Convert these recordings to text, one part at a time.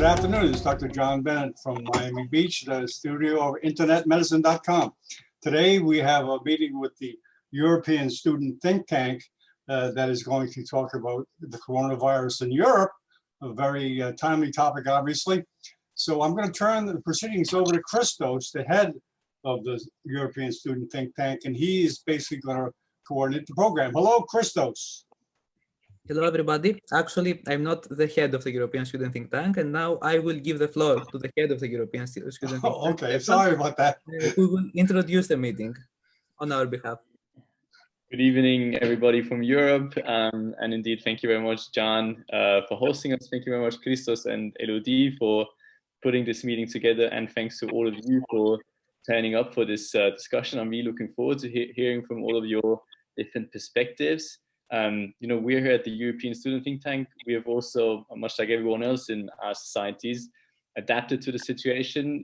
Good afternoon. It's Dr. John Bennett from Miami Beach, the studio of internetmedicine.com. Today we have a meeting with the European Student Think Tank that is going to talk about the coronavirus in Europe, a very timely topic, obviously. So I'm going to turn the proceedings over to Christos, the head of the European Student Think Tank, and he is basically going to coordinate the program. Hello, Christos. Hello, everybody. Actually, I'm not the head of the European Student Think Tank, and now I will give the floor to the head of the European Student Think Tank. Okay, sorry about that. Who will introduce the meeting on our behalf. Good evening, everybody from Europe. And indeed, thank you very much, John, for hosting us. Thank you very much, Christos and Elodie, for putting this meeting together. And thanks to all of you for turning up for this discussion. I'm really looking forward to hearing from all of your different perspectives. We're here at the European Student Think Tank. We have also, much like everyone else in our societies, adapted to the situation.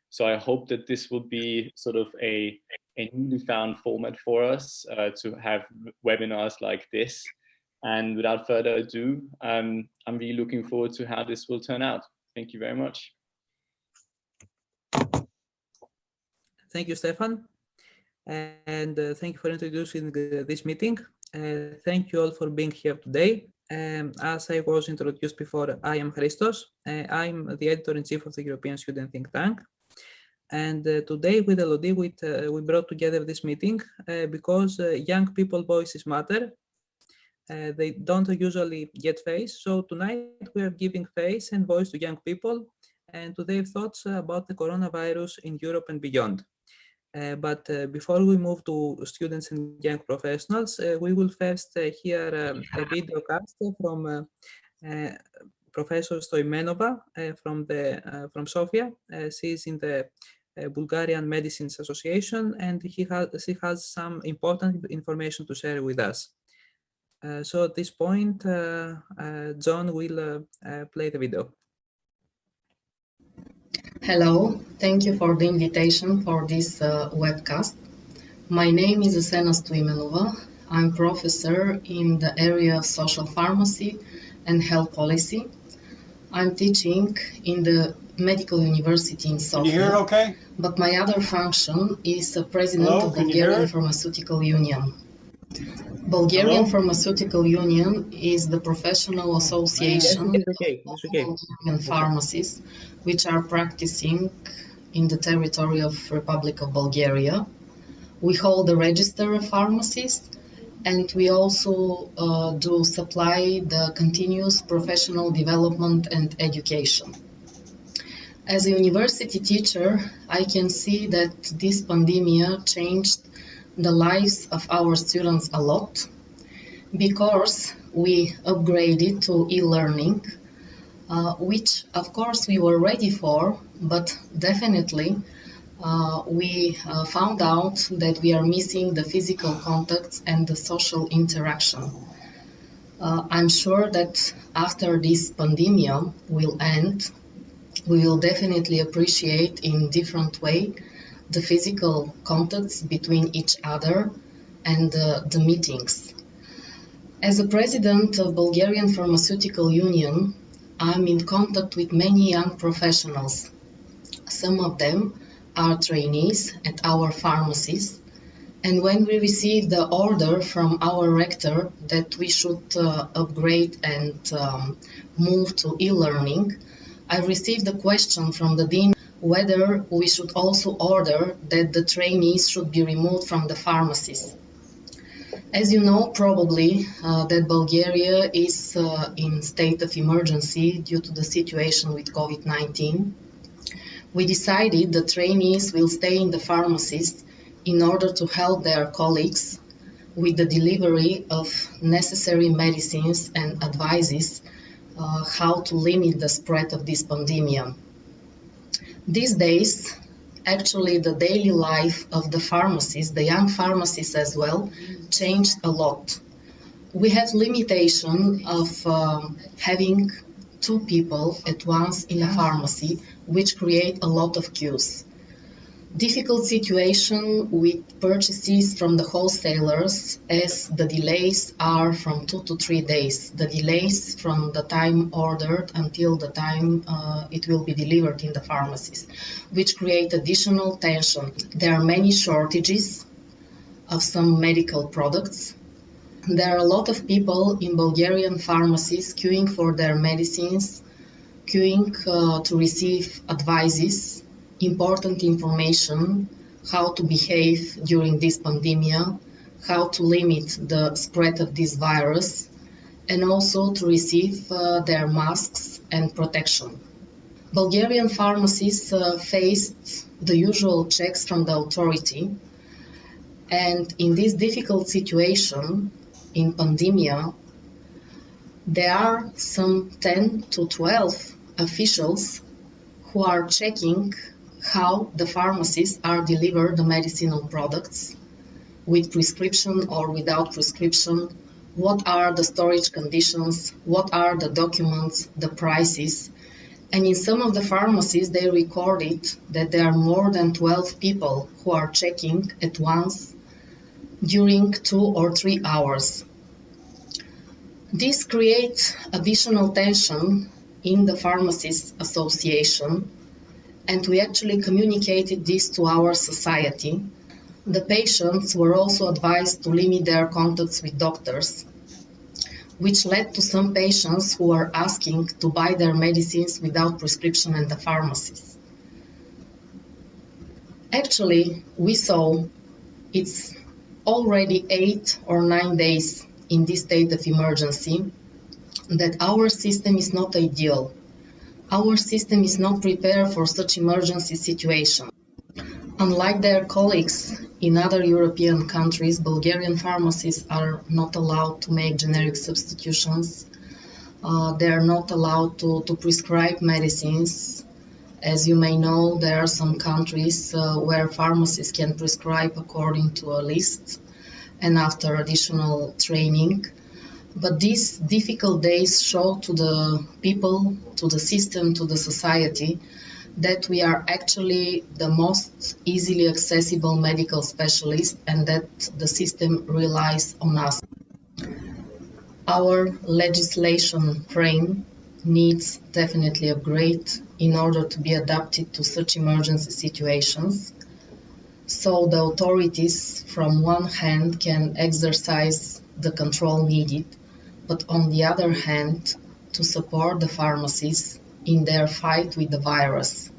So I hope that this will be sort of a newly found format for us to have webinars like this. And without further ado, I'm really looking forward to how this will turn out. Thank you very much. Thank you, Stefan. And thank you for introducing this meeting. Thank you all for being here today. As I was introduced before, I am Christos. I'm the editor-in-chief of the European Student Think Tank. And today with Elodie, we brought together this meeting because young people voices matter. They don't usually get face. So tonight we are giving face and voice to young people and to their thoughts about the coronavirus in Europe and beyond. But before we move to students and young professionals, we will first hear a video cast from Professor Stoimenova from Sofia. She's in the Bulgarian Medicines Association, and she has some important information to share with us. So at this point, John will play the video. Hello, thank you for the invitation for this webcast. My name is Asena Stoimenova. I'm professor in the area of social pharmacy and health policy. I'm teaching in the Medical University in Sofia. Can you hear it okay? But my other function is president of Bulgarian Pharmaceutical Union. Bulgarian Pharmaceutical Union is the professional association of Bulgarian pharmacists which are practicing in the territory of Republic of Bulgaria. We hold the register of pharmacists, and we also do supply the continuous professional development and education. As a university teacher, I can see that this pandemic changed the lives of our students a lot because we upgraded to e-learning, which of course we were ready for, but definitely we found out that we are missing the physical contacts and the social interaction. I'm sure that after this pandemic will end, we will definitely appreciate in different way the physical contacts between each other and the meetings. As a president of Bulgarian Pharmaceutical Union, I'm in contact with many young professionals. Some of them are trainees at our pharmacies, and when we received the order from our rector that we should upgrade and move to e-learning, I received a question from the dean whether we should also order that the trainees should be removed from the pharmacies. As you know, probably that Bulgaria is in state of emergency due to the situation with COVID-19. We decided the trainees will stay in the pharmacies in order to help their colleagues with the delivery of necessary medicines and advices how to limit the spread of this pandemic. These days, actually the daily life of the pharmacists, the young pharmacists as well, changed a lot. We have limitation of having 2 people at once in a pharmacy, which create a lot of queues. Difficult situation with purchases from the wholesalers, as the delays are from 2 to 3 days. The delays from the time ordered until the time it will be delivered in the pharmacies, which create additional tension. There are many shortages of some medical products. There are a lot of people in Bulgarian pharmacies queuing for their medicines, queuing to receive advices, important information, how to behave during this pandemic, how to limit the spread of this virus, and also to receive their masks and protection. Bulgarian pharmacies faced the usual checks from the authority, and in this difficult situation, in pandemia, there are some 10 to 12 officials who are checking how the pharmacies are delivered the medicinal products with prescription or without prescription, what are the storage conditions, what are the documents, the prices. And in some of the pharmacies, they recorded that there are more than 12 people who are checking at once during 2 or 3 hours. This creates additional tension in the Pharmacists Association, and we actually communicated this to our society. The patients were also advised to limit their contacts with doctors, which led to some patients who are asking to buy their medicines without prescription in the pharmacies. Actually, we saw it's already 8 or 9 days in this state of emergency that our system is not ideal. Our system is not prepared for such emergency situation. Unlike their colleagues in other European countries, Bulgarian pharmacists are not allowed to make generic substitutions. They are not allowed to prescribe medicines. As you may know, there are some countries where pharmacists can prescribe according to a list and after additional training. But these difficult days show to the people, to the system, to the society, that we are actually the most easily accessible medical specialist and that the system relies on us. Our legislation frame needs definitely upgrade in order to be adapted to such emergency situations. So the authorities, from one hand, can exercise the control needed, but on the other hand, to support the pharmacies in their fight with the virus.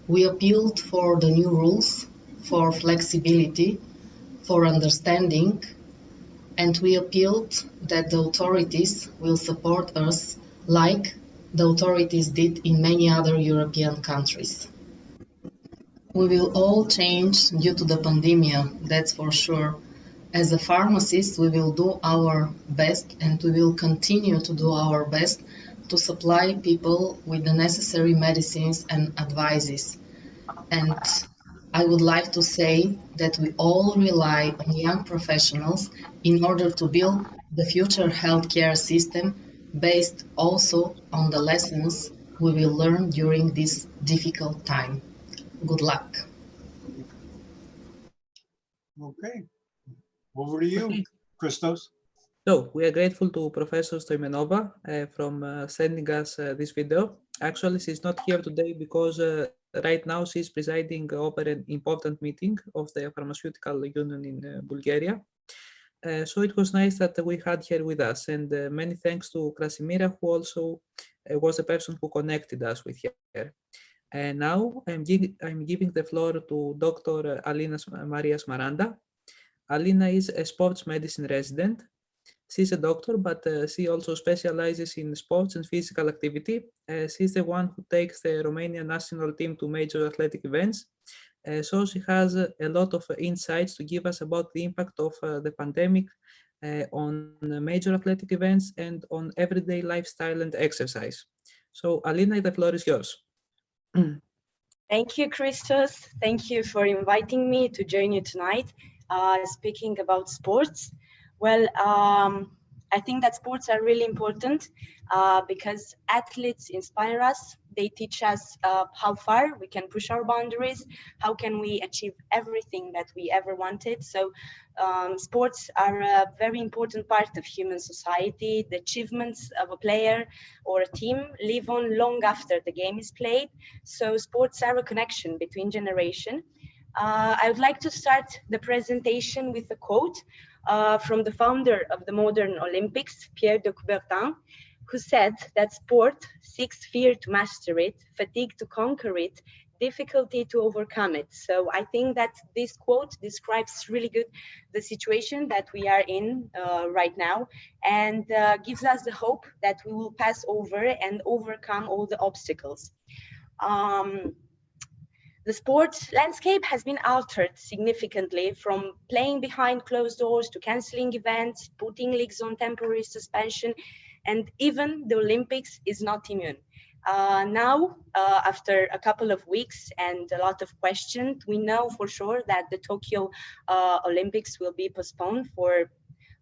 We appealed for the new rules, for flexibility, for understanding, and we appealed that the authorities will support us like the authorities did in many other European countries. We will all change due to the pandemic, that's for sure. As a pharmacist, we will do our best and we will continue to do our best to supply people with the necessary medicines and advices. And I would like to say that we all rely on young professionals in order to build the future healthcare system based also on the lessons we will learn during this difficult time. Good luck. Okay, over to you, Christos. So we are grateful to Professor Stoimenova from sending us this video. Actually, she's not here today because right now she's presiding over an important meeting of the Pharmaceutical Union in Bulgaria. So it was nice that we had her with us, and many thanks to Krasimira, who also was the person who connected us with her. And now I'm giving the floor to Dr. Alina Maria Smaranda. Alina is a sports medicine resident. She's a doctor, but she also specializes in sports and physical activity. She's the one who takes the Romanian national team to major athletic events. So she has a lot of insights to give us about the impact of the pandemic on major athletic events and on everyday lifestyle and exercise. So Alina, the floor is yours. Thank you, Christos. Thank you for inviting me to join you tonight, speaking about sports. Well, I think that sports are really important because athletes inspire us. They teach us how far we can push our boundaries, how can we achieve everything that we ever wanted. So sports are a very important part of human society. The achievements of a player or a team live on long after the game is played. So sports are a connection between generations. I would like to start the presentation with a quote from the founder of the modern Olympics, Pierre de Coubertin, who said that sport seeks fear to master it, fatigue to conquer it, difficulty to overcome it. So I think that this quote describes really good the situation that we are in right now, and gives us the hope that we will pass over and overcome all the obstacles. The sports landscape has been altered significantly, from playing behind closed doors to cancelling events, putting leagues on temporary suspension, and even the Olympics is not immune. Now, after a couple of weeks and a lot of questions, we know for sure that the Tokyo Olympics will be postponed for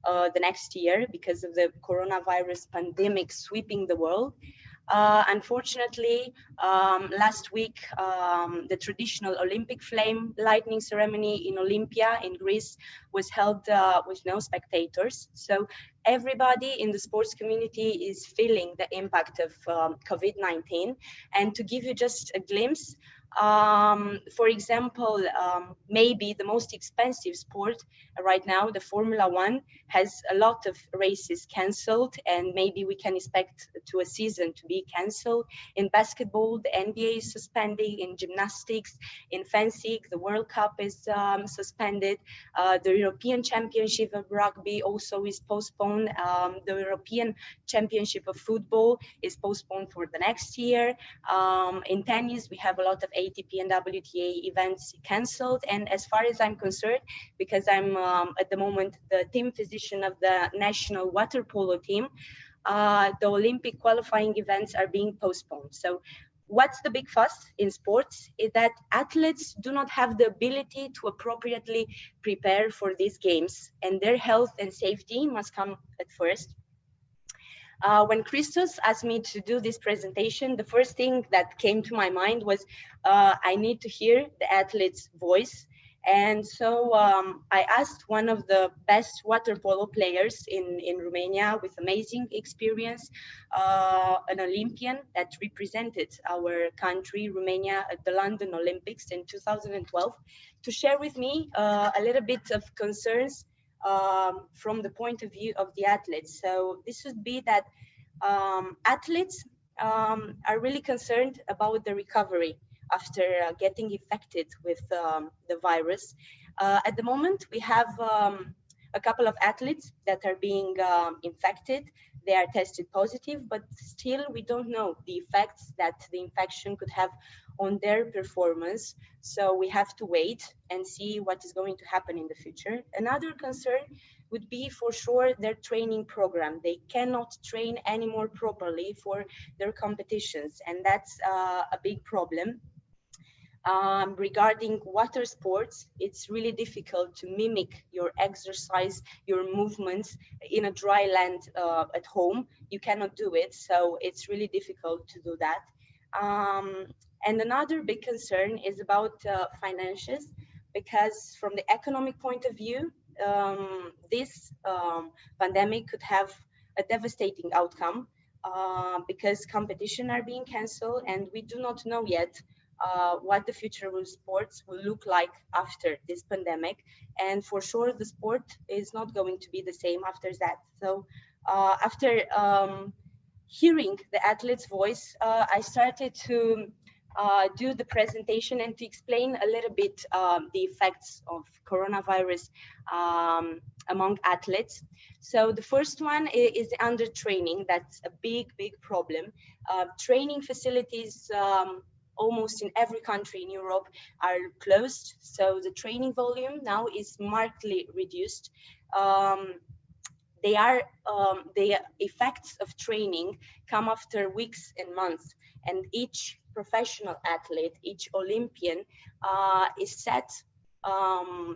the next year because of the coronavirus pandemic sweeping the world. Unfortunately, last week, the traditional Olympic flame lightning ceremony in Olympia in Greece was held with no spectators. So everybody in the sports community is feeling the impact of COVID-19. And to give you just a glimpse, for example, maybe the most expensive sport right now, the Formula One, has a lot of races cancelled, and maybe we can expect to a season to be cancelled. In basketball, the NBA is suspending. In gymnastics, in fencing, the World Cup is suspended. The European Championship of Rugby also is postponed. The European Championship of Football is postponed for the next year. In tennis, we have a lot of ATP and WTA events cancelled. And as far as I'm concerned, because I'm at the moment the team physician of the national water polo team, the Olympic qualifying events are being postponed. So what's the big fuss in sports is that athletes do not have the ability to appropriately prepare for these games, and their health and safety must come at first. When Christos asked me to do this presentation, the first thing that came to my mind was I need to hear the athlete's voice. And so I asked one of the best water polo players in Romania with amazing experience, an Olympian that represented our country, Romania, at the London Olympics in 2012, to share with me a little bit of concerns from the point of view of the athletes. So this would be that athletes are really concerned about the recovery after getting infected with the virus. At the moment, we have a couple of athletes that are being infected. They are tested positive, but still we don't know the effects that the infection could have on their performance. So we have to wait and see what is going to happen in the future. Another concern would be for sure their training program. They cannot train anymore properly for their competitions, and that's a big problem. Regarding water sports, it's really difficult to mimic your exercise, your movements in a dry land at home. You cannot do it, so it's really difficult to do that. And another big concern is about finances, because from the economic point of view, this pandemic could have a devastating outcome because competition are being canceled, and we do not know yet what the future of sports will look like after this pandemic. And for sure, the sport is not going to be the same after that. So after hearing the athlete's voice, I started to do the presentation and to explain a little bit the effects of coronavirus among athletes. So the first one is the undertraining. That's a big problem. Training facilities almost in every country in Europe are closed. So the training volume now is markedly reduced. The effects of training come after weeks and months, and each professional athlete, each Olympian is set,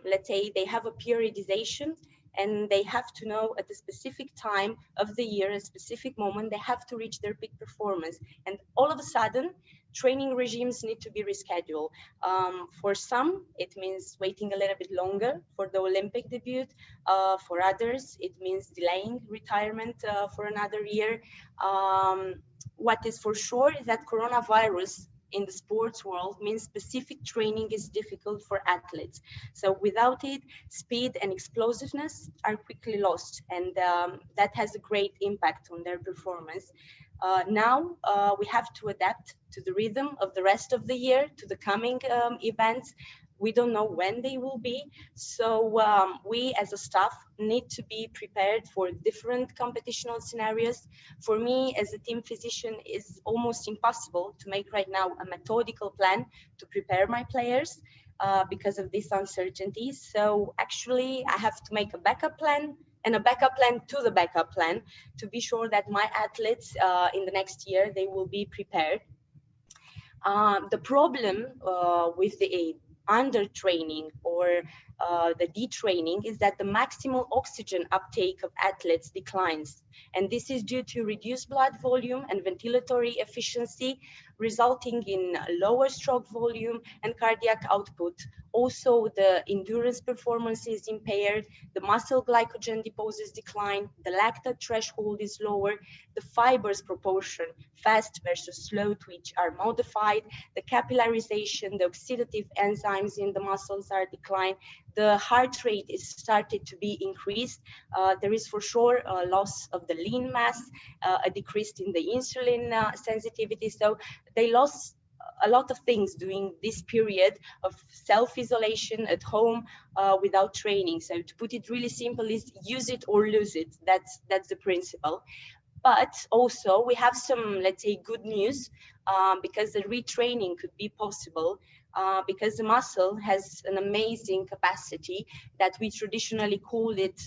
let's say they have a periodization, and they have to know at a specific time of the year, a specific moment, they have to reach their peak performance. And all of a sudden, training regimes need to be rescheduled. For some, it means waiting a little bit longer for the Olympic debut. For others, it means delaying retirement for another year. What is for sure is that coronavirus in the sports world means specific training is difficult for athletes. So without it, speed and explosiveness are quickly lost, and that has a great impact on their performance. Now we have to adapt to the rhythm of the rest of the year, to the coming events. We don't know when they will be. So we as a staff need to be prepared for different competitional scenarios. For me as a team physician, it's almost impossible to make right now a methodical plan to prepare my players because of this uncertainty. So actually I have to make a backup plan and a backup plan to the backup plan to be sure that my athletes in the next year, they will be prepared. The problem with the under training or the detraining is that the maximal oxygen uptake of athletes declines. And this is due to reduced blood volume and ventilatory efficiency, resulting in lower stroke volume and cardiac output. Also, the endurance performance is impaired, the muscle glycogen deposits decline, the lactate threshold is lower, the fibers proportion, fast versus slow twitch, are modified, the capillarization, the oxidative enzymes in the muscles are declined, the heart rate is started to be increased. There is for sure a loss of the lean mass, a decrease in the insulin sensitivity. So they lost a lot of things during this period of self-isolation at home without training. So to put it really simple is use it or lose it. That's the principle. But also we have some, let's say, good news because the retraining could be possible because the muscle has an amazing capacity that we traditionally call it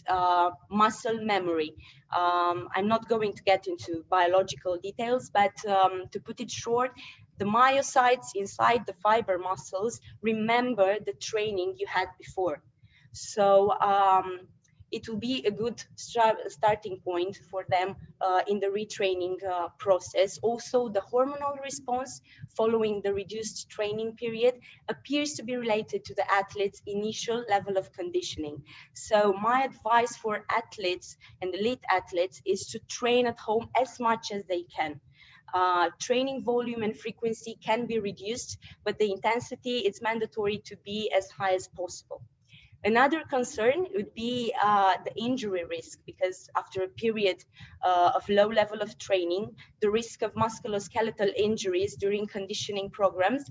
muscle memory. I'm not going to get into biological details, but to put it short, the myocytes inside the fiber muscles remember the training you had before. So it will be a good starting point for them in the retraining process. Also, the hormonal response following the reduced training period appears to be related to the athlete's initial level of conditioning. So my advice for athletes and elite athletes is to train at home as much as they can. Training volume and frequency can be reduced, but the intensity is mandatory to be as high as possible. Another concern would be the injury risk, because after a period of low level of training, the risk of musculoskeletal injuries during conditioning programs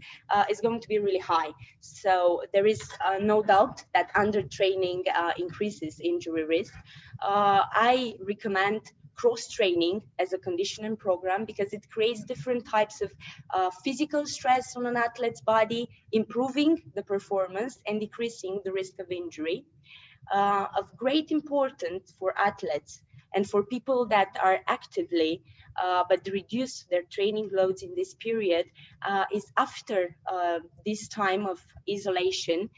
is going to be really high. So there is no doubt that under training increases injury risk. I recommend cross-training as a conditioning program because it creates different types of physical stress on an athlete's body, improving the performance and decreasing the risk of injury. Of great importance for athletes and for people that are actively but reduce their training loads in this period is after this time of isolation,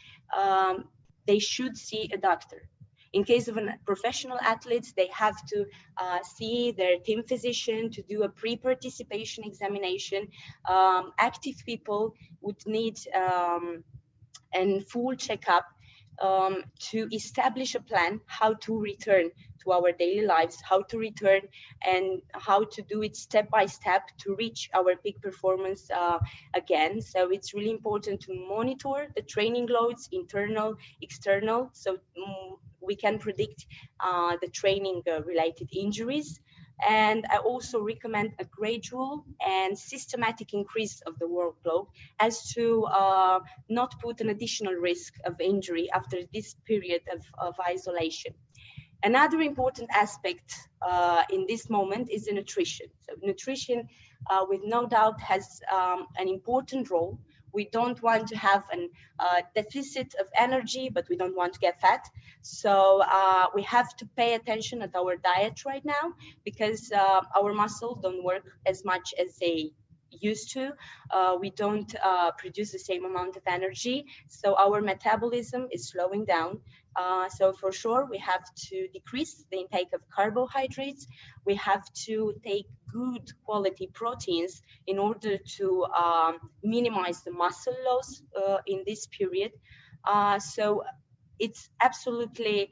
they should see a doctor. In case of professional athletes, they have to see their team physician to do a pre-participation examination. Active people would need a full checkup to establish a plan how to return to our daily lives, how to return and how to do it step by step to reach our peak performance again. So it's really important to monitor the training loads, internal, external, so we can predict the training related injuries. And I also recommend a gradual and systematic increase of the workload as to not put an additional risk of injury after this period of isolation. Another important aspect in this moment is the nutrition. So nutrition, with no doubt, has an important role. We don't want to have a deficit of energy, but we don't want to get fat. So we have to pay attention at our diet right now because our muscles don't work as much as they used to. We don't produce the same amount of energy, so our metabolism is slowing down. So for sure, we have to decrease the intake of carbohydrates. We have to take good quality proteins in order to minimize the muscle loss in this period. So it's absolutely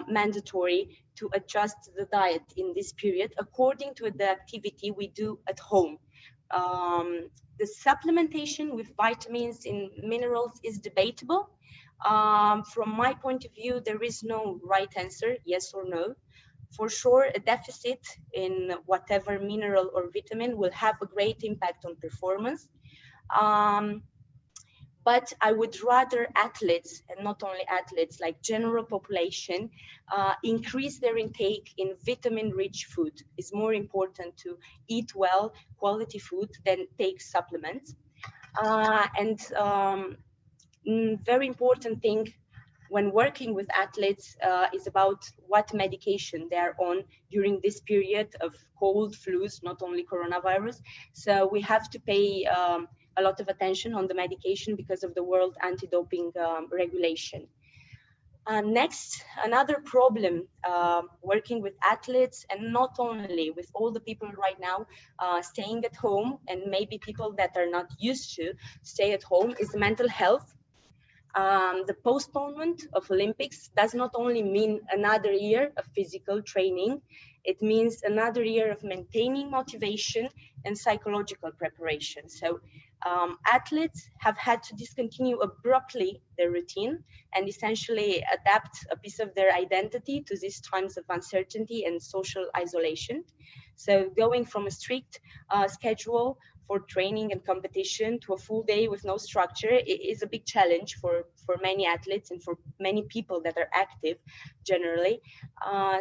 mandatory to adjust the diet in this period according to the activity we do at home. The supplementation with vitamins and minerals is debatable. From my point of view, there is no right answer, yes or no. For sure, a deficit in whatever mineral or vitamin will have a great impact on performance. But I would rather athletes, and not only athletes, like general population, increase their intake in vitamin-rich food. It's more important to eat well, quality food, than take supplements. Very important thing when working with athletes is about what medication they are on during this period of cold, flus, not only coronavirus. So we have to pay a lot of attention on the medication because of the World Anti-Doping regulation. Next, another problem working with athletes, and not only with all the people right now staying at home, and maybe people that are not used to stay at home, is mental health. The postponement of Olympics does not only mean another year of physical training, it means another year of maintaining motivation and psychological preparation. So athletes have had to discontinue abruptly their routine and essentially adapt a piece of their identity to these times of uncertainty and social isolation. So going from a strict schedule for training and competition to a full day with no structure is a big challenge for many athletes and for many people that are active generally.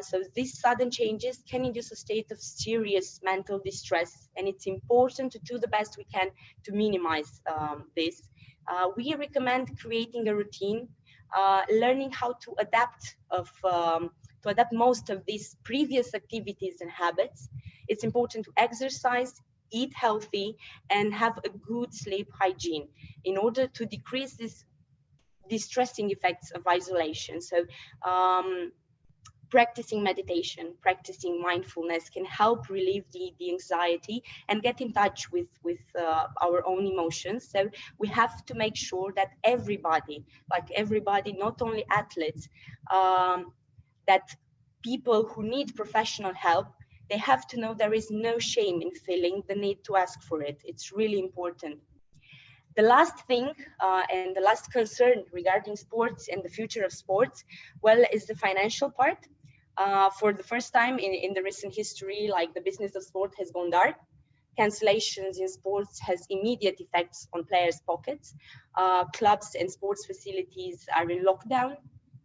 So these sudden changes can induce a state of serious mental distress, and it's important to do the best we can to minimize this. We recommend creating a routine, learning how to adapt most of these previous activities and habits. It's important to exercise, eat healthy, and have a good sleep hygiene in order to decrease these distressing effects of isolation. So practicing meditation, practicing mindfulness can help relieve the anxiety and get in touch with our own emotions. So we have to make sure that everybody, not only athletes, that people who need professional help, they have to know there is no shame in feeling the need to ask for it. It's really important. The last thing and the last concern regarding sports and the future of sports, well, is the financial part. For the first time in the recent history, like, the business of sport has gone dark. Cancellations in sports has immediate effects on players' pockets. Clubs and sports facilities are in lockdown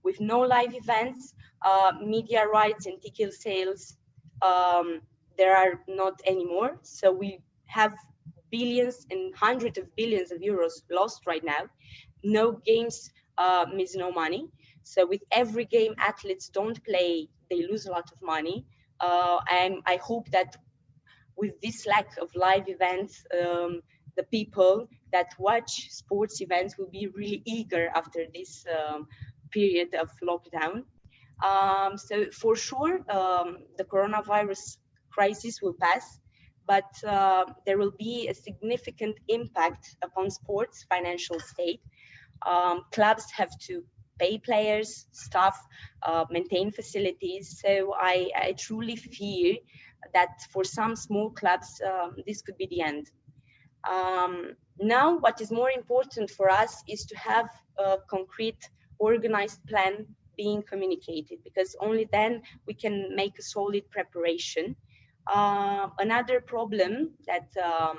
with no live events, media rights and ticket sales. There are not anymore. So we have billions and hundreds of billions of euros lost right now. No games means no money. So with every game athletes don't play, they lose a lot of money. And I hope that with this lack of live events, the people that watch sports events will be really eager after this period of lockdown. So for sure, the coronavirus crisis will pass, but there will be a significant impact upon sports financial state. Clubs have to pay players, staff, maintain facilities. So I truly fear that for some small clubs, this could be the end. Now, what is more important for us is to have a concrete, organized plan being communicated, because only then we can make a solid preparation. Another problem that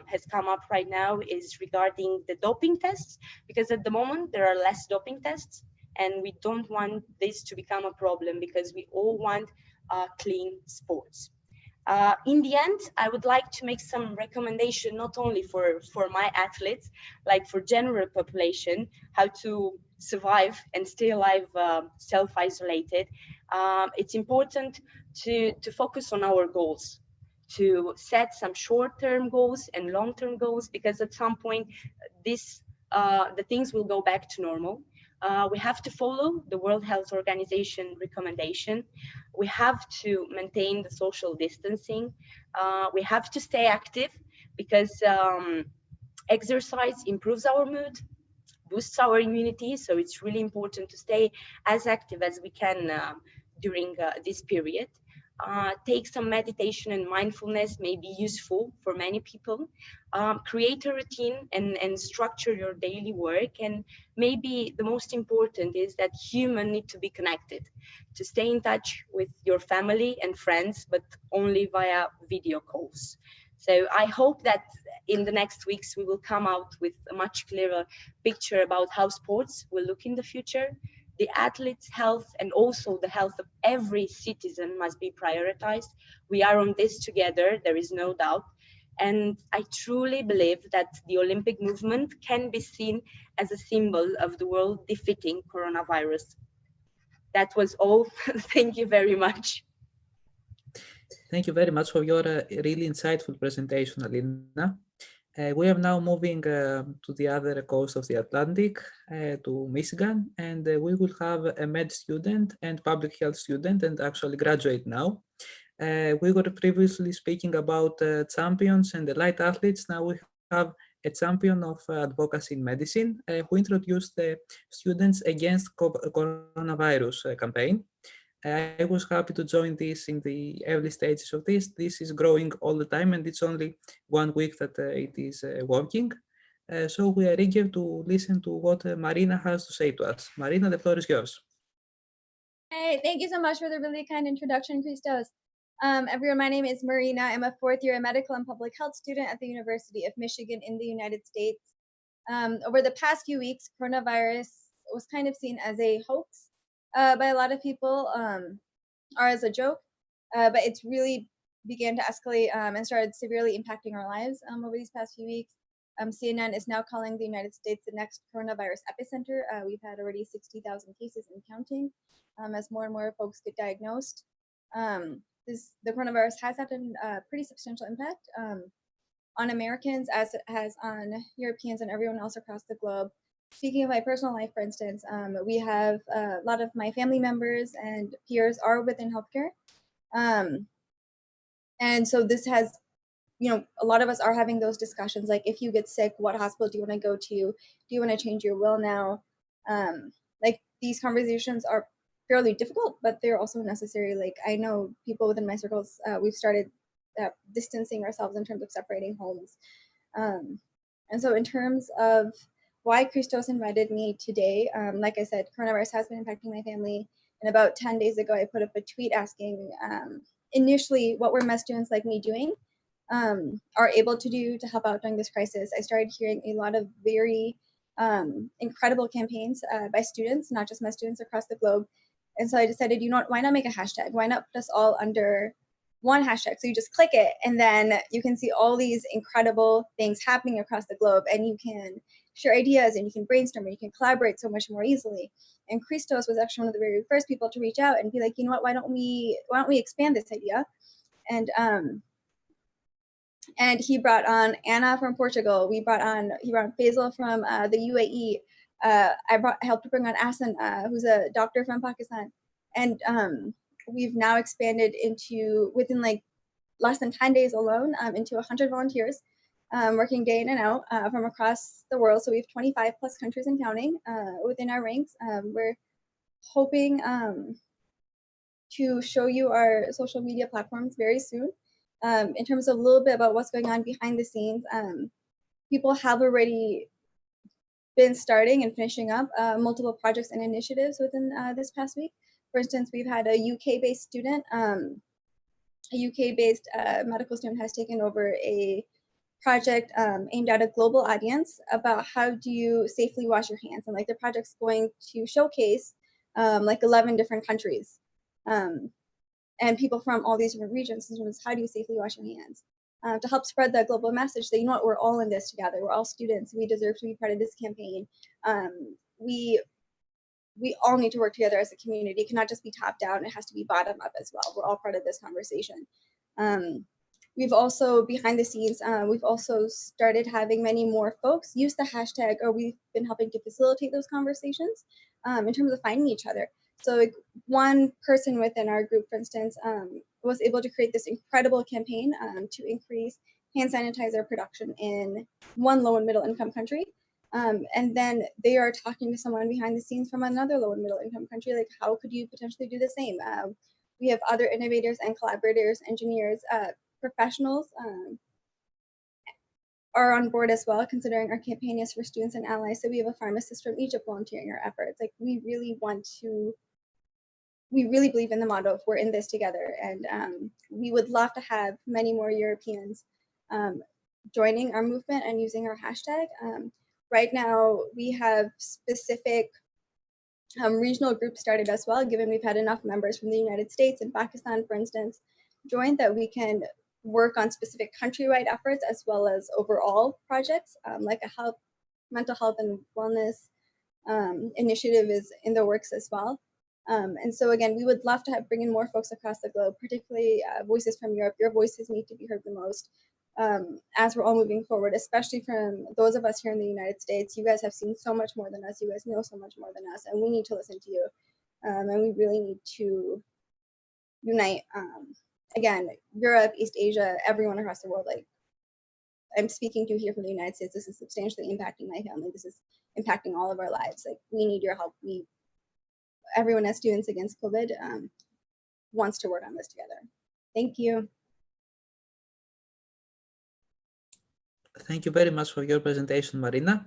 has come up right now is regarding the doping tests, because at the moment there are less doping tests, and we don't want this to become a problem because we all want clean sports. In the end, I would like to make some recommendation, not only for my athletes, like for general population, how to survive and stay alive self-isolated. It's important to focus on our goals, to set some short-term goals and long-term goals, because at some point the things will go back to normal. We have to follow the World Health Organization recommendation. We have to maintain the social distancing. We have to stay active, because exercise improves our mood, boosts our immunity. So it's really important to stay as active as we can during this period. Take some meditation and mindfulness may be useful for many people. Create a routine and structure your daily work. And maybe the most important is that humans need to be connected, to stay in touch with your family and friends, but only via video calls. So I hope that in the next weeks, we will come out with a much clearer picture about how sports will look in the future. The athletes' health and also the health of every citizen must be prioritized. We are on this together, there is no doubt. And I truly believe that the Olympic movement can be seen as a symbol of the world defeating coronavirus. That was all. Thank you very much. Thank you very much for your really insightful presentation, Alina. We are now moving to the other coast of the Atlantic, to Michigan, and we will have a med student and public health student, and actually graduate now. We were previously speaking about champions and elite athletes. Now we have a champion of advocacy in medicine who introduced the Students Against Coronavirus campaign. I was happy to join this in the early stages of this. This is growing all the time, and it's only 1 week that it is working. So we are eager to listen to what Marina has to say to us. Marina, the floor is yours. Hey, thank you so much for the really kind introduction, Christos. Everyone, my name is Marina. I'm a 4th year medical and public health student at the University of Michigan in the United States. Over the past few weeks, coronavirus was kind of seen as a hoax by a lot of people, or as a joke, but it's really began to escalate and started severely impacting our lives over these past few weeks. CNN is now calling the United States the next coronavirus epicenter. We've had already 60,000 cases and counting as more and more folks get diagnosed. The coronavirus has had a pretty substantial impact on Americans as it has on Europeans and everyone else across the globe. Speaking of my personal life, for instance, we have a lot of my family members and peers are within healthcare. And so this has, a lot of us are having those discussions, like if you get sick, what hospital do you want to go to? Do you want to change your will now? Like these conversations are fairly difficult, but they're also necessary. Like I know people within my circles, we've started distancing ourselves in terms of separating homes. And so in terms of why Christos invited me today, like I said, coronavirus has been impacting my family. And about 10 days ago, I put up a tweet asking initially what were MES students like me doing, are able to do to help out during this crisis. I started hearing a lot of very incredible campaigns by students, not just MES students across the globe. And so I decided, why not make a hashtag? Why not put us all under one hashtag? So you just click it and then you can see all these incredible things happening across the globe, and you can share ideas and you can brainstorm and you can collaborate so much more easily. And Christos was actually one of the very first people to reach out and be like, why don't we expand this idea? And he brought on Anna from Portugal. He brought on Faisal from the UAE. I helped to bring on Asan, who's a doctor from Pakistan. And we've now expanded into, within like less than 10 days alone, into 100 volunteers working day in and out from across the world. So we have 25 plus countries and counting within our ranks. We're hoping to show you our social media platforms very soon. In terms of a little bit about what's going on behind the scenes, people have already been starting and finishing up multiple projects and initiatives within this past week. For instance, we've had a UK-based student, medical student has taken over a project aimed at a global audience about how do you safely wash your hands. And like the project's going to showcase like 11 different countries and people from all these different regions in terms of how do you safely wash your hands to help spread that global message that, we're all in this together. We're all students. We deserve to be part of this campaign. We all need to work together as a community. It cannot just be top down. It has to be bottom up as well. We're all part of this conversation. We've also, behind the scenes, we've also started having many more folks use the hashtag, or we've been helping to facilitate those conversations in terms of finding each other. So like one person within our group, for instance, was able to create this incredible campaign to increase hand sanitizer production in one low and middle income country. And then they are talking to someone behind the scenes from another low and middle income country, like how could you potentially do the same? We have other innovators and collaborators, engineers, professionals are on board as well, considering our campaign is for students and allies. So we have a pharmacist from Egypt volunteering our efforts. Like we really believe in the motto of we're in this together. And we would love to have many more Europeans joining our movement and using our hashtag. Right now, we have specific regional groups started as well, given we've had enough members from the United States and Pakistan, for instance, joined, that we can work on specific countrywide efforts as well as overall projects, like a mental health and wellness initiative is in the works as well. And so again, we would love to bring in more folks across the globe, particularly voices from Europe. Your voices need to be heard the most as we're all moving forward, especially from those of us here in the United States. You guys have seen so much more than us. You guys know so much more than us, and we need to listen to you. And we really need to unite. Again, Europe, East Asia, everyone across the world. Like I'm speaking to here from the United States, this is substantially impacting my family. This is impacting all of our lives. Like we need your help. Everyone as Students Against COVID wants to work on this together. Thank you. Thank you very much for your presentation, Marina.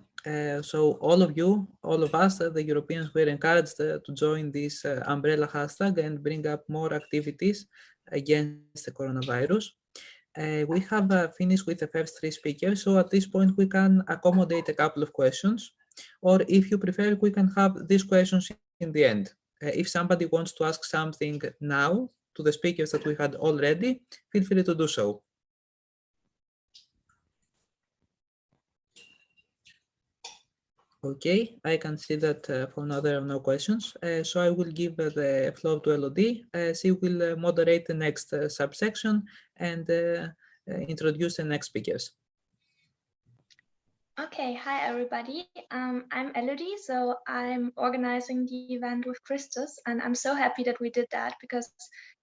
So all of us, the Europeans, were encouraged to join this umbrella hashtag and bring up more activities against the coronavirus. We have finished with the first three speakers, so at this point we can accommodate a couple of questions, or if you prefer, we can have these questions in the end. If somebody wants to ask something now to the speakers that we had already, feel free to do so. Okay, I can see that for now there are no questions. So I will give the floor to Elodie. She will moderate the next subsection and introduce the next speakers. Okay, hi everybody. I'm Elodie, so I'm organizing the event with Christos, and I'm so happy that we did that because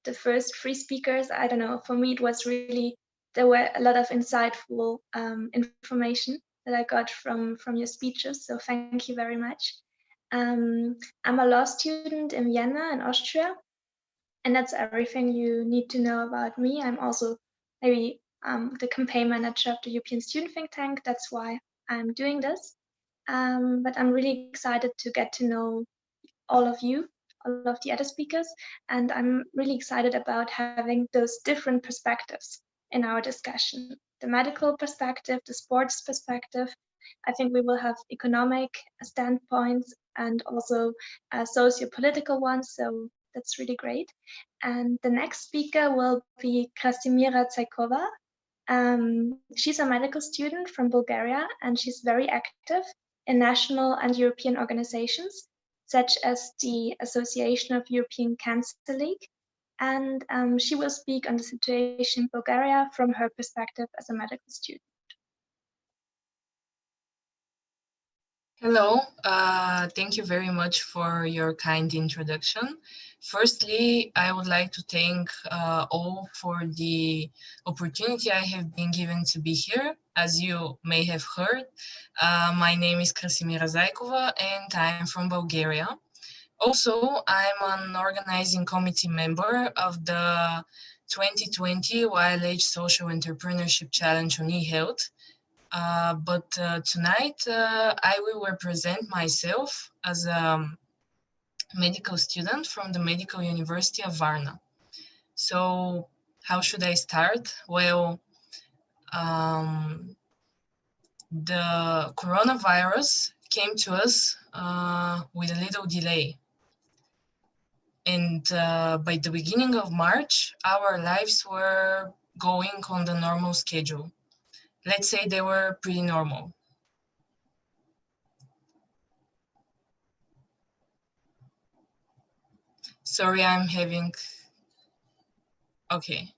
the first three speakers, I don't know, for me it was really, there were a lot of insightful information that I got from your speeches, so thank you very much. I'm a law student in Vienna in Austria, and that's everything you need to know about me. I'm also maybe the campaign manager of the European Student Think Tank. That's why I'm doing this. But I'm really excited to get to know all of you, all of the other speakers, and I'm really excited about having those different perspectives in our discussion. The medical perspective, the sports perspective. I think we will have economic standpoints and also socio-political ones, so that's really great. And the next speaker will be Krasimira Tsaikova. She's a medical student from Bulgaria, and she's very active in national and European organizations, such as the Association of European Cancer League. And she will speak on the situation in Bulgaria from her perspective as a medical student. Hello, thank you very much for your kind introduction. Firstly, I would like to thank all for the opportunity I have been given to be here. As you may have heard, my name is Krasimira Zaikova and I'm from Bulgaria. Also, I'm an organizing committee member of the 2020 Wild Age Social Entrepreneurship Challenge on eHealth. But tonight I will represent myself as a medical student from the Medical University of Varna. So how should I start? Well, the coronavirus came to us with a little delay. And by the beginning of March, our lives were going on the normal schedule. Let's say they were pretty normal. Sorry, I'm having, okay.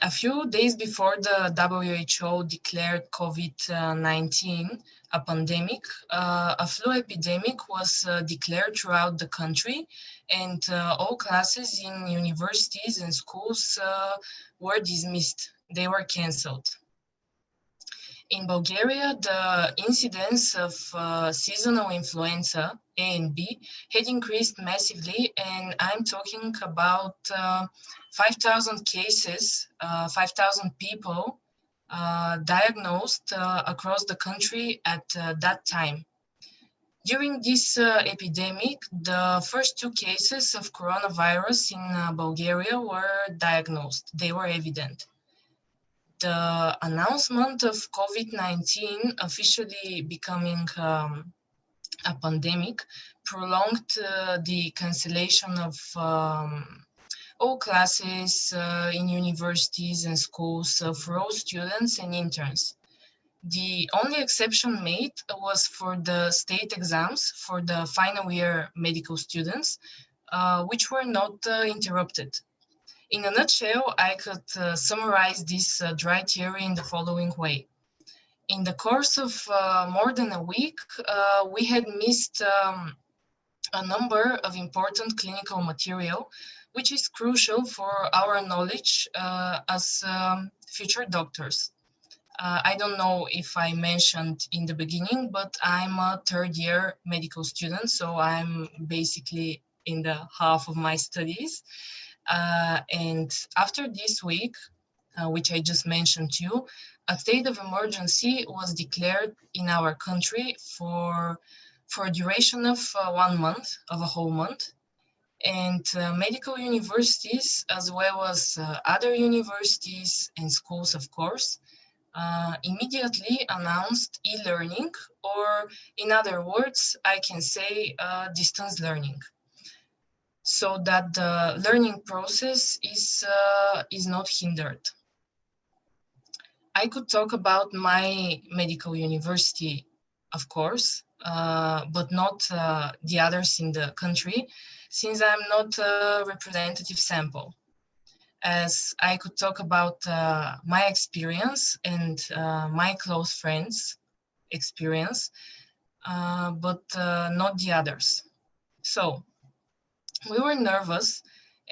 A few days before the WHO declared COVID-19 a pandemic, a flu epidemic was declared throughout the country, and all classes in universities and schools were dismissed. They were cancelled. In Bulgaria, the incidence of seasonal influenza A and B had increased massively, and I'm talking about 5,000 cases, 5,000 people diagnosed across the country at that time. During this epidemic, the first 2 cases of coronavirus in Bulgaria were diagnosed. They were evident. The announcement of COVID-19 officially becoming a pandemic prolonged the cancellation of all classes in universities and schools for all students and interns. The only exception made was for the state exams for the final year medical students, which were not interrupted. In a nutshell, I could summarize this dry theory in the following way. In the course of more than a week, we had missed a number of important clinical material, which is crucial for our knowledge as future doctors. I don't know if I mentioned in the beginning, but I'm a 3rd year medical student, so I'm basically in the half of my studies. And after this week, which I just mentioned to you, a state of emergency was declared in our country for a duration of 1 month, of a whole month. And medical universities, as well as other universities and schools, of course, immediately announced e-learning, or in other words, I can say distance learning, so that the learning process is not hindered. I could talk about my medical university, of course, but not the others in the country, since I'm not a representative sample. As I could talk about my experience and my close friends' experience, but not the others. So, we were nervous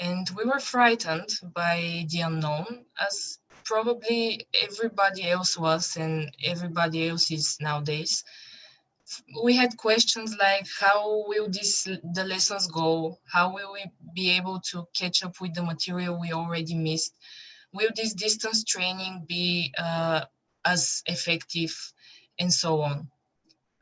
and we were frightened by the unknown, as probably everybody else was and everybody else is nowadays. We had questions like, how will the lessons go? How will we be able to catch up with the material we already missed? Will this distance training be as effective, and so on?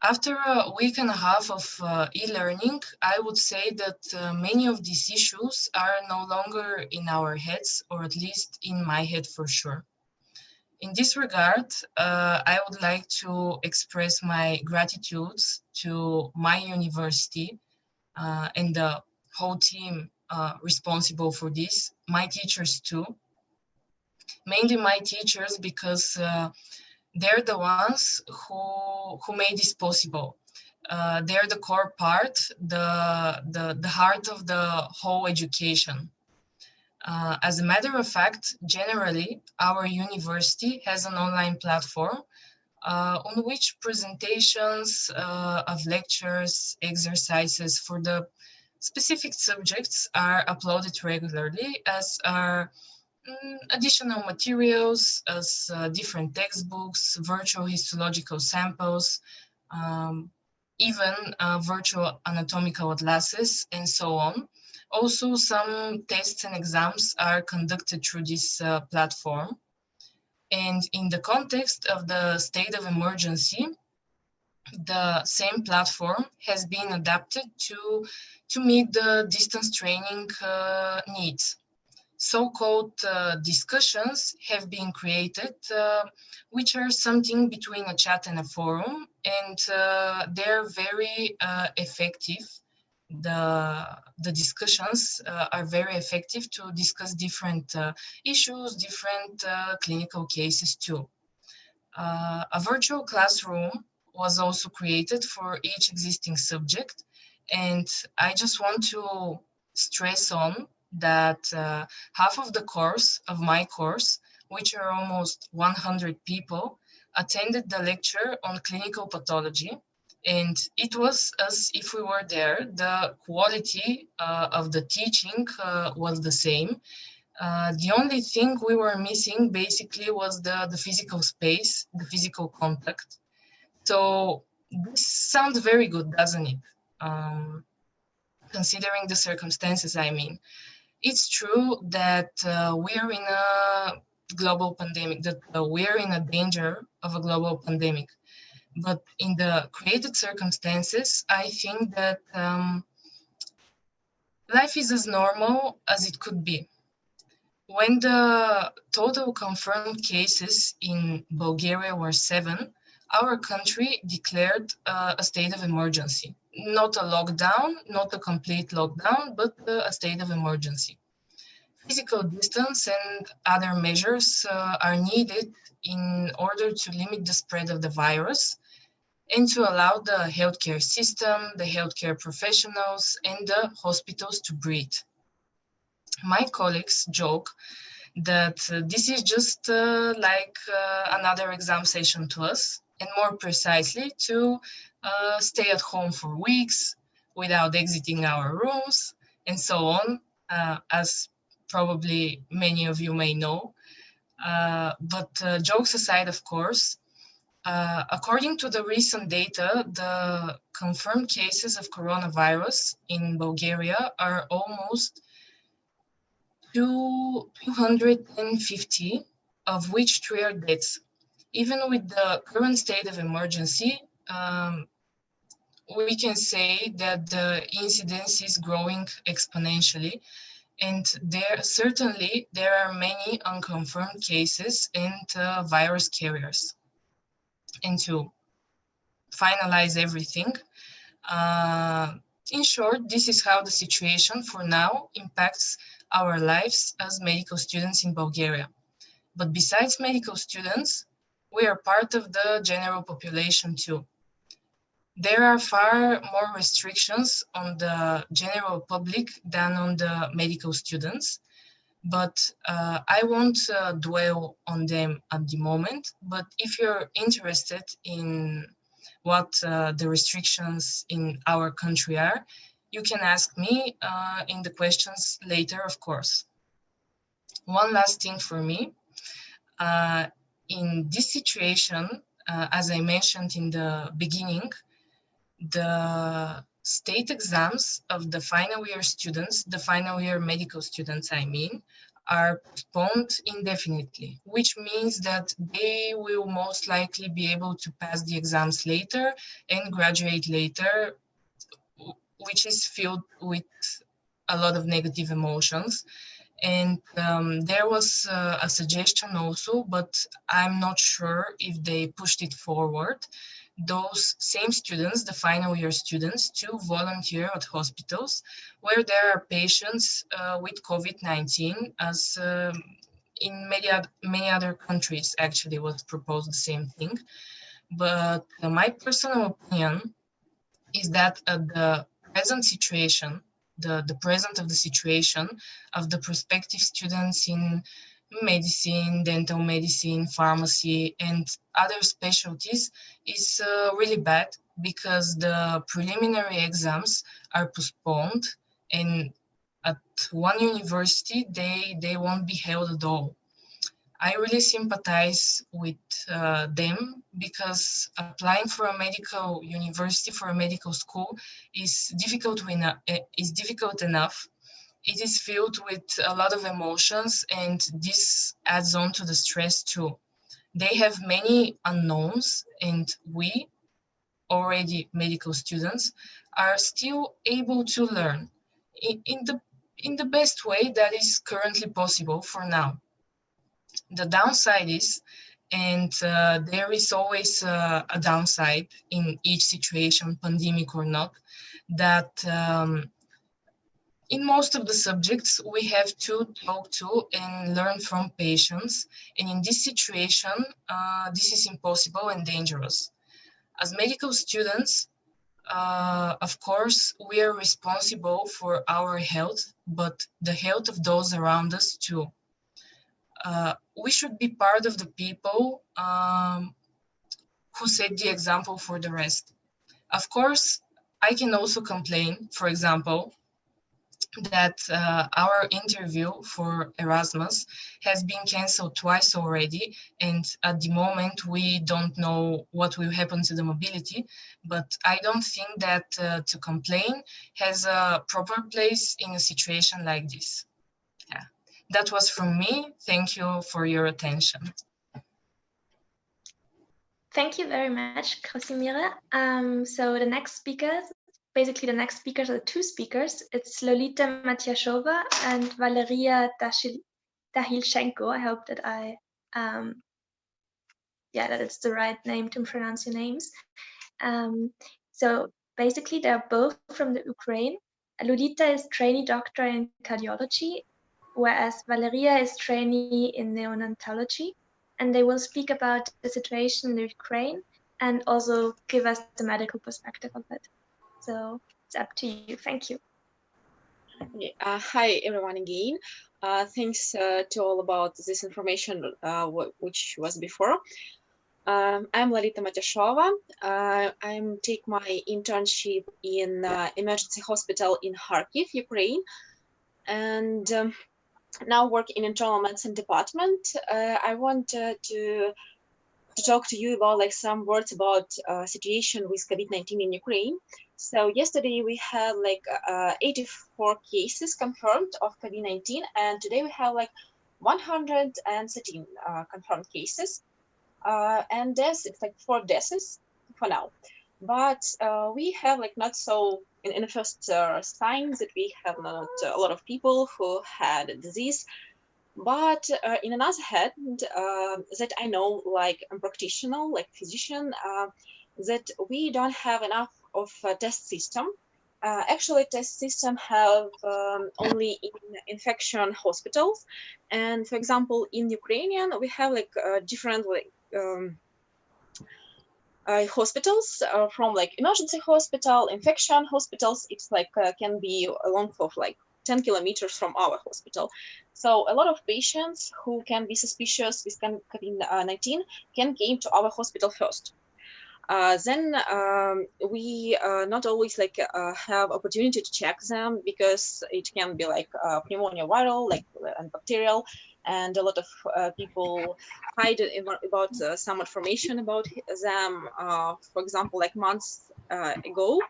After a week and a half of e-learning, I would say that many of these issues are no longer in our heads, or at least in my head for sure. In this regard, I would like to express my gratitudes to my university and the whole team responsible for this, my teachers too. Mainly my teachers, because they're the ones who made this possible. They're the core part, the heart of the whole education. As a matter of fact, generally, our university has an online platform on which presentations of lectures, exercises for the specific subjects are uploaded regularly, as are additional materials, as different textbooks, virtual histological samples, even virtual anatomical atlases, and so on. Also, some tests and exams are conducted through this platform. And in the context of the state of emergency, the same platform has been adapted to meet the distance training needs. So-called discussions have been created, which are something between a chat and a forum, and they're very effective. The discussions are very effective to discuss different issues, different clinical cases too. A virtual classroom was also created for each existing subject, and I just want to stress on that half of the course, of my course, which are almost 100 people, attended the lecture on clinical pathology. And it was as if we were there. The quality of the teaching was the same. The only thing we were missing basically was the physical space, the physical contact. So this sounds very good, doesn't it? Considering the circumstances, I mean. It's true that we are in a global pandemic, that we are in a danger of a global pandemic. But in the created circumstances, I think that life is as normal as it could be. When the total confirmed cases in Bulgaria were 7, our country declared a state of emergency. Not a lockdown, not a complete lockdown, but a state of emergency. Physical distance and other measures are needed in order to limit the spread of the virus and to allow the healthcare system, the healthcare professionals, and the hospitals to breathe. My colleagues joke that this is just like another exam session to us, and more precisely to stay at home for weeks without exiting our rooms and so on, as probably many of you may know. But jokes aside, of course, according to the recent data, the confirmed cases of coronavirus in Bulgaria are almost 250, of which 3 are deaths. Even with the current state of emergency, we can say that the incidence is growing exponentially. And there are many unconfirmed cases and virus carriers. And to finalize everything, in short, this is how the situation for now impacts our lives as medical students in Bulgaria. But besides medical students, we are part of the general population too. There are far more restrictions on the general public than on the medical students, but I won't dwell on them at the moment. But if you're interested in what the restrictions in our country are, you can ask me in the questions later, of course. One last thing for me. In this situation, as I mentioned in the beginning, the state exams of the final year students, the final year medical students, I mean, are postponed indefinitely, which means that they will most likely be able to pass the exams later and graduate later, which is filled with a lot of negative emotions. And there was a suggestion also, but I'm not sure if they pushed it forward, those same students, the final year students, to volunteer at hospitals where there are patients with COVID-19, as in many other countries actually was proposed the same thing. But my personal opinion is that the present situation, the present of the situation of the prospective students in medicine, dental medicine, pharmacy, and other specialties is really bad, because the preliminary exams are postponed, and at one university they won't be held at all. I really sympathize with them, because applying for a medical university, for a medical school, is difficult enough. It is filled with a lot of emotions, and this adds on to the stress too. They have many unknowns, and we, already medical students, are still able to learn in the best way that is currently possible for now. The downside is, and there is always a downside in each situation, pandemic or not, that in most of the subjects, we have to talk to and learn from patients. And in this situation, this is impossible and dangerous. As medical students, of course, we are responsible for our health, but the health of those around us too. we should be part of the people who set the example for the rest. Of course, I can also complain, for example, that our interview for Erasmus has been canceled twice already, and at the moment we don't know what will happen to the mobility, but I don't think that to complain has a proper place in a situation like this. Yeah, that was from me. Thank you for your attention. Thank you very much, Krasimira. So the next speakers, basically the next speakers are two speakers. It's Lolita Matyashova and Valeria Dahilchenko. I hope that that it's the right name to pronounce your names. So basically they're both from the Ukraine. Lolita is trainee doctor in cardiology, whereas Valeria is trainee in neonatology. And they will speak about the situation in the Ukraine and also give us the medical perspective of it. So it's up to you. Thank you. Hi, everyone again. Thanks to all about this information, which was before. I'm Lolita Matyashova. I'm take my internship in emergency hospital in Kharkiv, Ukraine, and now work in internal medicine department. I want to talk to you about like some words about situation with COVID-19 in Ukraine. So yesterday we had like 84 cases confirmed of COVID-19, and today we have like 113 confirmed cases. And deaths, it's like 4 deaths for now. But we have like not so, in the first signs that we have not a lot of people who had a disease. But in another hand, that I know, like a practitioner, like physician, that we don't have enough of a test system. Actually, test system have only in infection hospitals. And for example, in Ukrainian, we have like different like hospitals from like emergency hospital, infection hospitals. It's like can be a length of like 10 kilometers from our hospital. So a lot of patients who can be suspicious with COVID-19 can came to our hospital first. Then we not always like have opportunity to check them because it can be like pneumonia viral, like and bacterial, and a lot of people hide about some information about them. For example, like months ago,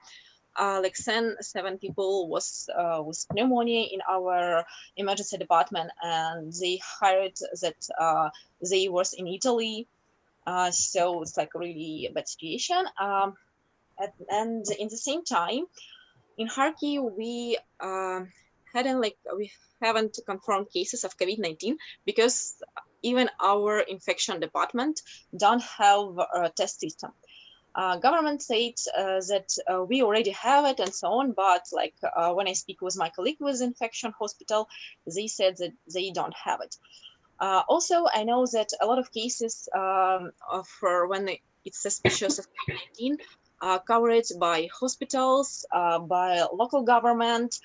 like 7 people was with pneumonia in our emergency department, and they hired that they was in Italy. So it's like a really bad situation. And in the same time, in Kharkiv, we haven't confirmed cases of COVID-19 because even our infection department don't have a test system. Government says that we already have it and so on, but like when I speak with my colleague with infection hospital, they said that they don't have it. Also, I know that a lot of cases for when it's suspicious of COVID-19 are covered by hospitals, by local government.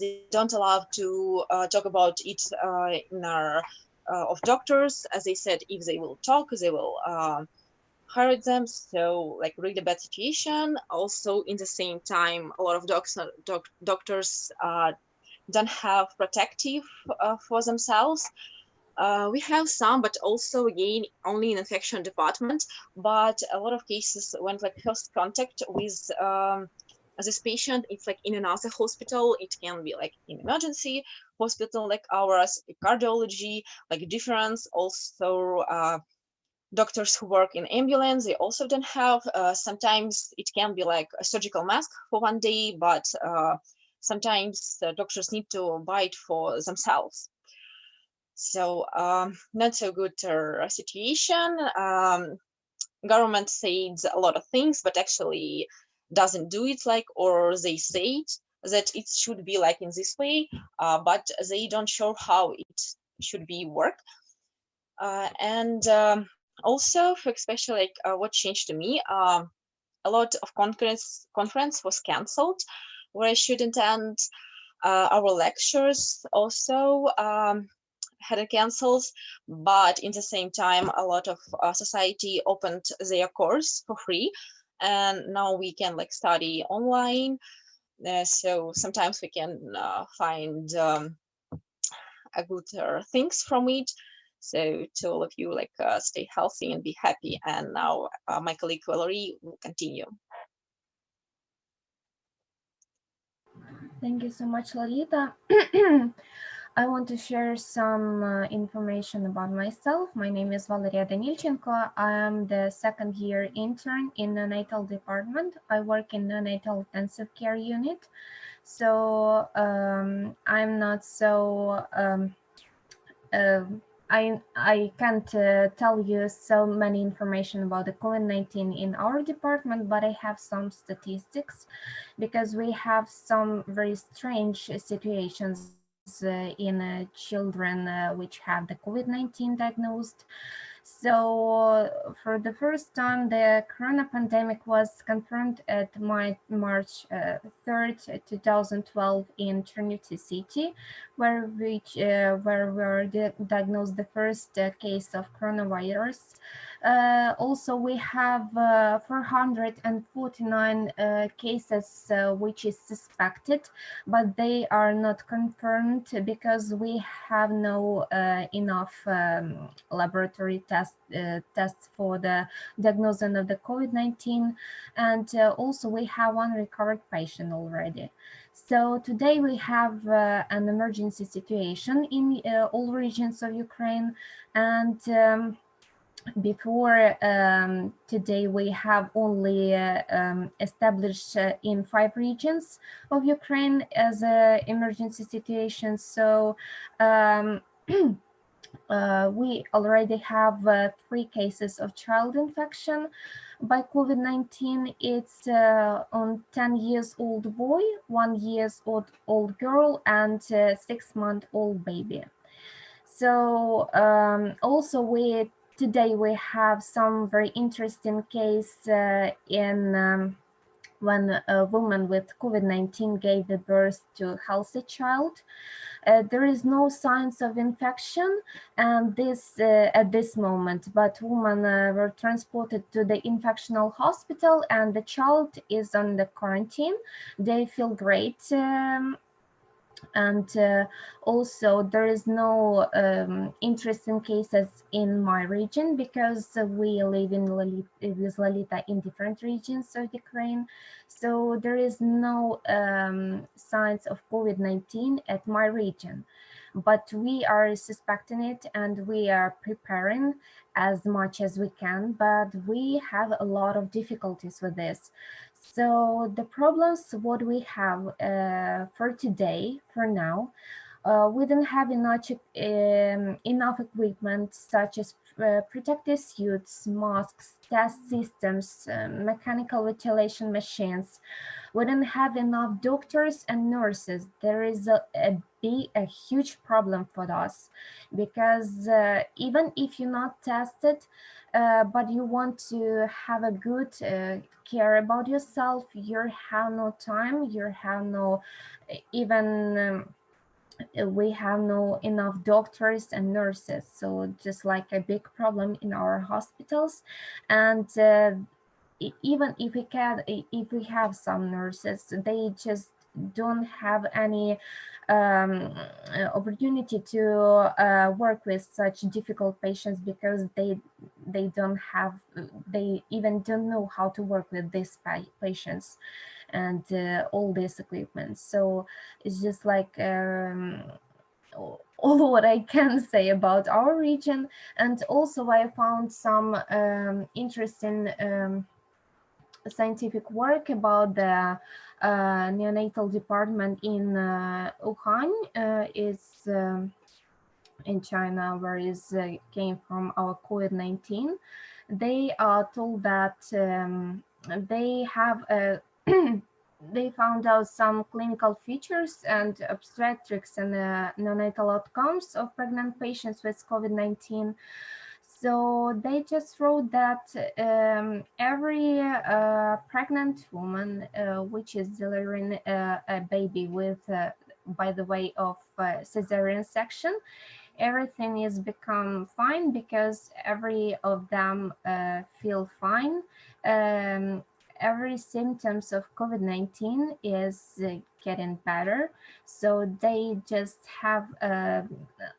They don't allow to talk about it in our of doctors. As they said, if they will talk, they will hire them. So like really bad situation. Also, in the same time, a lot of doctors don't have protective for themselves. We have some, but also again only in infection department. But a lot of cases went like first contact with this patient. It's like in another hospital. It can be like in emergency hospital like ours, cardiology, like difference. Also, doctors who work in ambulance, they also don't have. Sometimes it can be like a surgical mask for one day, but sometimes doctors need to buy it for themselves. So not so good situation. Government says a lot of things, but actually doesn't do it like, or they say that it should be like in this way, but they don't show how it should be work. And also, for especially like what changed to me, a lot of conference was canceled where I should attend. Our lectures also had a cancels, but in the same time, a lot of society opened their course for free, and now we can like study online. So sometimes we can find a good things from it. So to all of you, like stay healthy and be happy. And now my colleague Valerie will continue. Thank you so much, Lolita. I want to share some information about myself. My name is Valeria Danilchenko. I am the second year intern in neonatal department. I work in neonatal intensive care unit. So I'm not so, I can't tell you so many information about the COVID-19 in our department, but I have some statistics because we have some very strange situations in children which have the COVID-19 diagnosed. So for the first time, the corona pandemic was confirmed at March 3rd, 2012 in Trinity City, where we were diagnosed the first case of coronavirus. Also, we have 449 cases which is suspected, but they are not confirmed because we have no enough laboratory tests for the diagnosis of the COVID-19, and also we have one recovered patient already. So today we have an emergency situation in all regions of Ukraine, and before today we have only established in 5 regions of Ukraine as an emergency situation. So we already have 3 cases of child infection by COVID-19. It's on 10 years old boy, 1 year old girl, and 6-month-old baby. So also today we have some very interesting case in when a woman with COVID-19 gave the birth to a healthy child. There is no signs of infection and at this moment, but women were transported to the infectional hospital and the child is on the quarantine. They feel great. And also there is no interesting cases in my region because we live with Lolita in different regions of Ukraine. So there is no signs of COVID-19 at my region, but we are suspecting it and we are preparing as much as we can, but we have a lot of difficulties with this. So the problems what we have for today, for now, we don't have enough equipment such as protective suits, masks, test systems, mechanical ventilation machines. We don't have enough doctors and nurses. There is a huge problem for us because even if you're not tested, but you want to have a good care about yourself, you have no time, you have no even we have no enough doctors and nurses, so just like a big problem in our hospitals. And even if we have some nurses, they just don't have any opportunity to work with such difficult patients because they even don't know how to work with these patients and all this equipment. So it's just like all what I can say about our region. And also I found some interesting scientific work about the neonatal department in Wuhan. It's in China, where it came from our COVID-19. They are told that they have they found out some clinical features and obstetrics and neonatal outcomes of pregnant patients with COVID-19. So they just wrote that every pregnant woman which is delivering a baby with, by the way of cesarean section, everything is become fine because every of them feel fine. Every symptoms of COVID-19 is getting better, so they just have a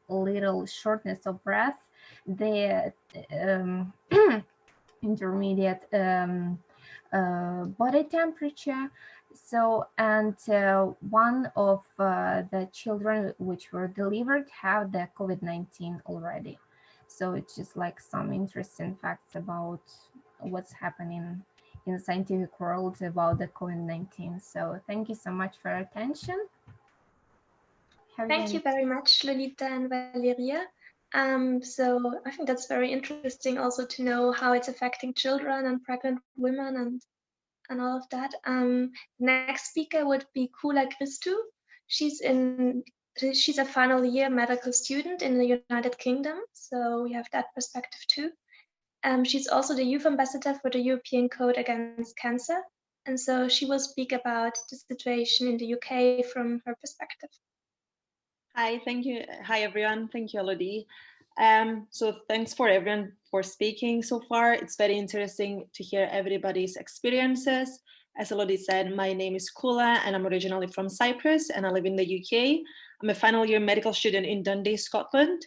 little shortness of breath, the intermediate body temperature. So, and one of the children which were delivered have the COVID-19 already. So it's just like some interesting facts about what's happening in the scientific world about the COVID-19. So thank you so much for your attention. Thank you very much, Lolita and Valeria. So I think that's very interesting also to know how it's affecting children and pregnant women and all of that. Next speaker would be Kula Christou. She's a final year medical student in the United Kingdom, so we have that perspective too. She's also the youth ambassador for the European Code Against Cancer, and so she will speak about the situation in the UK from her perspective. Hi, thank you. Hi, everyone. Thank you, Elodie. So thanks for everyone for speaking so far. It's very interesting to hear everybody's experiences. As Elodie said, my name is Kula and I'm originally from Cyprus and I live in the UK. I'm a final year medical student in Dundee, Scotland.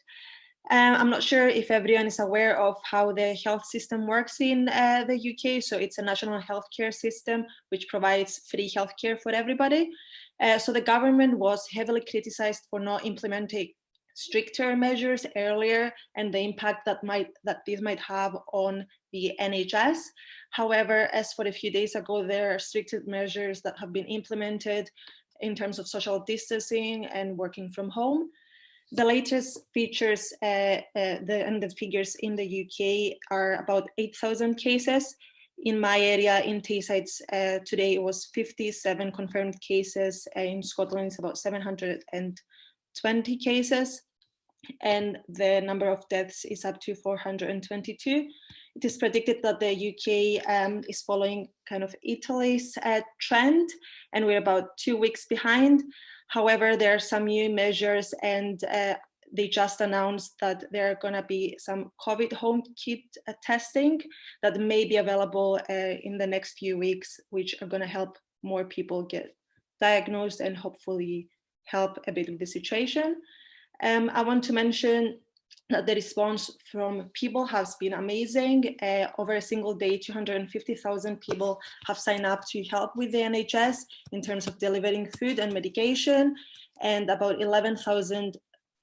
I'm not sure if everyone is aware of how the health system works in the UK. So it's a national healthcare system which provides free healthcare for everybody. So the government was heavily criticized for not implementing stricter measures earlier and the impact that this might have on the NHS. However, as for a few days ago, there are stricter measures that have been implemented in terms of social distancing and working from home. The latest features and the figures in the UK are about 8,000 cases. In my area, in Taysides, today it was 57 confirmed cases. In Scotland, it's about 720 cases. And the number of deaths is up to 422. It is predicted that the UK is following kind of Italy's trend, and we're about 2 weeks behind. However, there are some new measures and they just announced that there are going to be some COVID home kit testing that may be available in the next few weeks, which are going to help more people get diagnosed and hopefully help a bit with the situation. I want to mention that the response from people has been amazing. Over a single day, 250,000 people have signed up to help with the NHS in terms of delivering food and medication, and about 11,000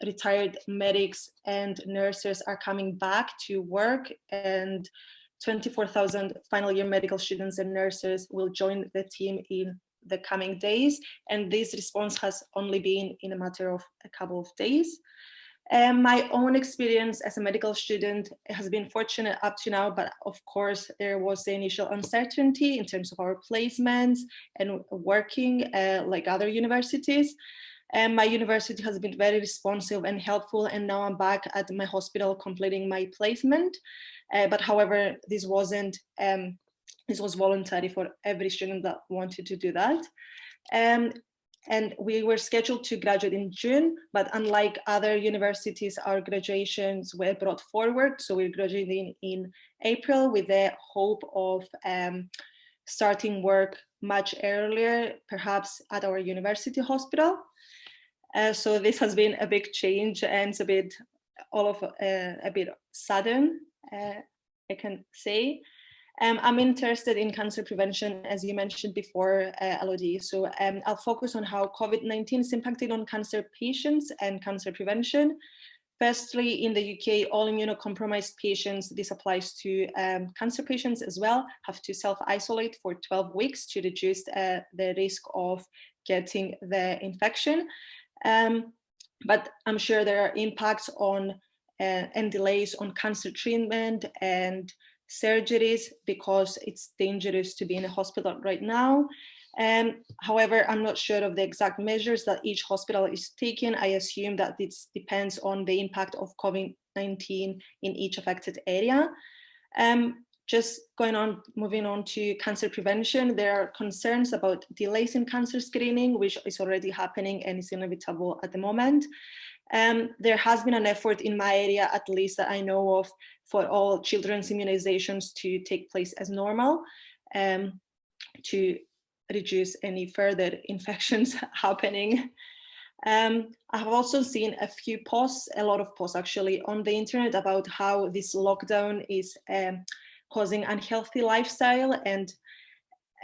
retired medics and nurses are coming back to work, and 24,000 final year medical students and nurses will join the team in the coming days. And this response has only been in a matter of a couple of days. My own experience as a medical student has been fortunate up to now, but of course there was the initial uncertainty in terms of our placements and working like other universities. My university has been very responsive and helpful, and now I'm back at my hospital completing my placement. But however, this was voluntary for every student that wanted to do that. And we were scheduled to graduate in June, but unlike other universities, our graduations were brought forward. So we're graduating in April with the hope of starting work much earlier, perhaps at our university hospital. So this has been a big change, and it's a bit sudden, I can say. I'm interested in cancer prevention, as you mentioned before, Elodie. So I'll focus on how COVID-19 is impacting on cancer patients and cancer prevention. Firstly, in the UK, all immunocompromised patients, this applies to cancer patients as well, have to self-isolate for 12 weeks to reduce the risk of getting the infection. But I'm sure there are impacts on and delays on cancer treatment and surgeries because it's dangerous to be in a hospital right now. However, I'm not sure of the exact measures that each hospital is taking. I assume that this depends on the impact of COVID-19 in each affected area. Just moving on to cancer prevention, there are concerns about delays in cancer screening, which is already happening and is inevitable at the moment. There has been an effort in my area, at least that I know of, for all children's immunizations to take place as normal, to reduce any further infections happening. I have also seen a lot of posts actually on the internet about how this lockdown is causing unhealthy lifestyle, and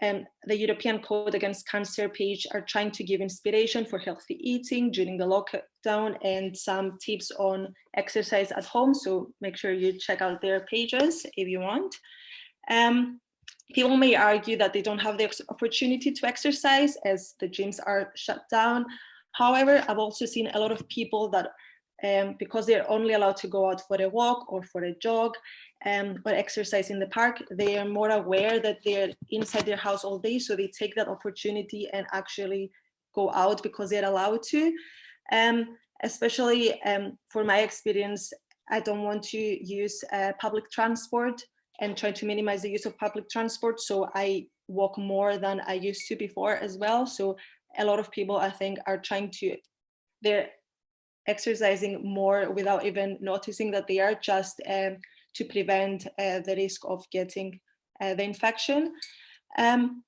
the European Code Against Cancer page are trying to give inspiration for healthy eating during the lockdown and some tips on exercise at home. So make sure you check out their pages if you want. People may argue that they don't have the opportunity to exercise as the gyms are shut down. However, I've also seen a lot of people that because they're only allowed to go out for a walk or for a jog or exercise in the park, they are more aware that they're inside their house all day. So they take that opportunity and actually go out because they're allowed to. Especially for my experience, I don't want to use public transport and try to minimize the use of public transport. So I walk more than I used to before as well. So a lot of people, I think, are they're exercising more without even noticing that they are, just to prevent the risk of getting the infection. One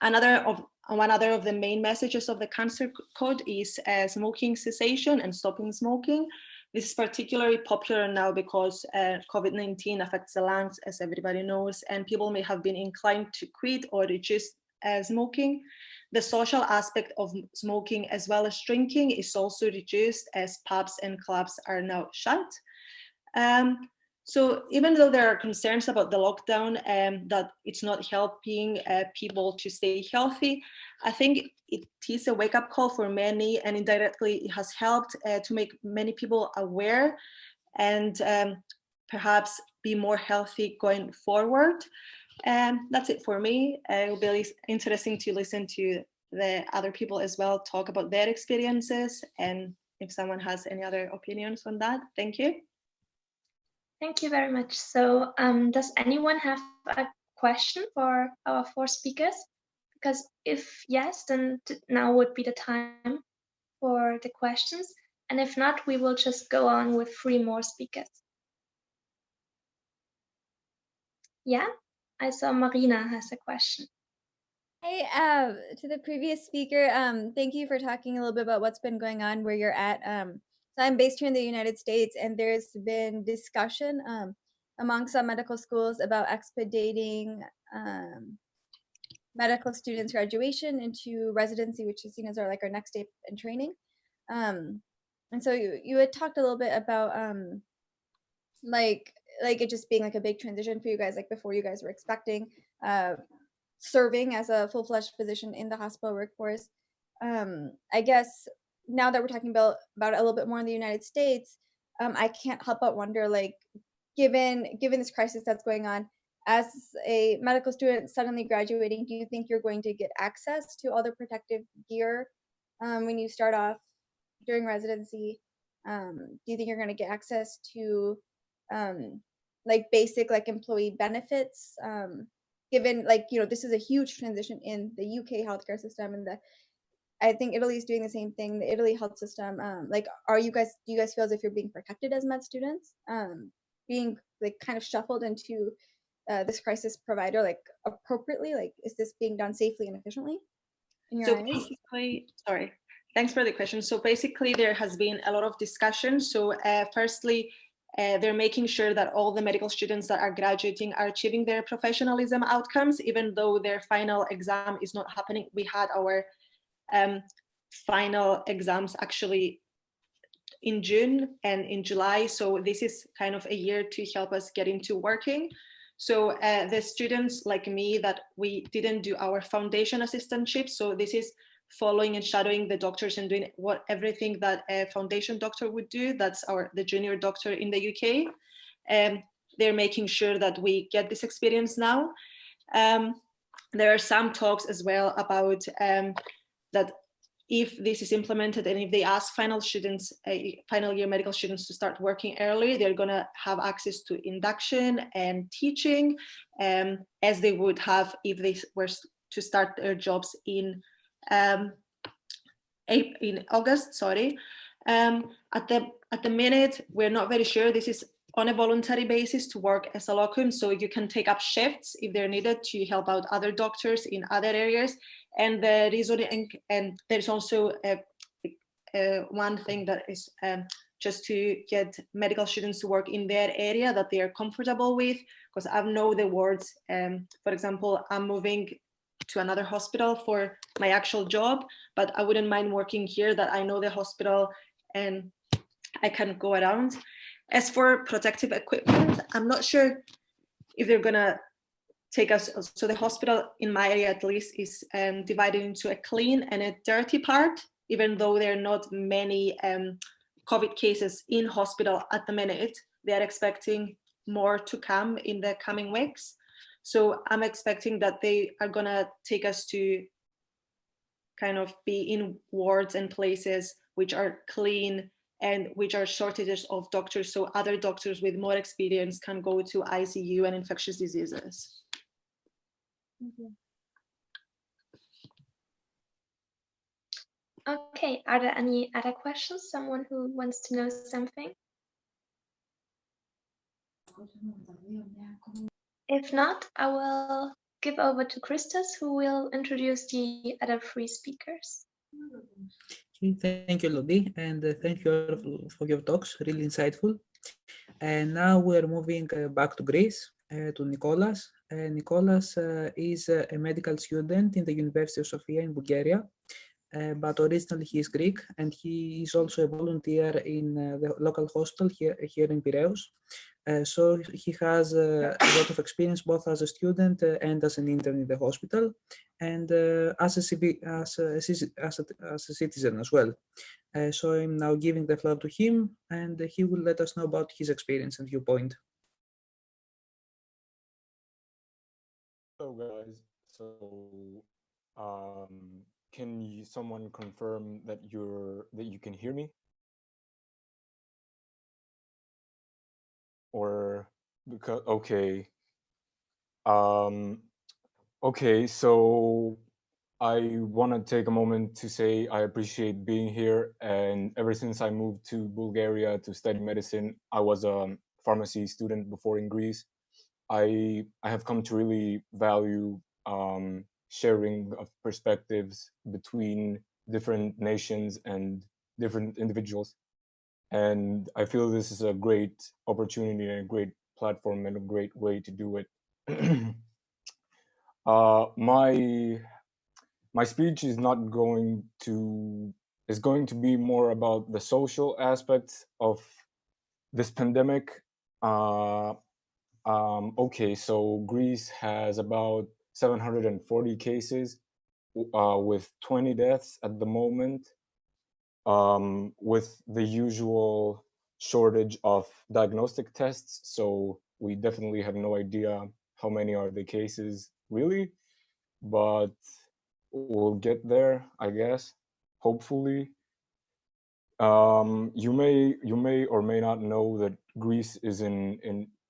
other of the main messages of the Cancer Code is smoking cessation and stopping smoking. This is particularly popular now because COVID-19 affects the lungs, as everybody knows, and people may have been inclined to quit or reduce smoking. The social aspect of smoking as well as drinking is also reduced as pubs and clubs are now shut. So even though there are concerns about the lockdown that it's not helping people to stay healthy, I think it is a wake-up call for many, and indirectly it has helped to make many people aware and perhaps be more healthy going forward. That's it for me. It will be interesting to listen to the other people as well, talk about their experiences, and if someone has any other opinions on that. Thank you. Thank you very much. So does anyone have a question for our four speakers? Because if yes, then now would be the time for the questions. And if not, we will just go on with 3 more speakers. Yeah, I saw Marina has a question. Hey, to the previous speaker, thank you for talking a little bit about what's been going on where you're at. So I'm based here in the United States, and there's been discussion among some medical schools about expediting medical students' graduation into residency, which is seen as our next step in training. And so you had talked a little bit about like it just being a big transition for you guys, before you guys were expecting serving as a full-fledged physician in the hospital workforce. I guess now that we're talking about it a little bit more in the United States, I can't help but wonder, given this crisis that's going on, as a medical student suddenly graduating, do you think you're going to get access to all the protective gear when you start off during residency? Do you think you're going to get access to basic employee benefits? Given this is a huge transition in the UK healthcare system, and I think Italy is doing the same thing. The Italy health system, do you guys feel as if you're being protected as med students, being kind of shuffled into this crisis provider appropriately? Is this being done safely and efficiently in your eyes? Basically, sorry, thanks for the question. So basically, there has been a lot of discussion. So firstly, they're making sure that all the medical students that are graduating are achieving their professionalism outcomes, even though their final exam is not happening. We had our final exams actually in June and in July. So this is kind of a year to help us get into working. So the students like me that we didn't do our foundation assistantship. So this is following and shadowing the doctors and doing everything that a foundation doctor would do. That's the junior doctor in the UK. They're making sure that we get this experience now. There are some talks as well about that if this is implemented and if they ask final year medical students to start working early, they're going to have access to induction and teaching as they would have if they were to start their jobs in August, sorry. At the minute, we're not very sure. This is on a voluntary basis to work as a locum, so you can take up shifts if they're needed to help out other doctors in other areas. And the reason, and there's also one thing that is just to get medical students to work in their area that they are comfortable with, because I know the wards. For example, I'm moving to another hospital for my actual job, but I wouldn't mind working here that I know the hospital and I can go around. As for protective equipment, I'm not sure if they're gonna take us. So the hospital in my area at least is divided into a clean and a dirty part, even though there are not many COVID cases in hospital at the minute. They are expecting more to come in the coming weeks. So I'm expecting that they are gonna take us to kind of be in wards and places which are clean and which are shortages of doctors, so other doctors with more experience can go to ICU and infectious diseases. Okay, are there any other questions? Someone who wants to know something? If not, I will give over to Christos, who will introduce the other three speakers. Thank you, Lodi, and thank you all for your talks, really insightful. And now we're moving back to Greece, to Nicholas. Nicholas is a medical student in the University of Sofia in Bulgaria, but originally he is Greek, and he is also a volunteer in the local hospital here in Piraeus. So he has a lot of experience both as a student and as an intern in the hospital, and as a citizen as well. So I'm now giving the floor to him, and he will let us know about his experience and viewpoint. Hello guys, so can someone confirm that you can hear me? Or because okay. Okay, so I want to take a moment to say I appreciate being here, and ever since I moved to Bulgaria to study medicine, I was a pharmacy student before in Greece. I have come to really value sharing of perspectives between different nations and different individuals. And I feel this is a great opportunity and a great platform and a great way to do it. My speech is going to be more about the social aspects of this pandemic. Okay, so Greece has about 740 cases with 20 deaths at the moment, with the usual shortage of diagnostic tests. So we definitely have no idea how many are the cases really, but we'll get there, I guess, hopefully. You may or may not know that Greece is in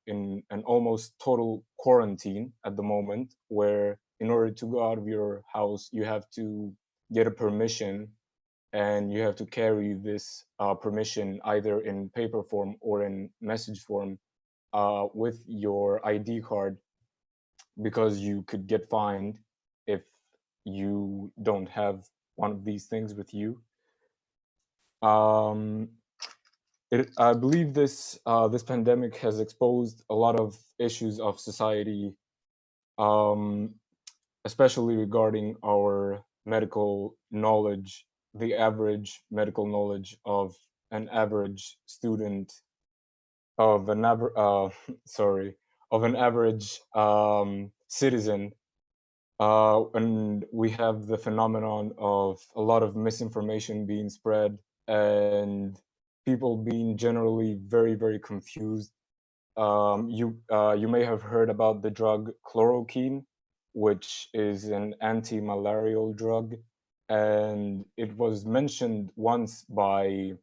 an almost total quarantine at the moment, where in order to go out of your house, you have to get a permission, and you have to carry this permission either in paper form or in message form with your ID card, because you could get fined if you don't have one of these things with you. I believe this pandemic has exposed a lot of issues of society, especially regarding our medical knowledge, the average medical knowledge of an average student, of an average citizen. And we have the phenomenon of a lot of misinformation being spread and people being generally very, very confused. You may have heard about the drug chloroquine, which is an anti-malarial drug, and it was mentioned once by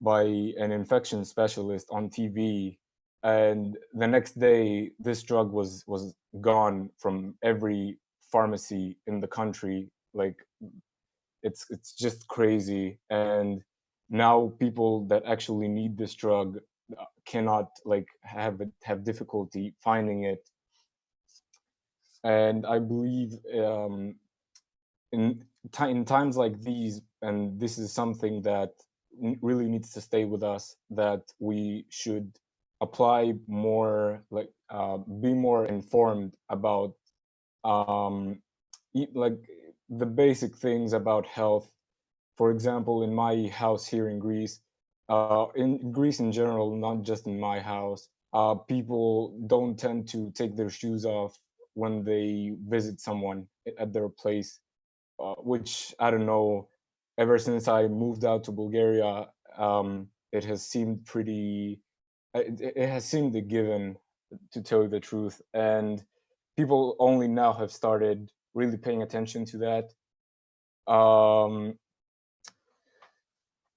an infection specialist on TV, and the next day this drug was gone from every pharmacy in the country. Like, it's just crazy. And now people that actually need this drug cannot like have difficulty finding it. And I believe in times like these, and this is something that really needs to stay with us, that we should apply more, like be more informed about like the basic things about health. For example, in my house here in Greece in general, not just in my house, people don't tend to take their shoes off when they visit someone at their place, which I don't know, ever since I moved out to Bulgaria, it has seemed it has seemed a given, to tell you the truth. And people only now have started really paying attention to that.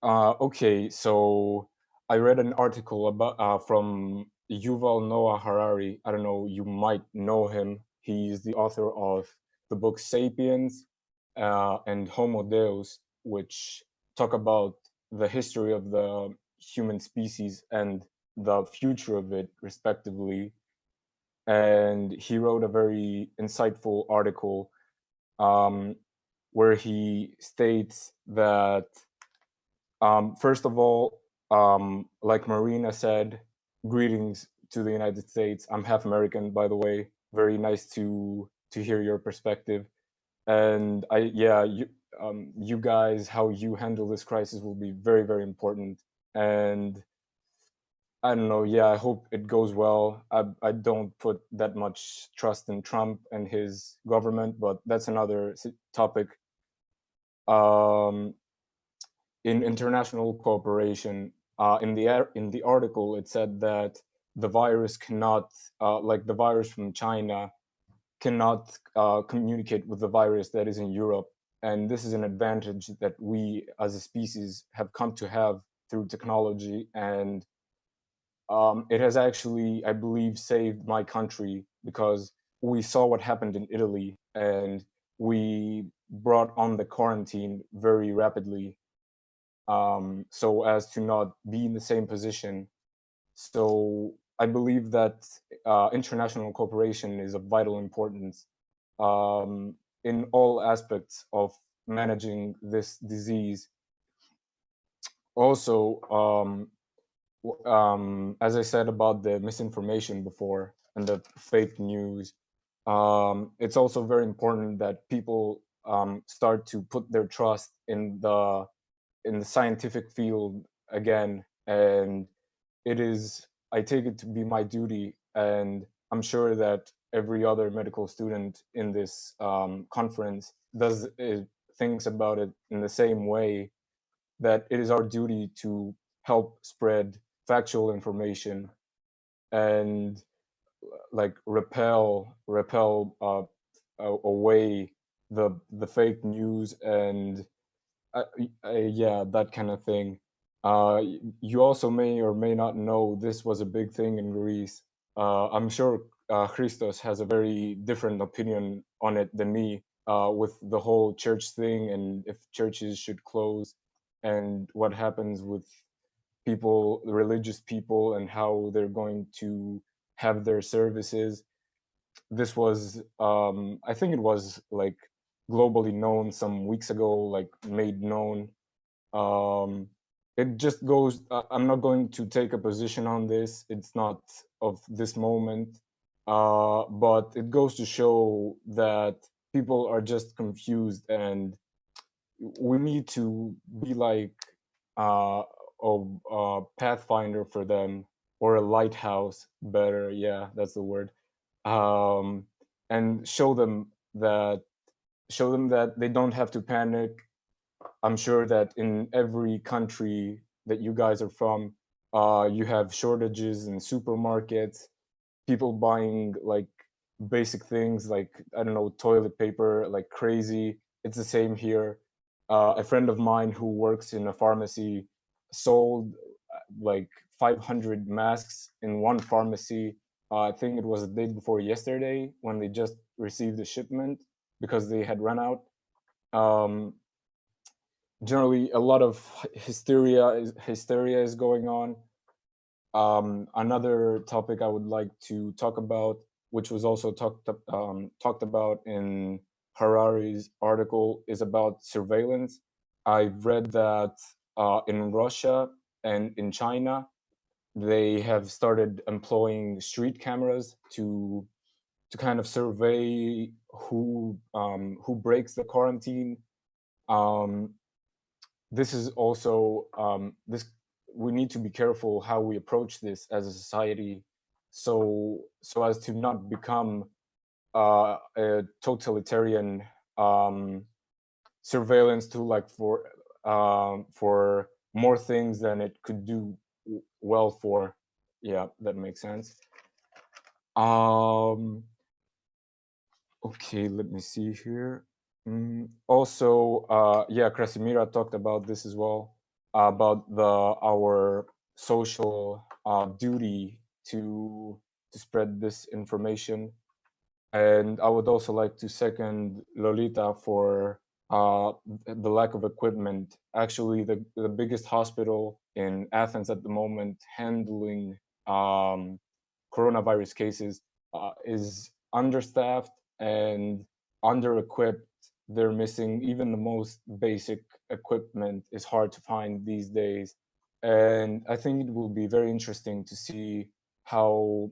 Okay, so I read an article about from Yuval Noah Harari. I don't know, you might know him. He's the author of the book Sapiens and Homo Deus, which talk about the history of the human species and the future of it, respectively. And he wrote a very insightful article where he states that, first of all, like Marina said, greetings to the United States. I'm half American, by the way. Very nice to hear your perspective. And you guys, how you handle this crisis will be very, very important. And I don't know, yeah, I hope it goes well. I don't put that much trust in Trump and his government, but that's another topic. In international cooperation, in the article, it said that the virus cannot, like the virus from China, cannot communicate with the virus that is in Europe. And this is an advantage that we as a species have come to have through technology. And it has actually, I believe, saved my country, because we saw what happened in Italy and we brought on the quarantine very rapidly, so as to not be in the same position. So I believe that international cooperation is of vital importance in all aspects of managing this disease. Also, as I said about the misinformation before and the fake news, it's also very important that people start to put their trust in the scientific field again. And I take it to be my duty, and I'm sure that every other medical student in this conference thinks about it in the same way, that it is our duty to help spread factual information and like repel away the fake news and yeah, that kind of thing. You also may or may not know this was a big thing in Greece. I'm sure Christos has a very different opinion on it than me, with the whole church thing and if churches should close and what happens with people, religious people, and how they're going to have their services. This was, I think it was like globally known some weeks ago, like made known. It just goes, I'm not going to take a position on this. It's not of this moment, but it goes to show that people are just confused, and we need to be like a pathfinder for them, or a lighthouse, better, yeah, that's the word. And show them that they don't have to panic. I'm sure that in every country that you guys are from, you have shortages in supermarkets, people buying like basic things like, I don't know, toilet paper like crazy. It's the same here. A friend of mine who works in a pharmacy sold like 500 masks in one pharmacy. I think it was the day before yesterday when they just received the shipment because they had run out. generally a lot of hysteria is going on. Another topic I would like to talk about, which was also talked about in Harari's article, is about surveillance. I've read that in Russia and in China, they have started employing street cameras to kind of survey who breaks the quarantine. This is also we need to be careful how we approach this as a society, so as to not become a totalitarian surveillance tool, like for more things than it could do well for. Yeah, that makes sense. Okay, let me see here. Also, yeah, Krasimira talked about this as well, about our social duty to spread this information. And I would also like to second Lolita for the lack of equipment. Actually, the biggest hospital in Athens at the moment handling coronavirus cases is understaffed and under-equipped. They're missing even the most basic equipment is hard to find these days. And I think it will be very interesting to see how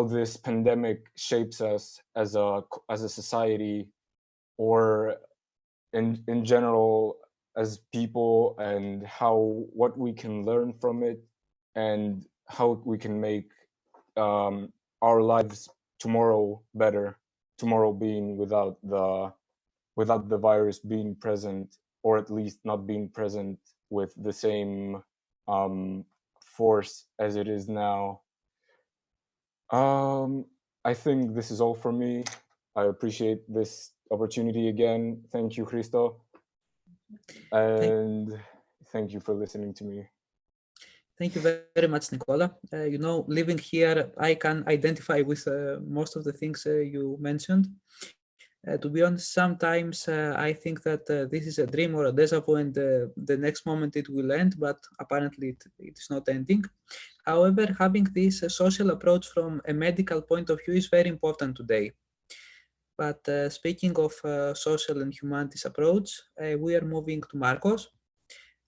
this pandemic shapes us as a society, or in general as people, and what we can learn from it, and how we can make our lives tomorrow better. Tomorrow being without the virus being present, or at least not being present with the same force as it is now. I think this is all for me. I appreciate this opportunity again. Thank you, Christo. And thank you for listening to me. Thank you very much, Nicola. You know, living here, I can identify with most of the things you mentioned. To be honest, sometimes I think that this is a dream or a deja vu, and the next moment it will end, but apparently it is not ending. However, having this social approach from a medical point of view is very important today. But speaking of social and humanities approach, we are moving to Marcos.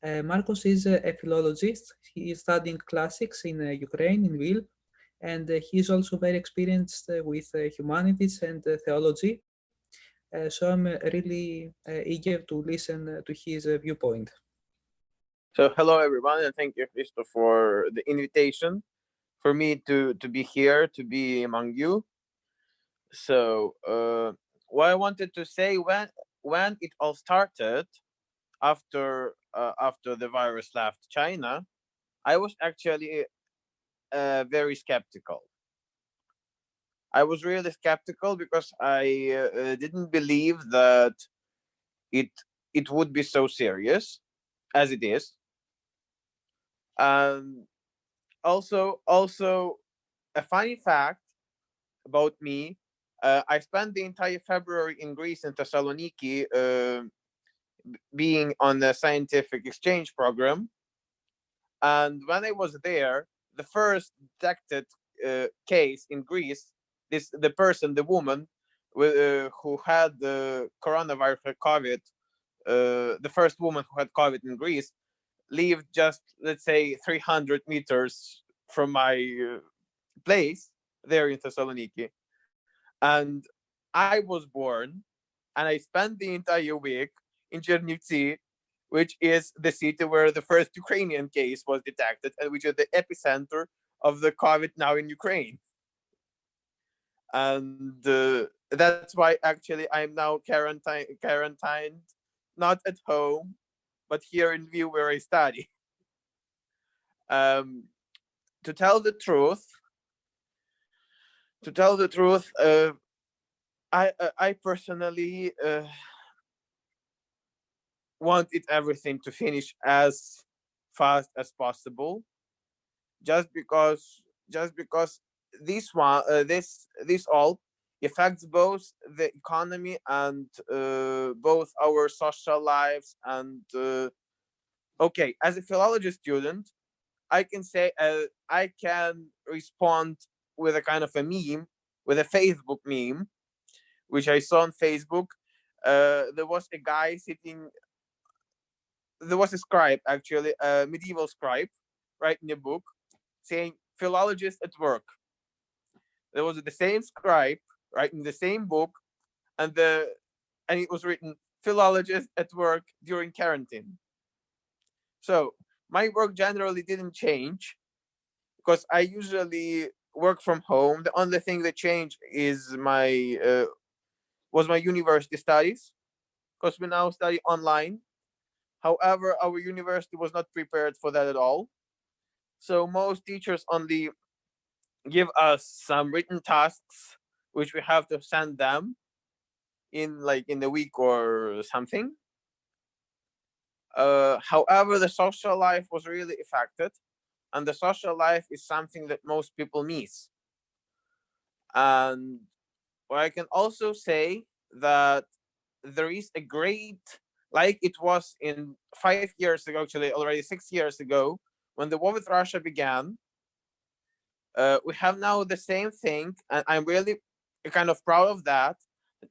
Marcos is a philologist. He is studying classics in Ukraine, in Lviv, and he is also very experienced with humanities and theology. So I'm really eager to listen to his viewpoint. So hello everyone, and thank you, Christo, for the invitation for me to be here, to be among you. So what I wanted to say, when it all started, after the virus left China, I was actually very skeptical. I was really skeptical because I didn't believe that it would be so serious as it is. Also a funny fact about me, I spent the entire February in Greece, in Thessaloniki, being on the scientific exchange program. And when I was there, the first detected case in Greece, the woman who had the coronavirus, COVID, the first woman who had COVID in Greece, lived just, let's say, 300 meters from my place there in Thessaloniki. And I was born, and I spent the entire week in Chernivtsi, which is the city where the first Ukrainian case was detected, and which is the epicenter of the COVID now in Ukraine. And that's why actually I'm now quarantined, not at home, but here in Lviv, where I study. To tell the truth, I personally wanted everything to finish as fast as possible, just because this all affects both the economy and both our social lives. And okay, as a philology student, I can say I can respond with a kind of a meme, with a Facebook meme, which I saw on Facebook. There was a guy sitting, there was a scribe, actually, a medieval scribe, writing a book saying philologist at work. There was the same scribe writing the same book, and it was written philologist at work during quarantine. So my work generally didn't change because I usually work from home. The only thing that changed is was my university studies, because we now study online. However, our university was not prepared for that at all. So most teachers only give us some written tasks, which we have to send them in a week or something. However, the social life was really affected, and the social life is something that most people miss. And I can also say that there is a great, like it was in 5 years ago, actually already 6 years ago, when the war with Russia began, we have now the same thing, and I'm really kind of proud of that.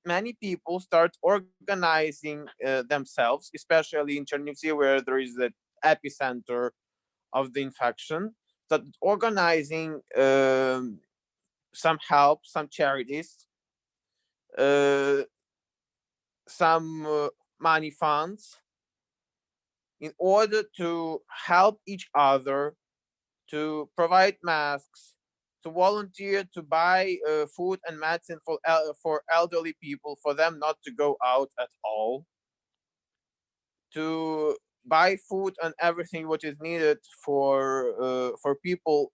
Many people start organizing themselves, especially in Chernivtsi, where there is the epicenter of the infection, start organizing some help, some charities, some money funds, in order to help each other, to provide masks, to volunteer to buy food and medicine for elderly people, for them not to go out at all, to buy food and everything what is needed for people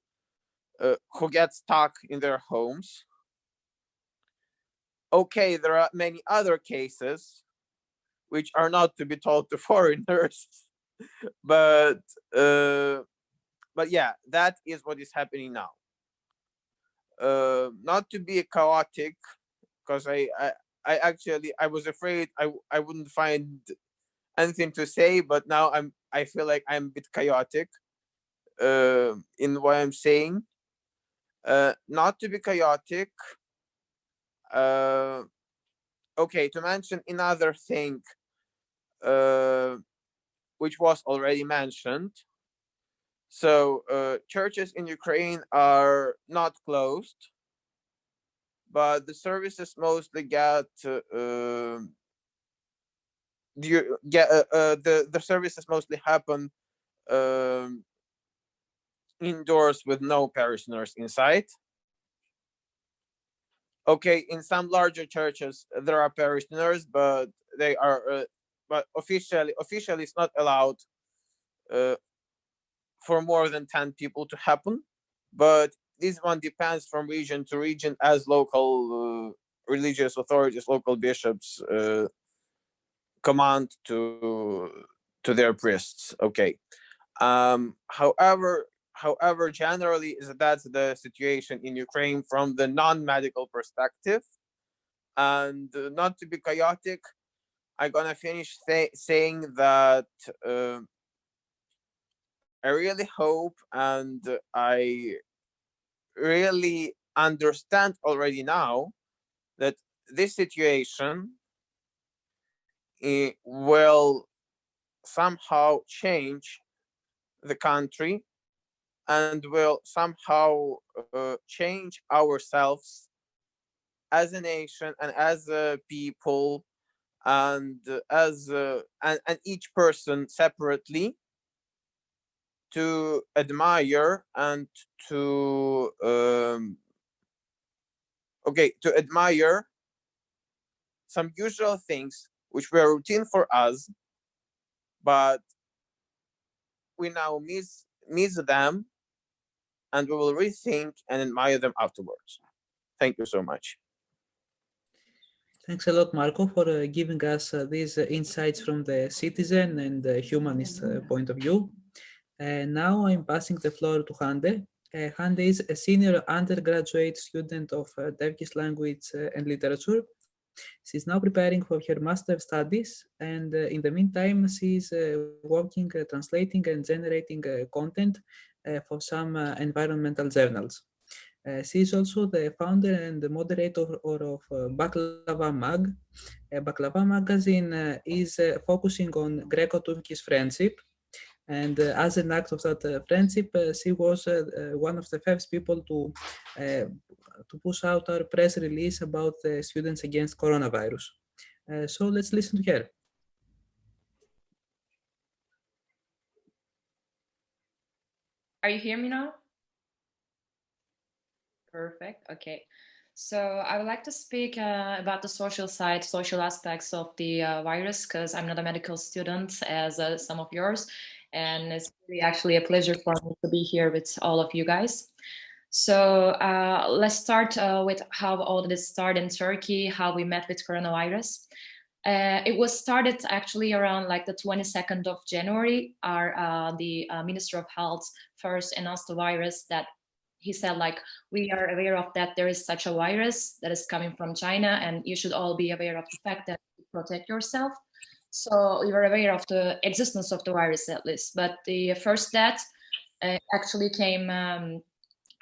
who get stuck in their homes. Okay, there are many other cases which are not to be told to foreigners, but yeah, that is what is happening now. Not to be chaotic, because I was afraid I wouldn't find anything to say, but now I feel like I'm a bit chaotic in what I'm saying. Not to be chaotic. Okay, to mention another thing, which was already mentioned. So churches in Ukraine are not closed, but the services mostly the services mostly happen indoors with no parishioners inside. Okay, in some larger churches there are parishioners, but they are but officially it's not allowed for more than 10 people to happen. But this one depends from region to region, as local religious authorities, local bishops command to their priests. Okay. However, generally that's the situation in Ukraine from the non-medical perspective. And not to be chaotic, I'm gonna finish saying that I really hope, and I really understand already now, that this situation will somehow change the country and will somehow change ourselves as a nation and as a people, and as and each person separately, to admire and to admire some usual things which were routine for us, but we now miss them, and we will rethink and admire them afterwards. Thank you so much. Thanks a lot, Marco, for giving us these insights from the citizen and the humanist point of view. And now I'm passing the floor to Hande, Hande is a senior undergraduate student of Turkish language and literature. She's now preparing for her master's studies, and in the meantime, she's working, translating and generating content for some environmental journals. She is also the founder and the moderator of Baklava Mag. Baklava magazine is focusing on Greco-Turkish friendship. And as an act of that friendship, she was one of the first people to push out our press release about the Students Against Coronavirus. So let's listen to her. Are you hearing me now? Perfect. Okay. So I would like to speak about the social side, social aspects of the virus, because I'm not a medical student as some of yours. And it's really actually a pleasure for me to be here with all of you guys. So let's start with how all this started in Turkey, how we met with coronavirus. It was started actually around like the 22nd of January. The Minister of Health first announced the virus that he said, like, we are aware of that there is such a virus that is coming from China, and you should all be aware of the fact that you protect yourself. So we were aware of the existence of the virus at least. But the first death actually came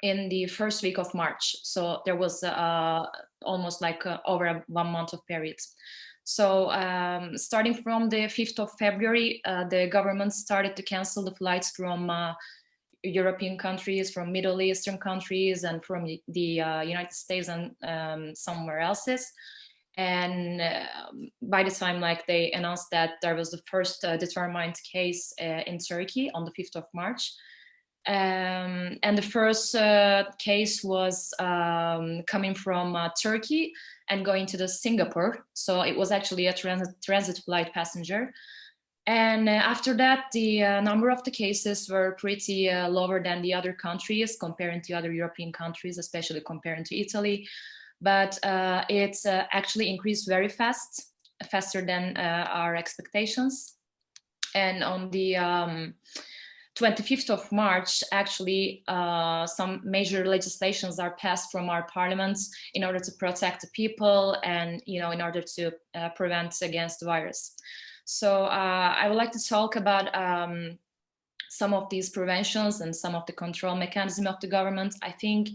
in the first week of March. So there was almost like over a 1 month of period. So starting from the 5th of February, the government started to cancel the flights from European countries, from Middle Eastern countries, and from the United States and somewhere else's. And by the time like they announced that there was the first determined case in Turkey on the 5th of March. And the first case was coming from Turkey and going to the Singapore. So it was actually a transit flight passenger. And after that, the number of the cases were pretty lower than the other countries, comparing to other European countries, especially comparing to Italy. But it's actually increased very fast, faster than our expectations. And on the 25th of March, actually, some major legislations are passed from our parliaments in order to protect the people and, in order to prevent against the virus. So I would like to talk about some of these preventions and some of the control mechanism of the government. I think,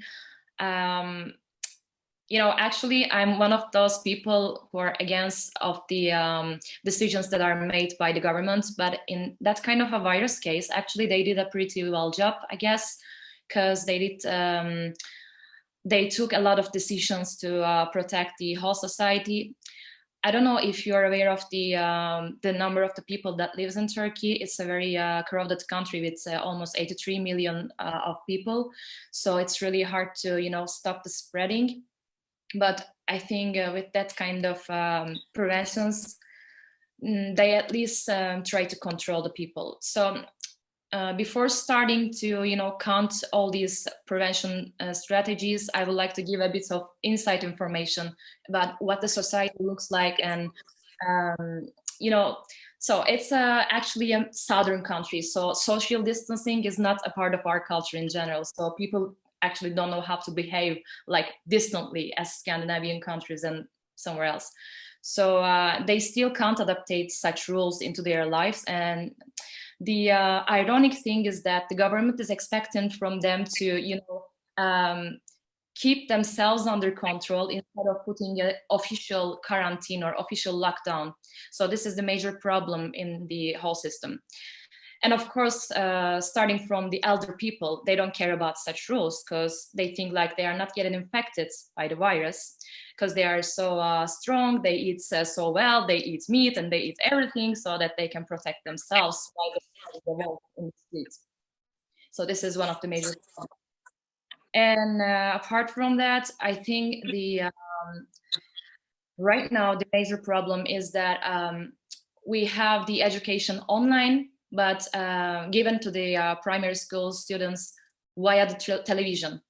actually, I'm one of those people who are against of the decisions that are made by the government. But in that kind of a virus case, actually, they did a pretty well job, I guess, because they took a lot of decisions to protect the whole society. I don't know if you're aware of the number of the people that lives in Turkey. It's a very crowded country with almost 83 million of people. So it's really hard to, stop the spreading. But I think with that kind of preventions, they at least try to control the people. So before starting to, count all these prevention strategies, I would like to give a bit of inside information about what the society looks like. And, so it's actually a southern country. So social distancing is not a part of our culture in general. So people actually don't know how to behave like distantly as Scandinavian countries and somewhere else. So they still can't adapt such rules into their lives. And the ironic thing is that the government is expecting from them to, keep themselves under control instead of putting an official quarantine or official lockdown. So this is the major problem in the whole system. And of course, starting from the elder people, they don't care about such rules because they think like they are not getting infected by the virus because they are so strong, they eat so well, they eat meat and they eat everything so that they can protect themselves while they walk in the streets. So this is one of the major problems. And apart from that, I think right now the major problem is that we have the education online, but given to the primary school students via the television,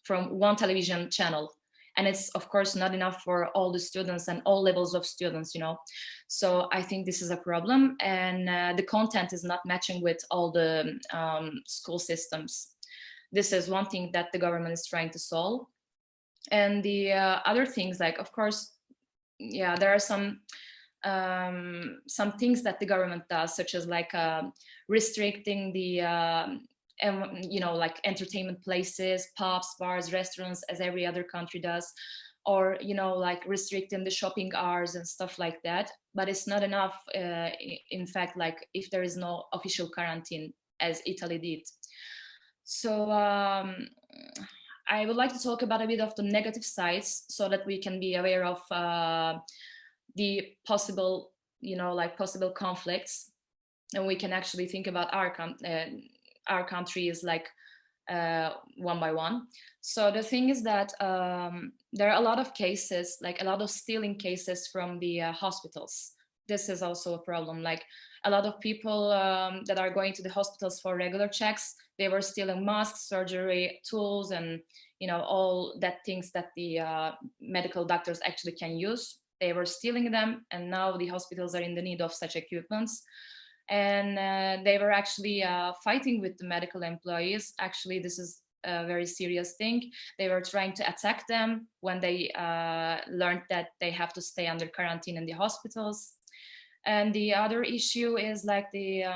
from one television channel. And it's, of course, not enough for all the students and all levels of students, So I think this is a problem. And the content is not matching with all the school systems. this is one thing that the government is trying to solve. And the other things, like, of course, yeah, there are some things that the government does, such as like restricting the like entertainment places, pubs, bars, restaurants, as every other country does, or like restricting the shopping hours and stuff like that. But it's not enough, in fact, like if there is no official quarantine, as Italy did. So I would like to talk about a bit of the negative sides, so that we can be aware of the possible, possible conflicts, and we can actually think about our countries like one by one. So the thing is that there are a lot of cases, like a lot of stealing cases from the hospitals. This is also a problem. Like a lot of people that are going to the hospitals for regular checks, they were stealing masks, surgery tools, and all that things that the medical doctors actually can use. They were stealing them, and now the hospitals are in the need of such equipments. And they were actually fighting with the medical employees. Actually, this is a very serious thing. They were trying to attack them when they learned that they have to stay under quarantine in the hospitals. And the other issue is like there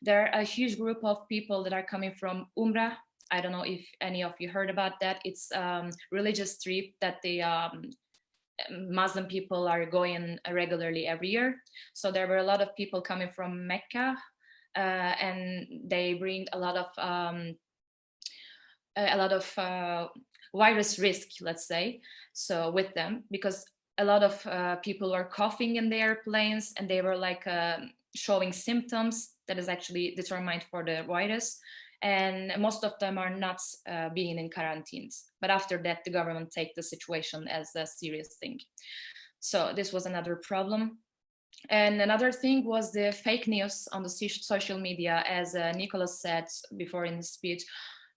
are a huge group of people that are coming from Umrah. I don't know if any of you heard about that. It's a religious trip that the Muslim people are going regularly every year. So there were a lot of people coming from Mecca, and they bring a lot of virus risk, let's say, so with them, because a lot of people were coughing in the airplanes, and they were like showing symptoms that is actually determined for the virus. And most of them are not being in quarantines. But after that, the government take the situation as a serious thing. So this was another problem. And another thing was the fake news on the social media, as Nicholas said before in his speech.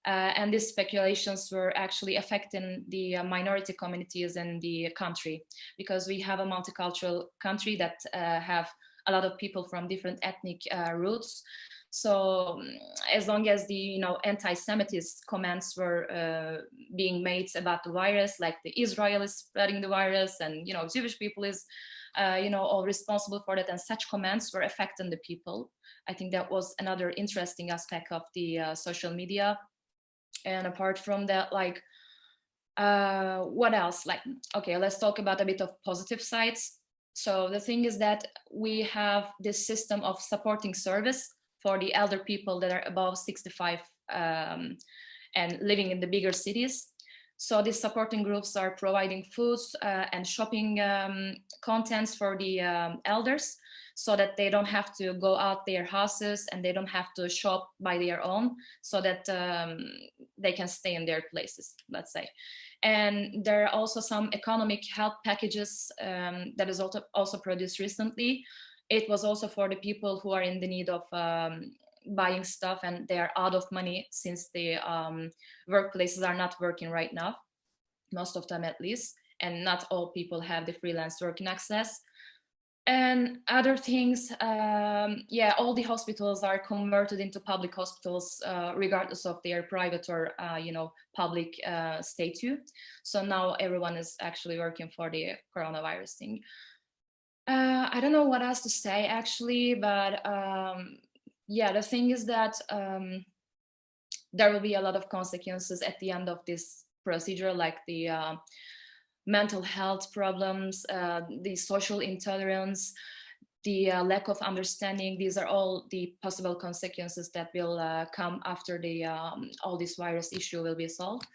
And these speculations were actually affecting the minority communities in the country, because we have a multicultural country that have a lot of people from different ethnic roots. So as long as the anti-Semitist comments were being made about the virus, like the Israel is spreading the virus, and Jewish people is all responsible for that, and such comments were affecting the people. I think that was another interesting aspect of the social media. And apart from that, like what else? Like, okay, let's talk about a bit of positive sides. So the thing is that we have this system of supporting service for the elder people that are above 65 and living in the bigger cities. So these supporting groups are providing foods and shopping contents for the elders, so that they don't have to go out their houses, and they don't have to shop by their own, so that they can stay in their places, let's say. And there are also some economic help packages that is also produced recently. It was also for the people who are in the need of buying stuff, and they are out of money, since the workplaces are not working right now, most of them at least, and not all people have the freelance working access. And other things, all the hospitals are converted into public hospitals, regardless of their private or public status. So now everyone is actually working for the coronavirus thing. I don't know what else to say actually, but the thing is that there will be a lot of consequences at the end of this procedure, like the mental health problems, the social intolerance, the lack of understanding. These are all the possible consequences that will come after the all this virus issue will be solved.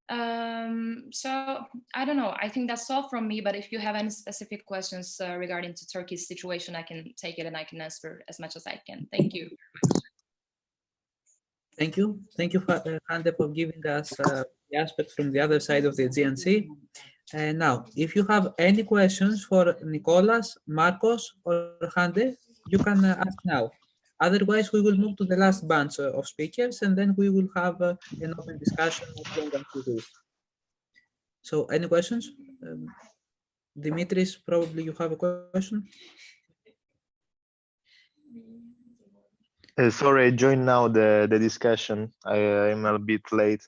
So I don't know, I think that's all from me, but if you have any specific questions regarding to Turkey's situation, I can take it and I can answer as much as I can. Thank you. Thank you, Hande, for giving us the aspect from the other side of the Aegean Sea. And now, if you have any questions for Nicolas, Marcos, or Hande, you can ask now. Otherwise, we will move to the last bunch of speakers, and then we will have an open discussion as long as you wish. So, any questions? Dimitris, probably you have a question. Sorry, I joined now the discussion. I'm a bit late.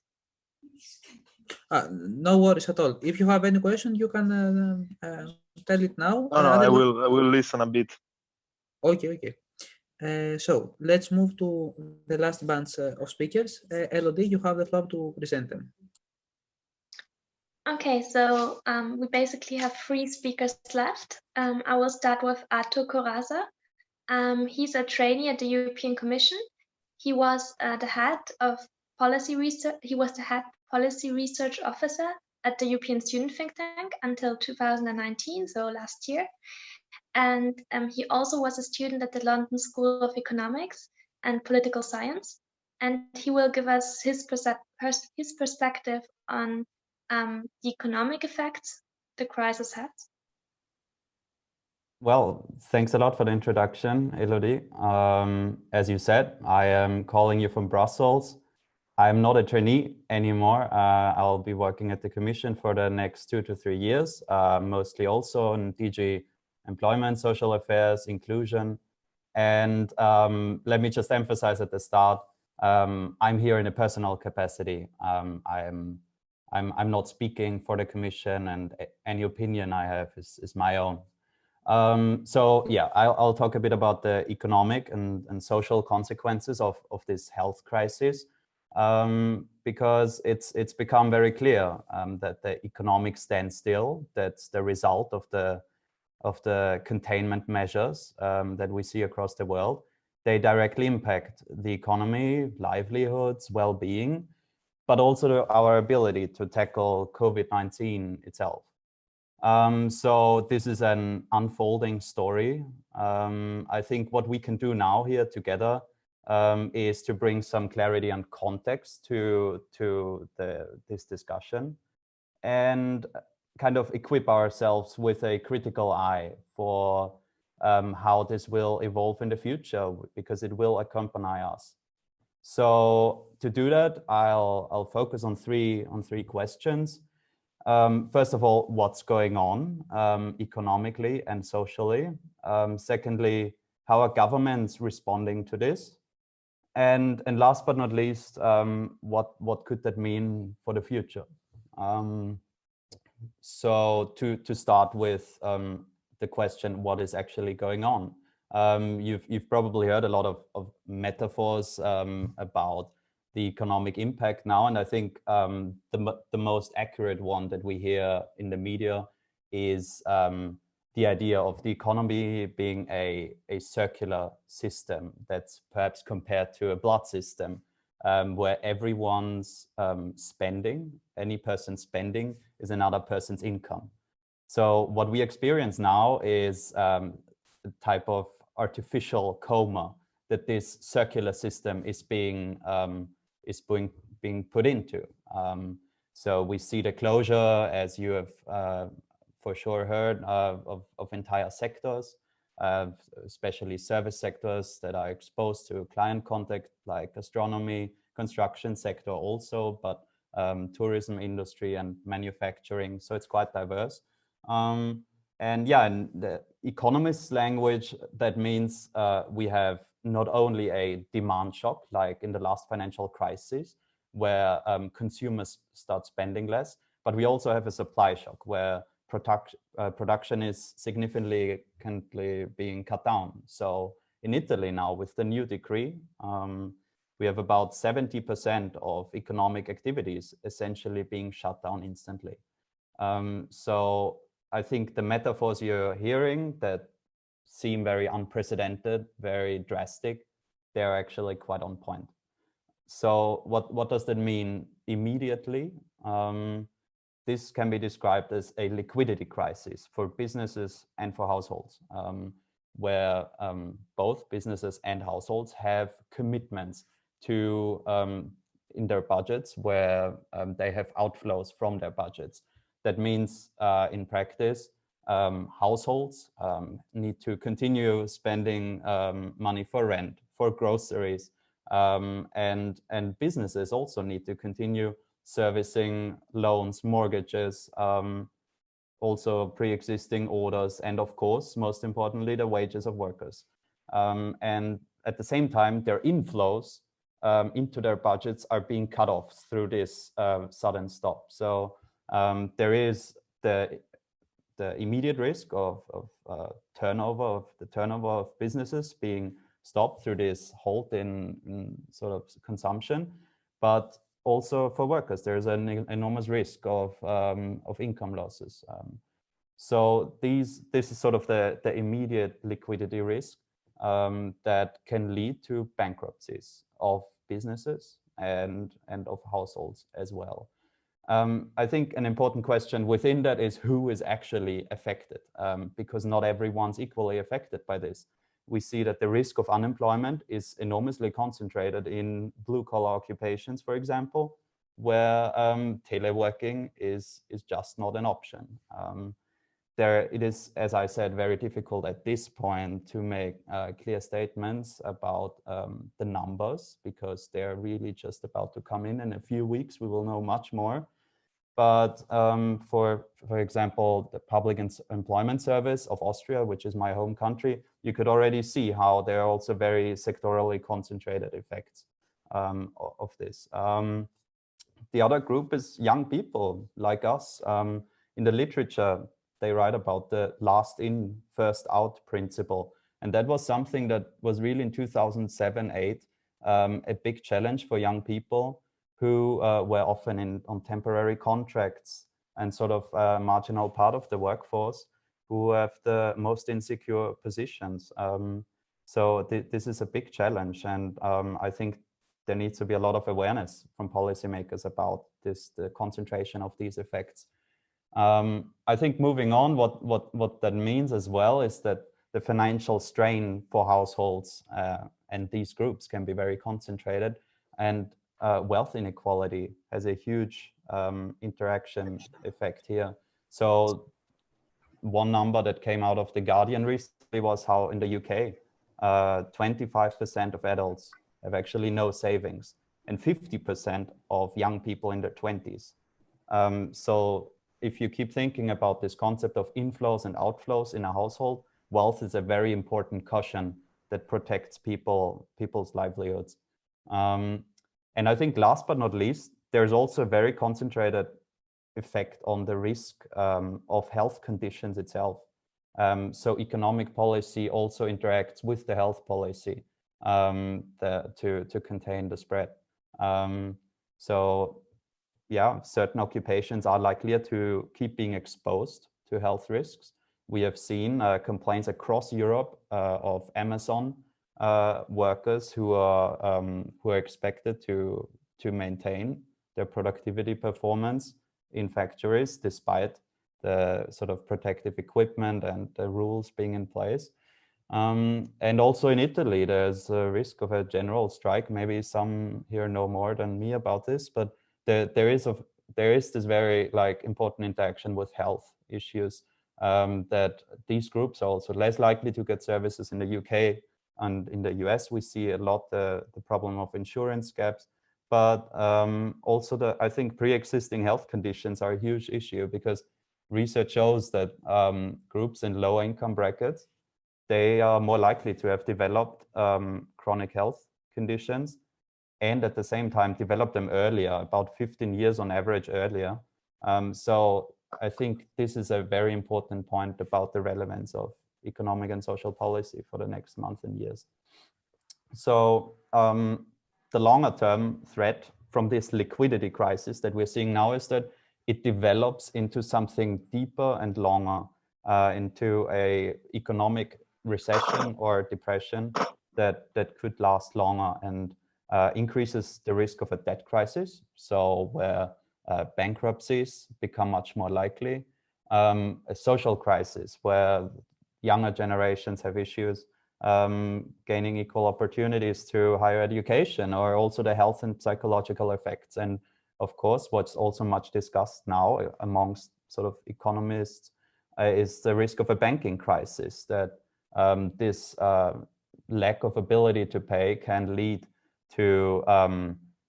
No worries at all. If you have any question, you can tell it now. No, I will listen a bit. Okay. So let's move to the last bunch of speakers. Elodie, you have the floor to present them. Okay, so we basically have 3 speakers left. I will start with Artur Corazza. He's a trainee at the European Commission. He was the head of policy research. He was the head policy research officer at the European Student Think Tank until 2019, so last year. And he also was a student at the London School of Economics and Political Science. And he will give us his perspective on the economic effects the crisis has. Well, thanks a lot for the introduction, Elodie. As you said, I am calling you from Brussels. I'm not a trainee anymore. I'll be working at the Commission for the next 2 to 3 years, mostly also in DG Employment, Social Affairs, Inclusion. And let me just emphasize at the start, I'm here in a personal capacity. I'm not speaking for the Commission, and any opinion I have is my own. So yeah, I'll talk a bit about the economic and social consequences of this health crisis, because it's become very clear that the economic standstill, that's the result of the containment measures that we see across the world, they directly impact the economy, livelihoods, well-being, but also our ability to tackle COVID-19 itself. So this is an unfolding story. I think what we can do now here together is to bring some clarity and context to this discussion, and kind of equip ourselves with a critical eye for how this will evolve in the future, because it will accompany us. So to do that, I'll focus on three questions. First of all, what's going on economically and socially? Secondly, how are governments responding to this? And last but not least, what could that mean for the future? So to start with the question, what is actually going on? You've probably heard a lot of metaphors about the economic impact now, and I think the most accurate one that we hear in the media is the idea of the economy being a circular system that's perhaps compared to a blood system, where everyone's spending, any person's spending, is another person's income. So what we experience now is a type of artificial coma that this circular system is being put into. So we see the closure, as you have for sure heard, of entire sectors, especially service sectors that are exposed to client contact, like gastronomy, construction sector also, but tourism industry and manufacturing. So it's quite diverse. And yeah, in the economist's language, that means we have not only a demand shock, like in the last financial crisis, where consumers start spending less, but we also have a supply shock where production is significantly being cut down. So in Italy now, with the new decree, we have about 70% of economic activities essentially being shut down instantly. So I think the metaphors you're hearing that seem very unprecedented, very drastic, they're actually quite on point. So what does that mean immediately? This can be described as a liquidity crisis for businesses and for households, where both businesses and households have commitments to in their budgets, where they have outflows from their budgets. That means in practice, households need to continue spending money for rent, for groceries, and businesses also need to continue servicing loans, mortgages, also pre-existing orders, and of course, most importantly, the wages of workers. And at the same time, their inflows into their budgets are being cut off through this sudden stop. So there is the immediate risk of turnover of businesses being stopped through this halt in sort of consumption, but also for workers, there's an enormous risk of income losses. So this is sort of the immediate liquidity risk that can lead to bankruptcies of businesses and of households as well. I think an important question within that is who is actually affected, because not everyone's equally affected by this. We see that the risk of unemployment is enormously concentrated in blue-collar occupations, for example, where teleworking is just not an option. It is, as I said, very difficult at this point to make clear statements about the numbers, because they're really just about to come in a few weeks. We will know much more. But for example, the Public Employment Service of Austria, which is my home country, you could already see how there are also very sectorally concentrated effects of this. The other group is young people like us. In the literature, they write about the last in, first out principle. And that was something that was really in 2007-8, a big challenge for young people who were often on temporary contracts and sort of a marginal part of the workforce, who have the most insecure positions. So this is a big challenge. And I think there needs to be a lot of awareness from policymakers about the concentration of these effects. I think moving on, what that means as well is that the financial strain for households and these groups can be very concentrated, and wealth inequality has a huge interaction effect here. So one number that came out of The Guardian recently was how in the UK, 25% of adults have actually no savings, and 50% of young people in their 20s. So if you keep thinking about this concept of inflows and outflows in a household, wealth is a very important cushion that protects people's livelihoods. And I think last but not least, there's also a very concentrated effect on the risk of health conditions itself. So economic policy also interacts with the health policy to contain the spread. So yeah, certain occupations are likelier to keep being exposed to health risks. We have seen complaints across Europe of Amazon workers who are expected to maintain their productivity performance in factories despite the sort of protective equipment and the rules being in place. And also in Italy, there's a risk of a general strike. Maybe some here know more than me about this, but there is this very important interaction with health issues, that these groups are also less likely to get services in the UK. And in the US, we see a lot the problem of insurance gaps, but also I think pre-existing health conditions are a huge issue, because research shows that groups in low income brackets, they are more likely to have developed chronic health conditions, and at the same time develop them earlier, about 15 years on average earlier. So I think this is a very important point about the relevance of economic and social policy for the next month and years. So the longer term threat from this liquidity crisis that we're seeing now is that it develops into something deeper and longer, into a economic recession or depression that could last longer, and increases the risk of a debt crisis, so where bankruptcies become much more likely, a social crisis where younger generations have issues gaining equal opportunities through higher education, or also the health and psychological effects. And of course, what's also much discussed now amongst sort of economists is the risk of a banking crisis, that this lack of ability to pay can lead to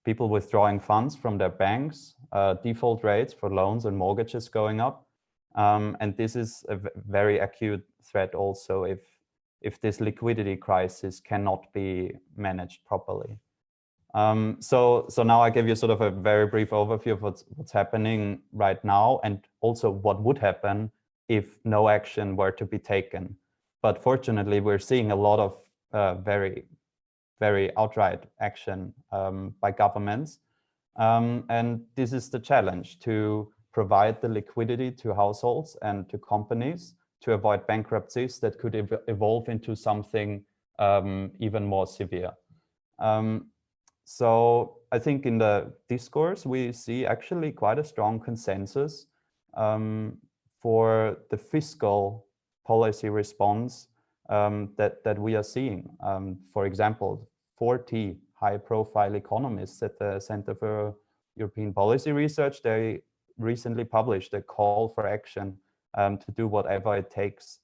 people withdrawing funds from their banks, default rates for loans and mortgages going up. And this is a very acute threat also if if this liquidity crisis cannot be managed properly. So now I give you sort of a very brief overview of what's happening right now, and also what would happen if no action were to be taken. But fortunately, we're seeing a lot of very outright action by governments. And this is the challenge, to provide the liquidity to households and to companies to avoid bankruptcies that could evolve into something even more severe. So I think in the discourse, we see actually quite a strong consensus for the fiscal policy response that we are seeing. For example, 40 high-profile economists at the Center for European Policy Research, they recently published a call for action to do whatever it takes.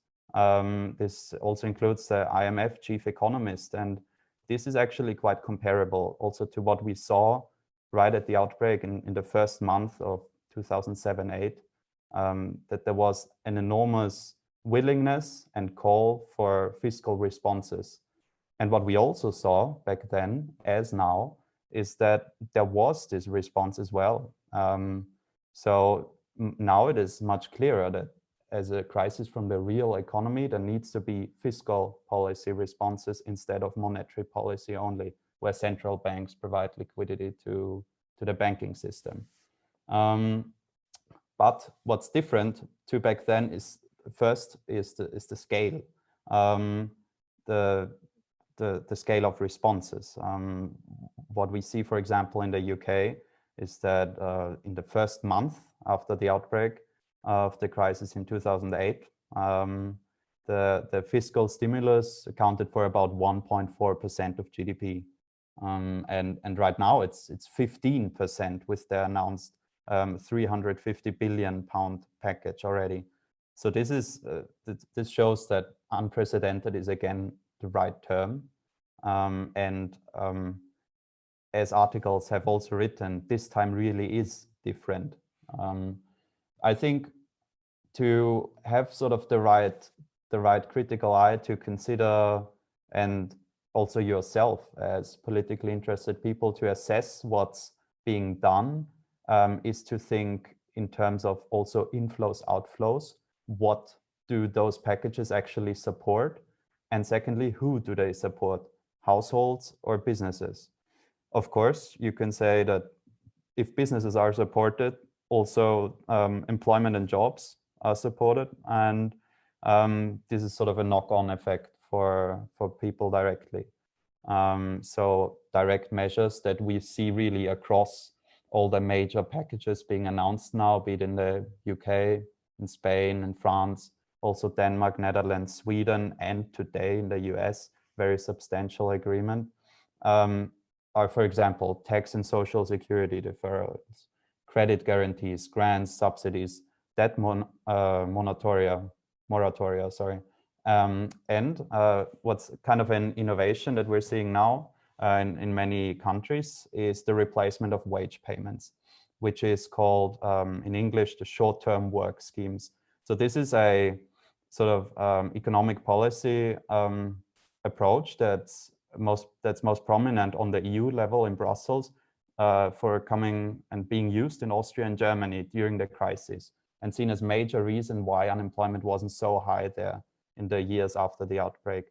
This also includes the IMF chief economist, and this is actually quite comparable also to what we saw right at the outbreak in the first month of 2007-8, that there was an enormous willingness and call for fiscal responses. And what we also saw back then, as now, is that there was this response as well. So now it is much clearer that as a crisis from the real economy, there needs to be fiscal policy responses instead of monetary policy only, where central banks provide liquidity to the banking system. But what's different to back then is, first, is the scale, the scale of responses. What we see, for example, in the UK is that in the first month after the outbreak of the crisis in 2008, the fiscal stimulus accounted for about 1.4% of GDP. And right now it's 15% with the announced 350 billion pound package already. So this is this shows that unprecedented is again the right term. As articles have also written, this time really is different. I think to have sort of the right critical eye to consider, and also yourself as politically interested people to assess what's being done, is to think in terms of also inflows, outflows. What do those packages actually support? And secondly, who do they support? Households or businesses? Of course, you can say that if businesses are supported, also employment and jobs are supported, and this is sort of a knock-on effect for people directly. So direct measures that we see really across all the major packages being announced now, be it in the UK, in Spain, in France, also Denmark, Netherlands, Sweden, and today in the US, very substantial agreement, are, for example, tax and social security deferrals, credit guarantees, grants, subsidies, debt moratoria, and what's kind of an innovation that we're seeing now in many countries is the replacement of wage payments, which is called in English the short-term work schemes. So this is a sort of economic policy approach that's most prominent on the EU level in Brussels, for coming and being used in Austria and Germany during the crisis, and seen as major reason why unemployment wasn't so high there in the years after the outbreak.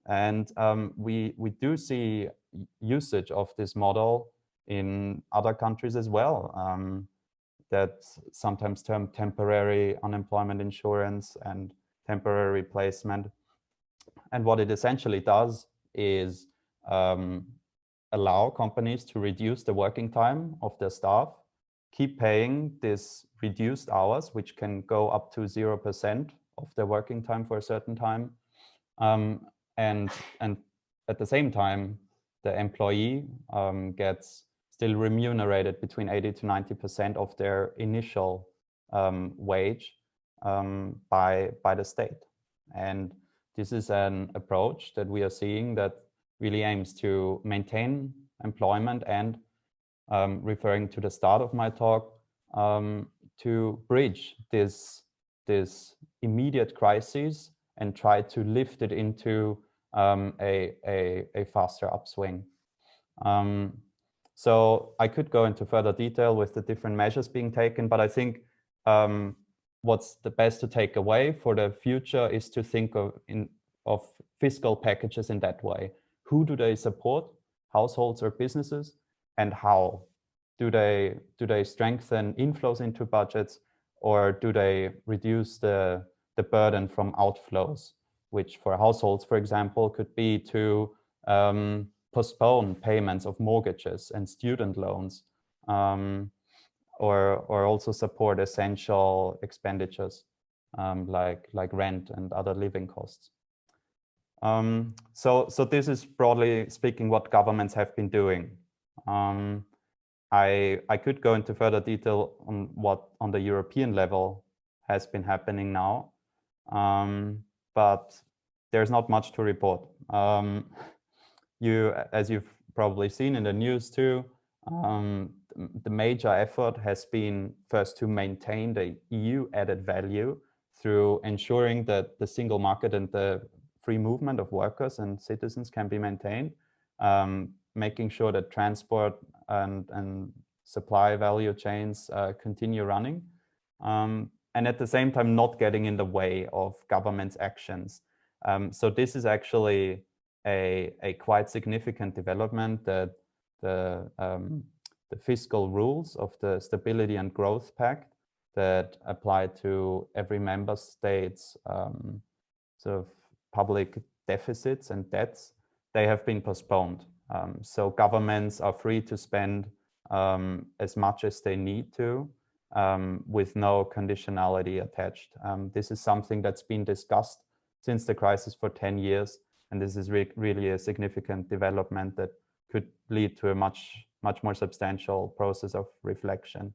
And we do see usage of this model in other countries as well, that's sometimes termed temporary unemployment insurance and temporary replacement. And what it essentially does is allow companies to reduce the working time of their staff, keep paying this reduced hours, which can go up to 0% of their working time for a certain time. And at the same time, the employee gets still remunerated between 80 to 90% of their initial wage by the state. And this is an approach that we are seeing that really aims to maintain employment and, referring to the start of my talk, to bridge this immediate crisis and try to lift it into a faster upswing. So I could go into further detail with the different measures being taken, but I think what's the best to take away for the future is to think of fiscal packages in that way. Who do they support, households or businesses, and how? Do they strengthen inflows into budgets, or do they reduce the burden from outflows, which for households, for example, could be to postpone payments of mortgages and student loans, or also support essential expenditures like rent and other living costs. So this is broadly speaking what governments have been doing. I could go into further detail on what on the European level has been happening now, but there's not much to report. As you've probably seen in the news too, the major effort has been first to maintain the EU added value through ensuring that the single market and the free movement of workers and citizens can be maintained, making sure that transport and supply value chains continue running, and at the same time not getting in the way of government's actions. So this is actually a quite significant development, that the fiscal rules of the Stability and Growth Pact that apply to every member state's sort of public deficits and debts, they have been postponed. So governments are free to spend as much as they need to, with no conditionality attached. This is something that's been discussed since the crisis for 10 years. And this is really a significant development that could lead to a much more substantial process of reflection.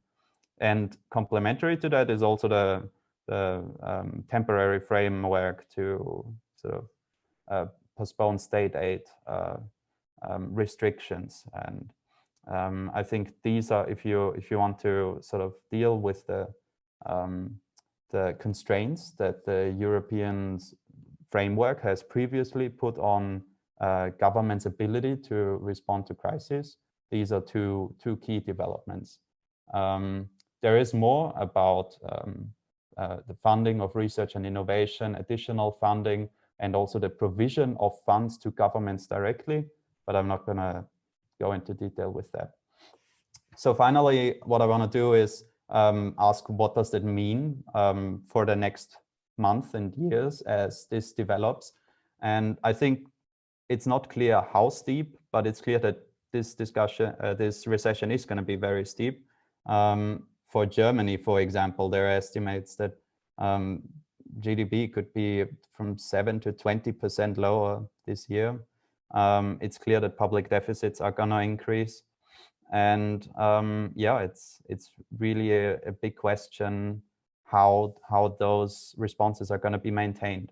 And complementary to that is also the temporary framework to sort of postpone state aid restrictions. And I think these are, if you want to sort of deal with the constraints that the European framework has previously put on government's ability to respond to crises, these are two key developments. There is more about the funding of research and innovation, additional funding, and also the provision of funds to governments directly, but I'm not going to go into detail with that. So finally, what I want to do is ask, what does that mean for the next month and years as this develops? And I think it's not clear how steep, but it's clear that this recession is going to be very steep. For Germany, for example, there are estimates that GDP could be from 7 to 20% lower this year. It's clear that public deficits are going to increase. And yeah, it's really a big question how those responses are going to be maintained.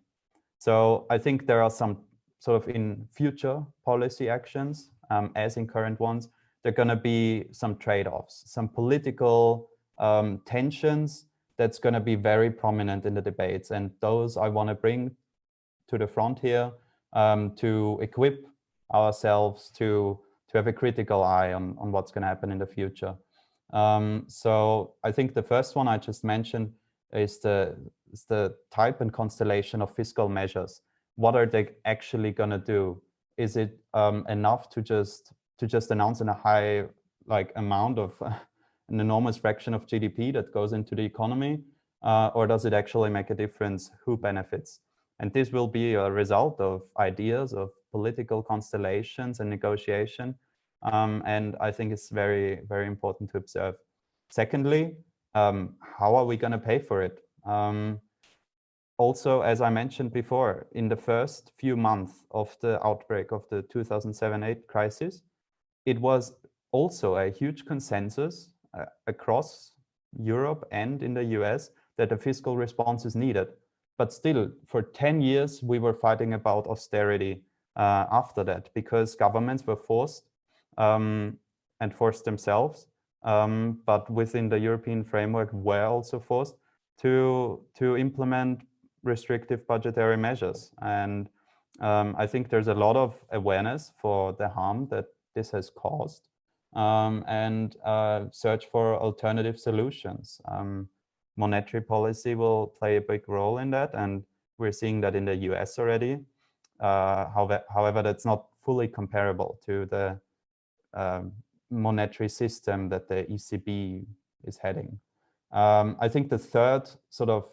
So I think there are some sort of in future policy actions, as in current ones, there are going to be some trade-offs, some political tensions that's going to be very prominent in the debates. And those I want to bring to the front here to equip ourselves to have a critical eye on what's going to happen in the future. So I think the first one I just mentioned is the type and constellation of fiscal measures. What are they actually going to do? Is it enough to just announce in a high amount of an enormous fraction of GDP that goes into the economy, or does it actually make a difference? Who benefits? And this will be a result of ideas, of political constellations and negotiation. And I think it's very, very important to observe. Secondly, how are we going to pay for it? Also, as I mentioned before, in the first few months of the outbreak of the 2007-8 crisis, it was also a huge consensus across Europe and in the US that a fiscal response is needed. But still, for 10 years, we were fighting about austerity after that, because governments were forced and forced themselves, but within the European framework were also forced to implement restrictive budgetary measures. And I think there's a lot of awareness for the harm that this has caused, and search for alternative solutions. Monetary policy will play a big role in that, and we're seeing that in the US already. However, that's not fully comparable to the monetary system that the ECB is heading. I think the third sort of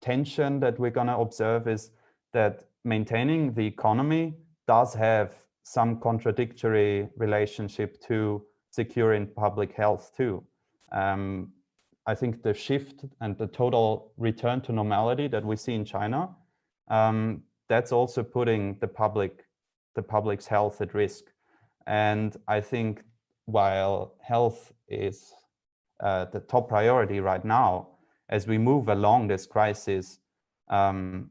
tension that we're going to observe is that maintaining the economy does have some contradictory relationship to securing public health too. I think the shift and the total return to normality that we see in China, that's also putting the public's health at risk. And I think while health is the top priority right now, as we move along this crisis, and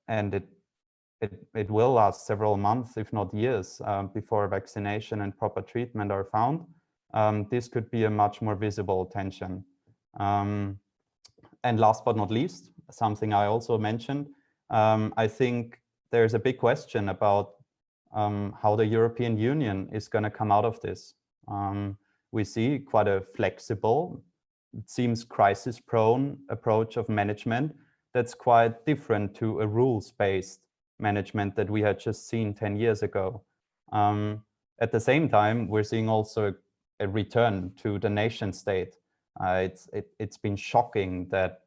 it will last several months, if not years, before vaccination and proper treatment are found, this could be a much more visible tension. And last but not least, something I also mentioned, I think there's a big question about how the European Union is going to come out of this. We see quite a flexible, it seems crisis-prone approach of management that's quite different to a rules-based management that we had just seen 10 years ago. At the same time, we're seeing also a return to the nation state. It's been shocking that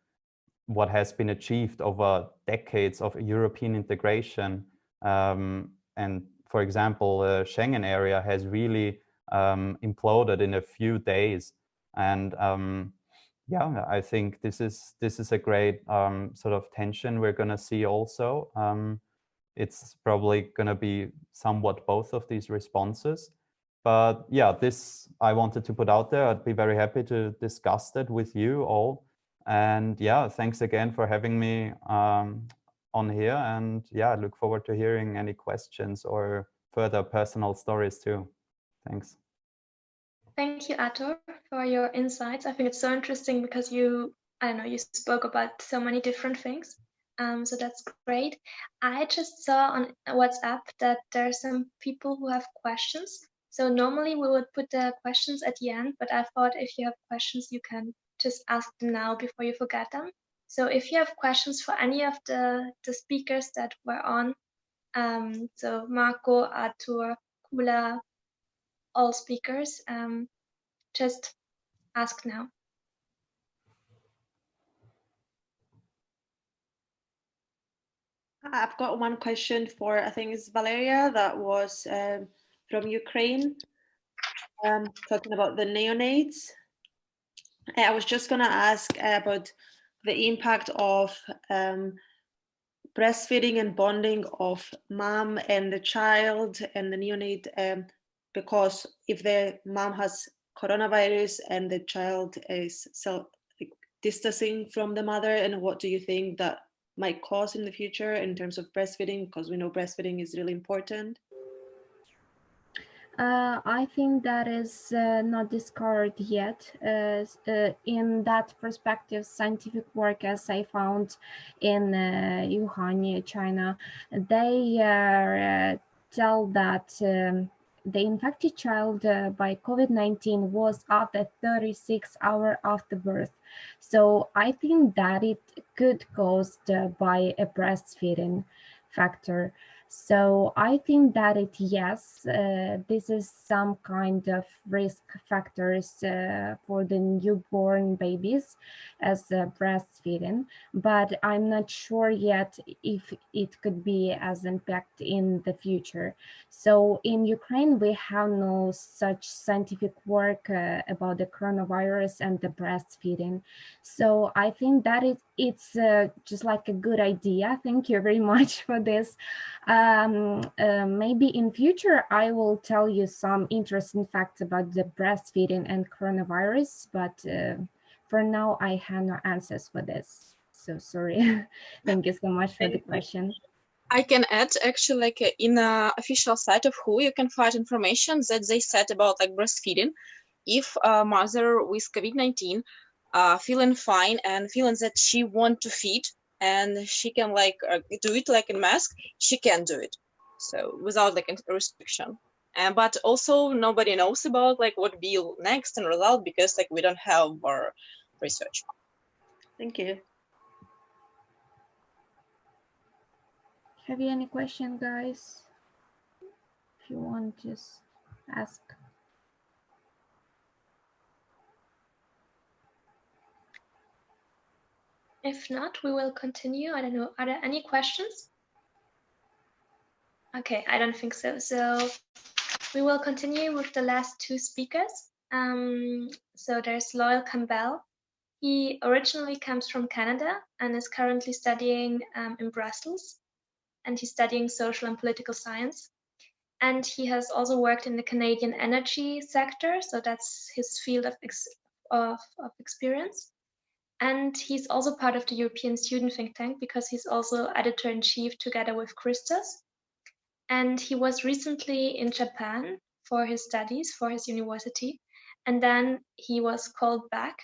what has been achieved over decades of European integration, and for example, the Schengen area has really imploded in a few days. And yeah, I think this is a great sort of tension we're going to see also. It's probably going to be somewhat both of these responses. But yeah, this I wanted to put out there. I'd be very happy to discuss that with you all. And yeah, thanks again for having me on here. And yeah, I look forward to hearing any questions or further personal stories too. Thanks. Thank you, Arthur, for your insights. I think it's so interesting because you spoke about so many different things. So that's great. I just saw on WhatsApp that there are some people who have questions. So normally we would put the questions at the end, but I thought if you have questions, you can just ask them now before you forget them. So if you have questions for any of the speakers that were on, so Marco, Arthur, Kula, all speakers, just ask now. I've got one question for, I think it's Valeria, that was from Ukraine, talking about the neonates. I was just going to ask about the impact of breastfeeding and bonding of mom and the child and the neonate, because if the mom has coronavirus and the child is distancing from the mother, and what do you think that might cause in the future in terms of breastfeeding, because we know breastfeeding is really important? I think that is not discovered yet. In that perspective, scientific work, as I found in Wuhan, China, they tell that the infected child by COVID-19 was after 36 hours after birth. So I think that it could caused by a breastfeeding factor. So I think that yes, this is some kind of risk factors for the newborn babies as breastfeeding, but I'm not sure yet if it could be as impact in the future. So in Ukraine, we have no such scientific work about the coronavirus and the breastfeeding. So I think that it's just like a good idea. Thank you very much for this. Maybe in future, I will tell you some interesting facts about the breastfeeding and coronavirus, but for now, I have no answers for this. So sorry. Thank you so much for the question. I can add actually, like in the official site of WHO, you can find information that they said about like breastfeeding. If a mother with COVID-19 feeling fine and feeling that she want to feed, and she can like do it like in mask, she can do it. So without like a restriction. But also nobody knows about like what be next and result because like we don't have our research. Thank you. Have you any question, guys? If you want, just ask. If not, we will continue. I don't know. Are there any questions? Okay, I don't think so. So we will continue with the last two speakers. So there's Loyal Campbell. He originally comes from Canada and is currently studying in Brussels, and he's studying social and political science. And he has also worked in the Canadian energy sector, so that's his field of experience. And he's also part of the European Student Think Tank because he's also editor-in-chief together with Christos. And he was recently in Japan for his studies, for his university. And then he was called back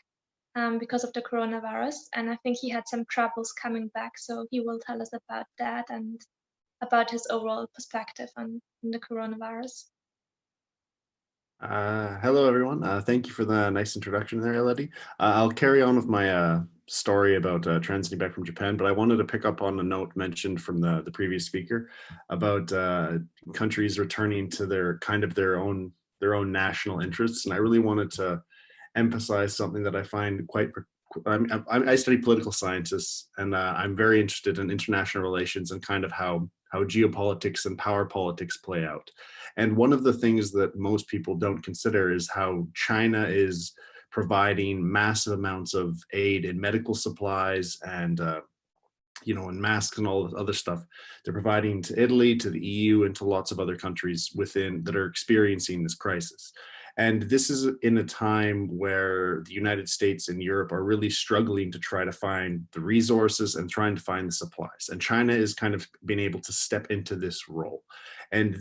because of the coronavirus. And I think he had some troubles coming back. So he will tell us about that and about his overall perspective on the coronavirus. Hello, everyone. Thank you for the nice introduction there, Elodie. I'll carry on with my story about transiting back from Japan, but I wanted to pick up on a note mentioned from the previous speaker about countries returning to their own national interests, and I really wanted to emphasize something that I find quite. I study political sciences, and I'm very interested in international relations and kind of how geopolitics and power politics play out. And one of the things that most people don't consider is how China is providing massive amounts of aid in medical supplies and and masks and all this other stuff. They're providing to Italy, to the EU, and to lots of other countries that are experiencing this crisis. And this is in a time where the United States and Europe are really struggling to try to find the resources and trying to find the supplies. And China is kind of being able to step into this role. And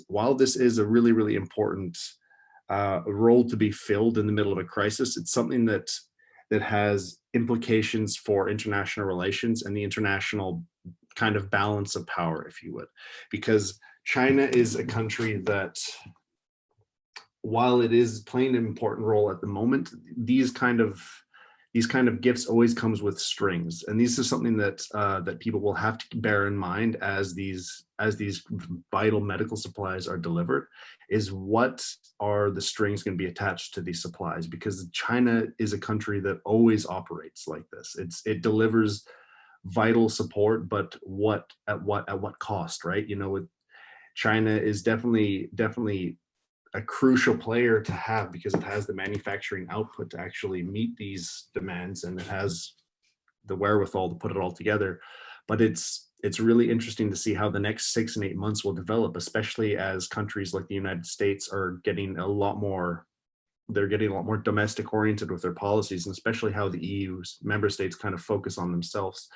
while this is a really, really important role to be filled in the middle of a crisis, it's something that has implications for international relations and the international kind of balance of power, if you would. Because China is a country that, while it is playing an important role at the moment, these kind of gifts always comes with strings, and this is something that people will have to bear in mind as these vital medical supplies are delivered. Is what are the strings going to be attached to these supplies? Because China is a country that always operates like this. It delivers vital support, but at what cost, right? China is definitely a crucial player to have because it has the manufacturing output to actually meet these demands, and it has the wherewithal to put it all together. But it's really interesting to see how the next 6 and 8 months will develop, especially as countries like the United States are getting a lot more domestic oriented with their policies, and especially how the EU's member states kind of focus on themselves.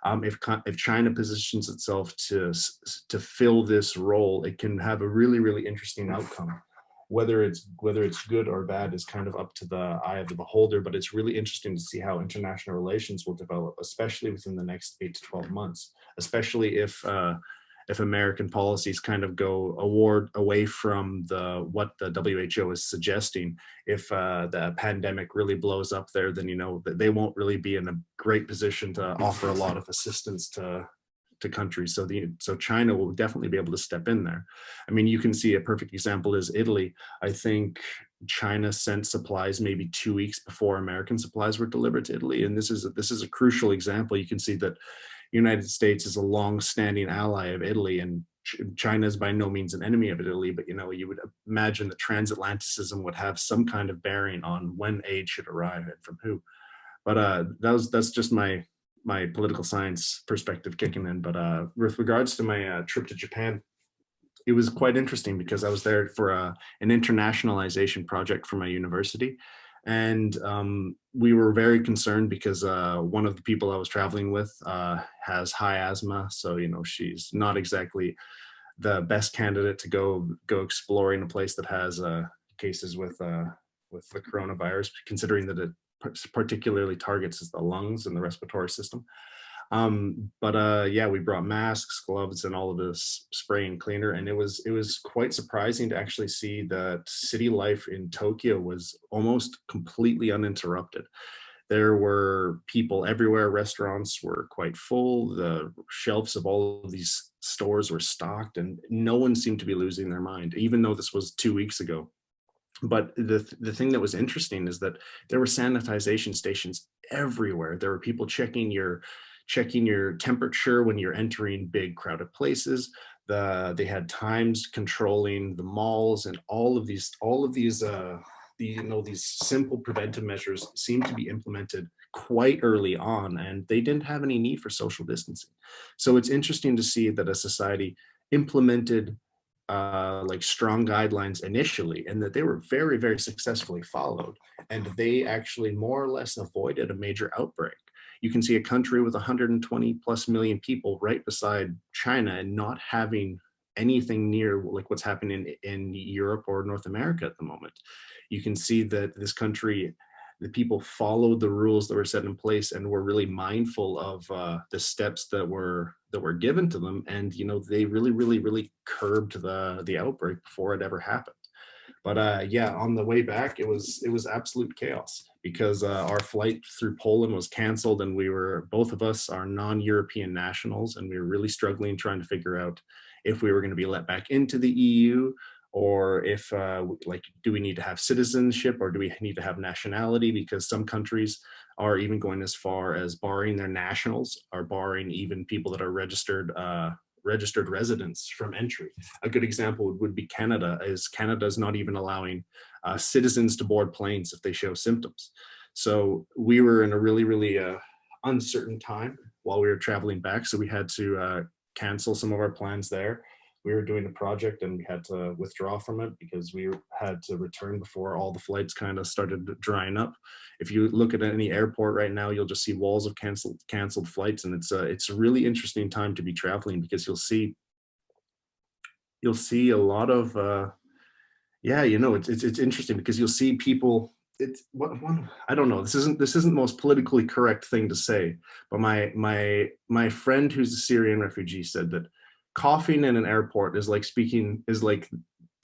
If China positions itself to fill this role, it can have a really, really interesting outcome. Whether it's good or bad is kind of up to the eye of the beholder, but it's really interesting to see how international relations will develop, especially within the next 8 to 12 months, especially if American policies kind of go away from what the WHO is suggesting. If the pandemic really blows up there, then they won't really be in a great position to offer a lot of assistance to countries. So China will definitely be able to step in there. I mean, you can see a perfect example is Italy. I think China sent supplies maybe 2 weeks before American supplies were delivered to Italy, and this is a crucial example. You can see that United States is a long-standing ally of Italy, and China is by no means an enemy of Italy, but you would imagine that transatlanticism would have some kind of bearing on when aid should arrive and from who. But that's just my political science perspective kicking in. But with regards to my trip to Japan, it was quite interesting because I was there for an internationalization project for my university. And we were very concerned because one of the people I was traveling with has high asthma. So, she's not exactly the best candidate to go exploring a place that has cases with the coronavirus, considering that it particularly targets the lungs and the respiratory system. Yeah, we brought masks, gloves, and all of this spray and cleaner, and it was quite surprising to actually see that city life in Tokyo was almost completely uninterrupted. There were people everywhere. Restaurants were quite full. The shelves of all of these stores were stocked, and no one seemed to be losing their mind, even though this was 2 weeks ago. But the thing that was interesting is that there were sanitization stations everywhere. There were people checking your temperature when you're entering big crowded places. They had times controlling the malls, and all of these these simple preventive measures seem to be implemented quite early on, and they didn't have any need for social distancing. So it's interesting to see that a society implemented like strong guidelines initially, and that they were very, very successfully followed, and they actually more or less avoided a major outbreak. You can see a country with 120 plus million people right beside China and not having anything near like what's happening in Europe or North America at the moment. You can see that this country, the people followed the rules that were set in place and were really mindful of the steps that were given to them, and they really curbed the outbreak before it ever happened. But yeah, on the way back, it was absolute chaos, because our flight through Poland was canceled, and both of us are non-European nationals, and we were really struggling trying to figure out if we were going to be let back into the EU, or if do we need to have citizenship, or do we need to have nationality, because some countries are even going as far as barring their nationals, or barring even people that are registered residents from entry. A good example would be Canada, as Canada is not even allowing citizens to board planes if they show symptoms. So we were in a really uncertain time while we were traveling back, so we had to cancel some of our plans there. We were doing a project and we had to withdraw from it because we had to return before all the flights kind of started drying up. If you look at any airport right now, you'll just see walls of canceled flights, and it's a really interesting time to be traveling, because you'll see a lot of it's interesting because you'll see people. I don't know. This isn't the most politically correct thing to say, but my friend who's a Syrian refugee said that coughing in an airport is like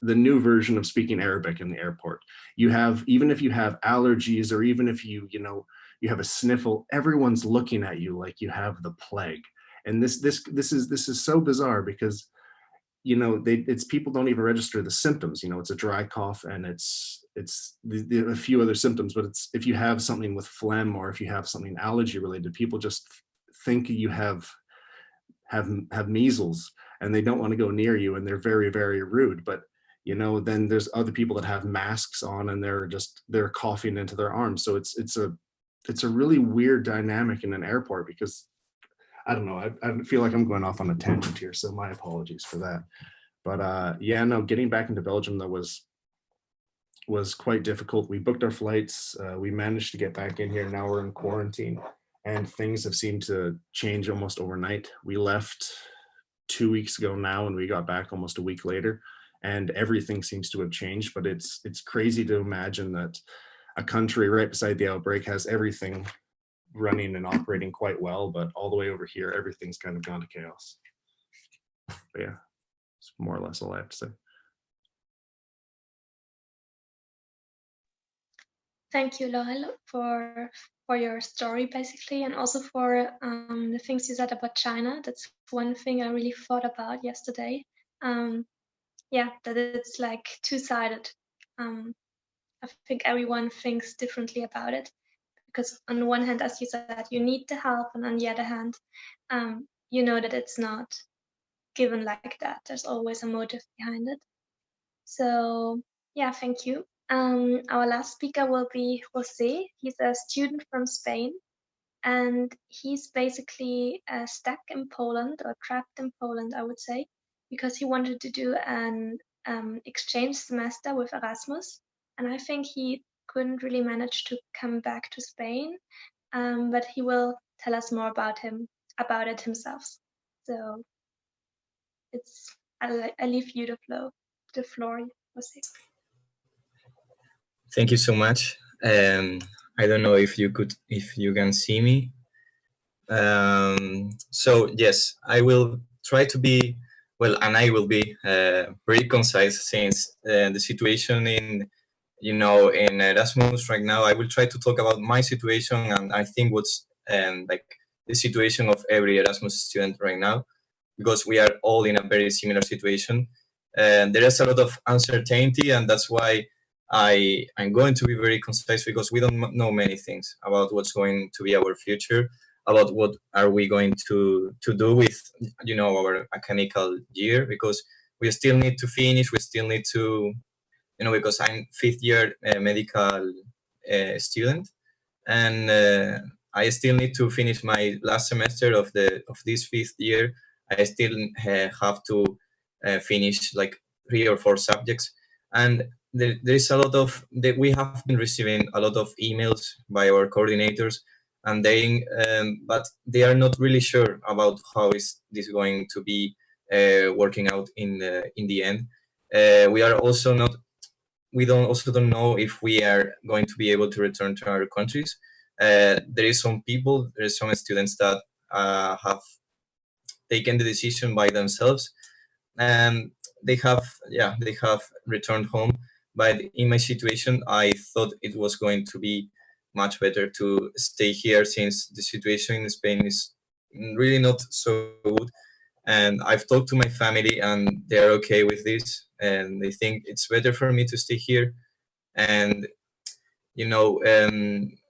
the new version of speaking Arabic in the airport. Even if you have allergies, or even if you have a sniffle, everyone's looking at you like you have the plague. And this is so bizarre, because it's people don't even register the symptoms. It's a dry cough, and it's a few other symptoms, but it's if you have something with phlegm, or if you have something allergy related, people just think you have measles, and they don't want to go near you, and they're very, very rude. But then there's other people that have masks on, and they're coughing into their arms. So it's a really weird dynamic in an airport, because I don't know, I feel like I'm going off on a tangent here, so my apologies for that. But yeah, no, getting back into Belgium though was quite difficult. We booked our flights, we managed to get back in here. Now we're in quarantine, and things have seemed to change almost overnight. We left 2 weeks ago now, and we got back almost a week later, and everything seems to have changed. But it's crazy to imagine that a country right beside the outbreak has everything running and operating quite well, but all the way over here, everything's kind of gone to chaos. But yeah, it's more or less all I have to say. Thank you, Laurel, for your story, basically, and also for the things you said about China. That's one thing I really thought about yesterday. Yeah, that it's like two-sided. I think everyone thinks differently about it, because on the one hand, as you said, you need the help, and on the other hand, that it's not given like that. There's always a motive behind it. So yeah, thank you. Our last speaker will be Jose. He's a student from Spain, and he's basically stuck in Poland, or trapped in Poland, I would say, because he wanted to do an exchange semester with Erasmus, and I think he couldn't really manage to come back to Spain, but he will tell us more about it himself. So I leave you the floor, Jose. Thank you so much. I don't know if you can see me. So yes, I will try to be, well, and I will be very concise, since the situation in Erasmus right now. I will try to talk about my situation, and I think what's like the situation of every Erasmus student right now, because we are all in a very similar situation. And there is a lot of uncertainty, and that's why I'm going to be very concise, because we don't know many things about what's going to be our future, about what are we going to do with our academical year, because we still need to finish. We still need to, because I'm fifth year medical student, and I still need to finish my last semester of this fifth year. I still have to finish like 3 or 4 subjects, and there's a lot of we have been receiving a lot of emails by our coordinators, and but they are not really sure about how is this going to be working out in the end. We are also not we don't know if we are going to be able to return to our countries. There is some students that have taken the decision by themselves, and they have returned home. But in my situation, I thought it was going to be much better to stay here, since the situation in Spain is really not so good. And I've talked to my family, and they're okay with this, and they think it's better for me to stay here. And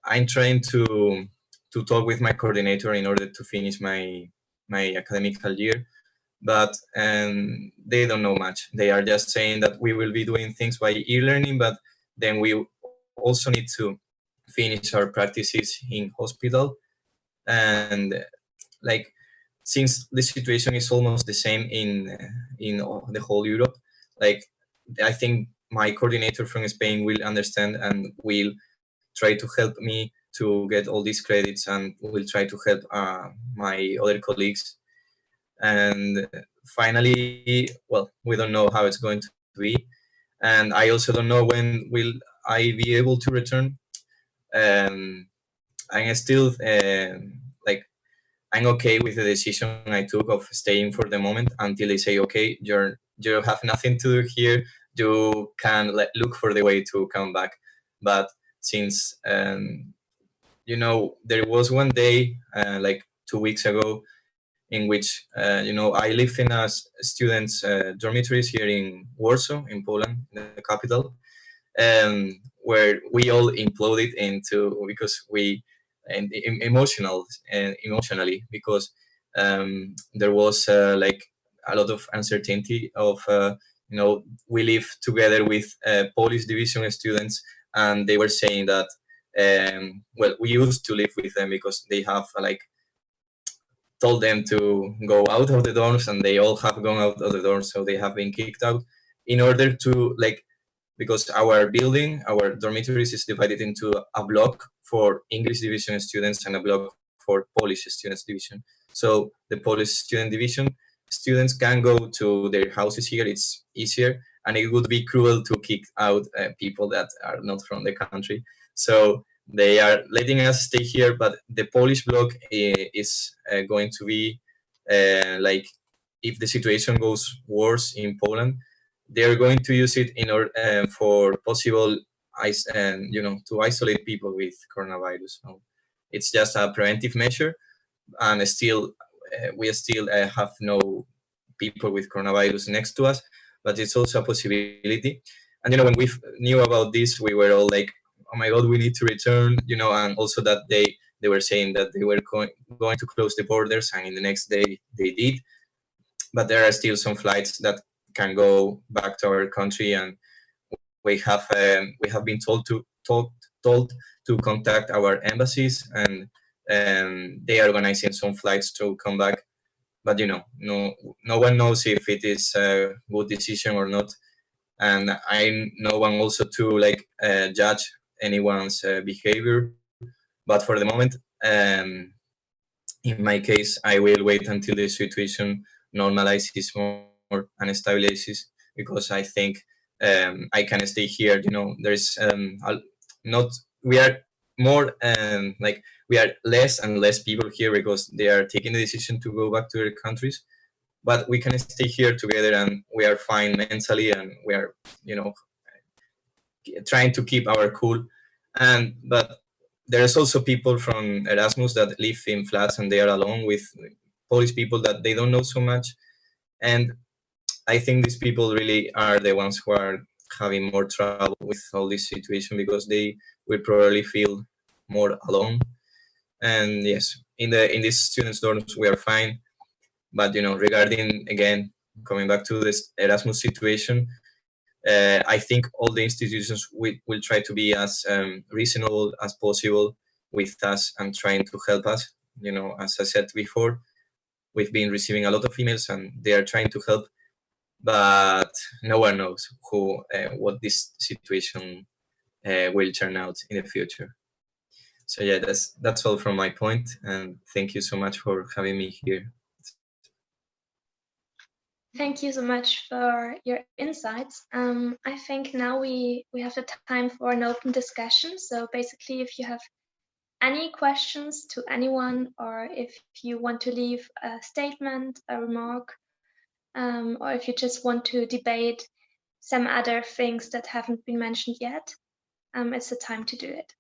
I'm trying to talk with my coordinator in order to finish my academical year, but they don't know much. They are just saying that we will be doing things by e-learning, but then we also need to finish our practices in hospital. And like, since the situation is almost the same in the whole Europe, like, I think my coordinator from Spain will understand and will try to help me to get all these credits, and will try to help my other colleagues. And finally, well, we don't know how it's going to be, and I also don't know when will I be able to return. I'm still like, I'm okay with the decision I took of staying for the moment until they say, okay, you have nothing to do here. You can look for the way to come back. But since there was one day like 2 weeks ago, in which I live in a students' dormitories here in Warsaw, in Poland, the capital, where we all imploded into, because we emotionally, because there was like a lot of uncertainty of we live together with Polish division students, and they were saying that well, we used to live with them because they have like told them to go out of the dorms, and they all have gone out of the dorms, so they have been kicked out, in order to like, because our building, our dormitories, is divided into a block for English division students and a block for Polish students division. So the Polish student division students can go to their houses here. It's easier, and it would be cruel to kick out people that are not from the country. So they are letting us stay here, but the Polish block is going to be like, if the situation goes worse in Poland, they are going to use it in order for possible to isolate people with coronavirus. So it's just a preventive measure, and still we still have no people with coronavirus next to us, but it's also a possibility. And when we knew about this, we were all like, oh my god, we need to return, and also that they were saying that they were going to close the borders, and in the next day they did. But there are still some flights that can go back to our country, and we have been told to contact our embassies, and they are organizing some flights to come back. But no one knows if it is a good decision or not, and I'm no one also to like judge anyone's behavior. But for the moment, in my case, I will wait until the situation normalizes more and stabilizes, because I think I can stay here. There's not, we are more like, we are less and less people here because they are taking the decision to go back to their countries. But we can stay here together, and we are fine mentally, and we are, trying to keep our cool. But there's also people from Erasmus that live in flats, and they are alone with Polish people that they don't know so much. And I think these people really are the ones who are having more trouble with all this situation, because they will probably feel more alone. And yes, in these students' dorms we are fine. But regarding, again, coming back to this Erasmus situation, I think all the institutions will try to be as reasonable as possible with us and trying to help us. As I said before, we've been receiving a lot of emails and they are trying to help, but no one knows what this situation will turn out in the future. So yeah, that's all from my point, and thank you so much for having me here. Thank you so much for your insights. I think now we have the time for an open discussion. So basically, if you have any questions to anyone, or if you want to leave a statement, a remark, or if you just want to debate some other things that haven't been mentioned yet, it's the time to do it.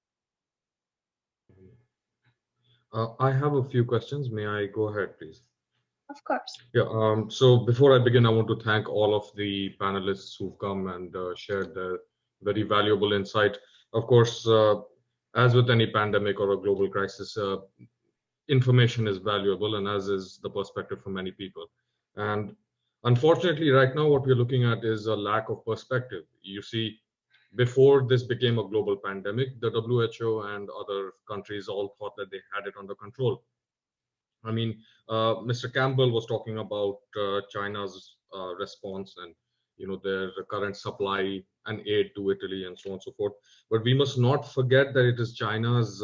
I have a few questions. May I go ahead, please? Of course. Yeah. So before I begin, I want to thank all of the panelists who've come and shared their very valuable insight. Of course, as with any pandemic or a global crisis, information is valuable, and as is the perspective from many people. And unfortunately, right now, what we're looking at is a lack of perspective. You see, before this became a global pandemic, the WHO and other countries all thought that they had it under control. I mean, Mr. Campbell was talking about China's response and their current supply and aid to Italy and so on and so forth. But we must not forget that it is China's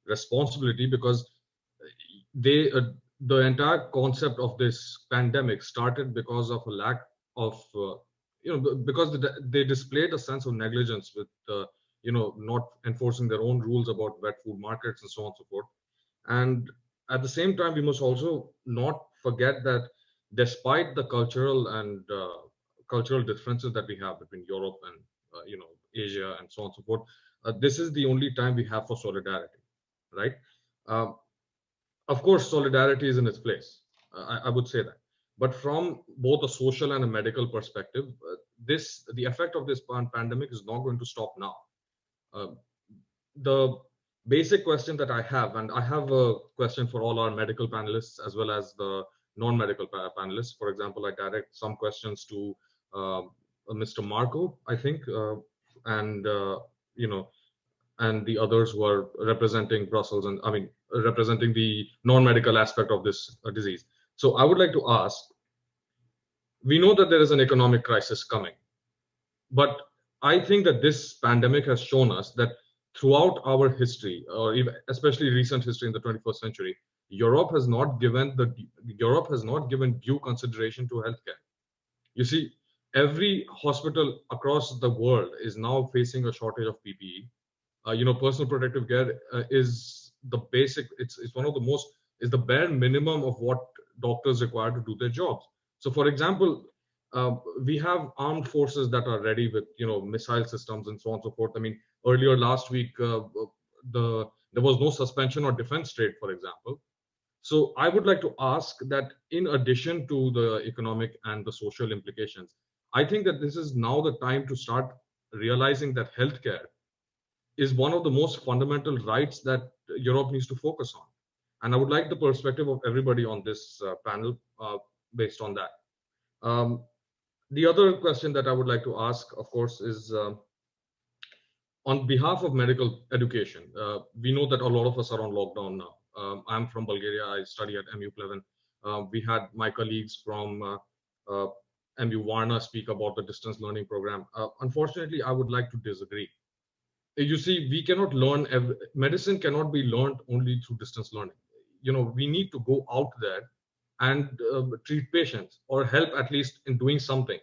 responsibility, because the entire concept of this pandemic started because of a lack of because they displayed a sense of negligence with not enforcing their own rules about wet food markets and so on and so forth. And at the same time, we must also not forget that despite the cultural differences that we have between Europe and Asia and so on and so forth, this is the only time we have for solidarity, right? Of course, solidarity is in its place. I would say that. But from both a social and a medical perspective, the effect of this pandemic is not going to stop now. The basic question that I have, and I have a question for all our medical panelists as well as the non-medical panelists. For example, I direct some questions to Mr. Marco, I think, and and the others who are representing Brussels, and I mean representing the non-medical aspect of this disease. So I would like to ask, we know that there is an economic crisis coming, but I think that this pandemic has shown us that throughout our history, or even especially recent history in the 21st century, Europe has not given due consideration to healthcare. You see, every hospital across the world is now facing a shortage of PPE. Personal protective gear is the basic. It's one of the most, is the bare minimum of what doctors require to do their jobs. So, for example, we have armed forces that are ready with missile systems and so on and so forth. I mean, earlier last week, there was no suspension or defense trade, for example. So I would like to ask that in addition to the economic and the social implications, I think that this is now the time to start realizing that healthcare is one of the most fundamental rights that Europe needs to focus on. And I would like the perspective of everybody on this panel based on that. The other question that I would like to ask, of course, is on behalf of medical education. We know that a lot of us are on lockdown now. I'm from Bulgaria. I study at MU Pleven. We had my colleagues from MU Varna speak about the distance learning program. Unfortunately, I would like to disagree. You see, we cannot learn, medicine cannot be learned only through distance learning. We need to go out there and treat patients, or help at least in doing something.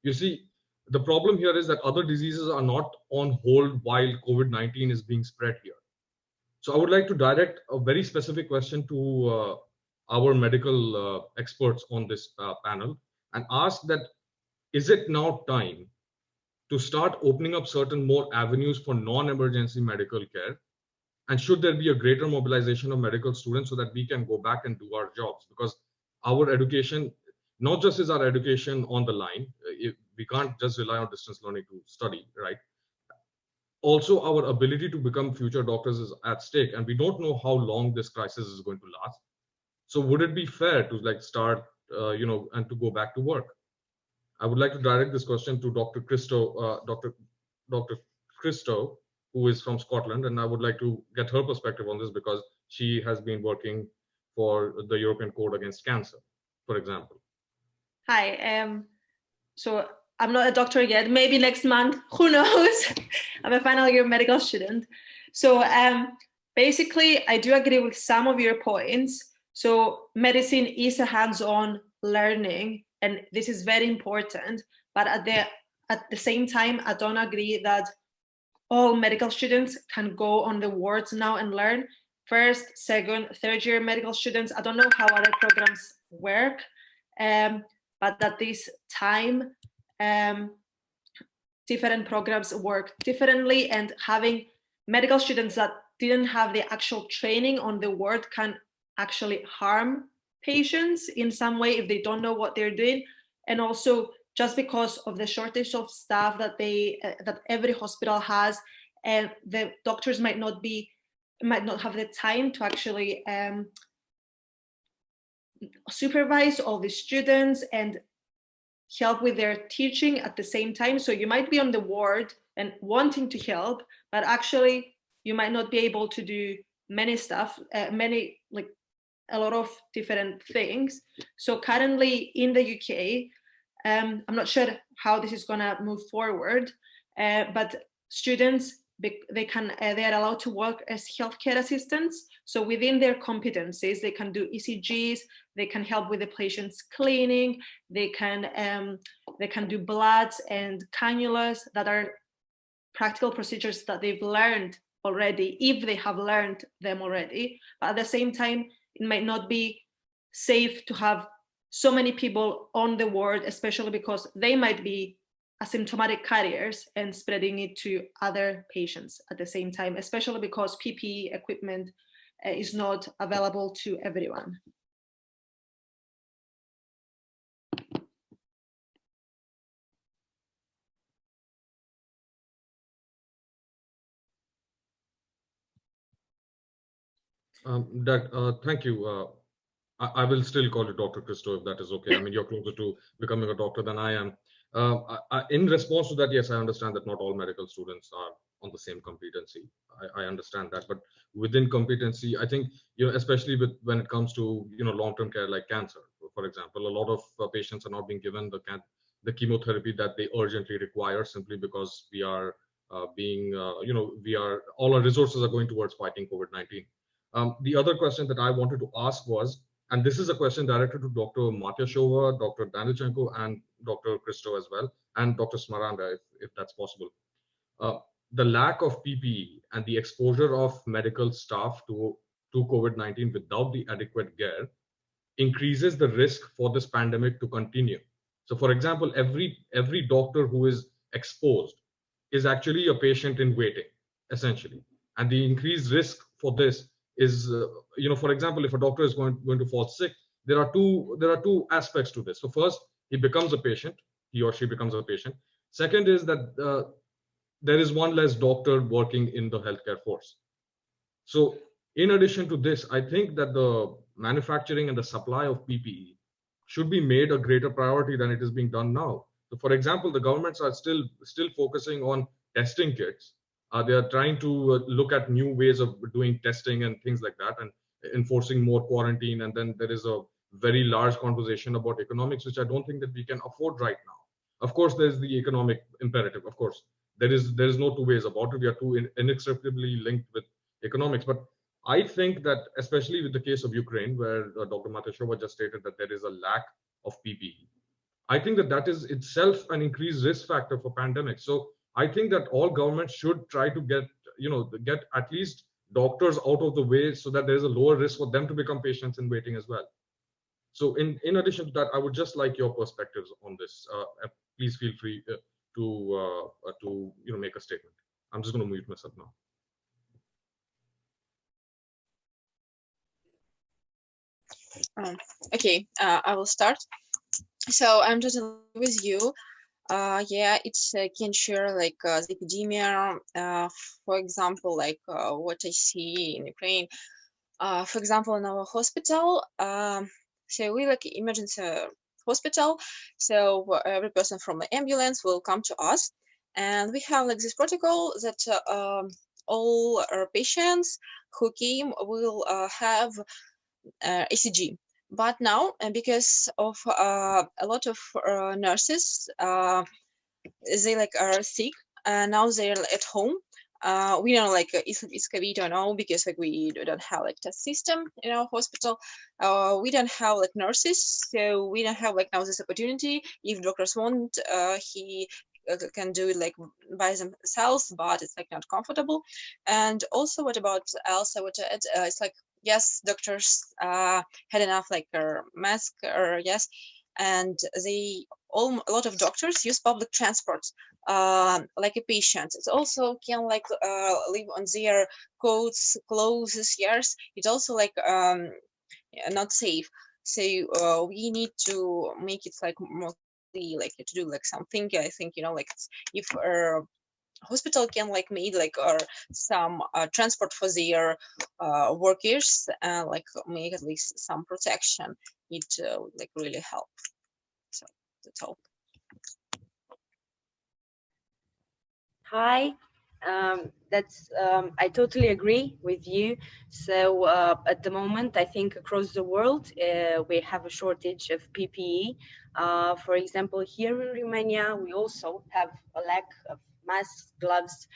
You see, the problem here is that other diseases are not on hold while COVID-19 is being spread here. So I would like to direct a very specific question to our medical experts on this panel and ask that, is it now time to start opening up certain more avenues for non-emergency medical care? And should there be a greater mobilization of medical students so that we can go back and do our jobs? Because our education, not just is our education on the line, we can't just rely on distance learning to study, right? Also, our ability to become future doctors is at stake, and we don't know how long this crisis is going to last. So would it be fair to like start, and to go back to work? I would like to direct this question to Dr. Christo, who is from Scotland, and I would like to get her perspective on this because she has been working for the European Code Against Cancer, for example. Hi, so I'm not a doctor yet, maybe next month, who knows? I'm a final year medical student. So basically, I do agree with some of your points. So medicine is a hands-on learning, and this is very important. But at the same time, I don't agree that all medical students can go on the wards now and learn. First, second, third year medical students, I don't know how other programs work, but at this time, different programs work differently, and having medical students that didn't have the actual training on the ward can actually harm patients in some way if they don't know what they're doing. And also just because of the shortage of staff that that every hospital has, and the doctors might not have the time to actually supervise all the students and help with their teaching at the same time. So you might be on the ward and wanting to help, but actually you might not be able to do many stuff, a lot of different things. So currently in the UK, I'm not sure how this is gonna move forward, but students, they are allowed to work as healthcare assistants. So within their competencies, they can do ECGs, they can help with the patient's cleaning, they can do bloods and cannulas that are practical procedures that they've learned already, if they have learned them already. But at the same time, it might not be safe to have so many people on the ward, especially because they might be asymptomatic carriers and spreading it to other patients at the same time, especially because PPE equipment is not available to everyone. Thank you. I will still call you Dr. Christo if that is okay. I mean, you're closer to becoming a doctor than I am. In response to that, yes, I understand that not all medical students are on the same competency. I understand that, but within competency, I think, especially when it comes to long-term care like cancer, for example, a lot of patients are not being given the chemotherapy that they urgently require simply because we are all our resources are going towards fighting COVID-19. The other question that I wanted to ask was, and this is a question directed to Dr. Matyashova, Dr. Danichenko, and Dr. Christo as well, and Dr. Smaranda, if that's possible. The lack of PPE and the exposure of medical staff to COVID-19 without the adequate gear increases the risk for this pandemic to continue. So, for example, every doctor who is exposed is actually a patient in waiting, essentially. And the increased risk for this is, for example, if a doctor is going to fall sick, there are two aspects to this. So first, he becomes a patient, he or she becomes a patient. Second is that there is one less doctor working in the healthcare force. So in addition to this, I think that the manufacturing and the supply of PPE should be made a greater priority than it is being done now. So for example, the governments are still focusing on testing kits. They are trying to look at new ways of doing testing and things like that, and enforcing more quarantine. And then there is a very large conversation about economics, which I don't think that we can afford right now. Of course, there's the economic imperative. Of course, there is no two ways about it. We are too inextricably linked with economics. But I think that, especially with the case of Ukraine, where Dr. Matyashova just stated that there is a lack of PPE, I think that is itself an increased risk factor for pandemics. So I think that all governments should try to get at least doctors out of the way so that there is a lower risk for them to become patients in waiting as well. So in addition to that, I would just like your perspectives on this. Please feel free to make a statement. I'm just going to mute myself now. Okay, I will start. So I'm totally with you. Yeah, it's can share like the epidemic. For example, like what I see in Ukraine. For example, in our hospital, so we like emergency hospital. So every person from the ambulance will come to us, and we have like this protocol that all our patients who came will have ECG. But now, because of a lot of nurses, they like are sick, now they're at home. We don't know like if it's COVID or no, because like we don't have like test system in our hospital. We don't have like nurses, so we don't have like now this opportunity. If doctors want, he can do it like by themselves, but it's like not comfortable. And also, what about else I would add? It's like yes, doctors had enough like mask or yes, and a lot of doctors use public transport like a patient. It also can like live on their coats, clothes, years. It's also like not safe. So we need to make it like more like to do like something. I think like if hospital can like made like or some transport for their workers and like make at least some protection, it would like really help. So that's all. Hi, I totally agree with you. So at the moment, I think across the world, we have a shortage of PPE. For example, here in Romania, we also have a lack of masks, gloves,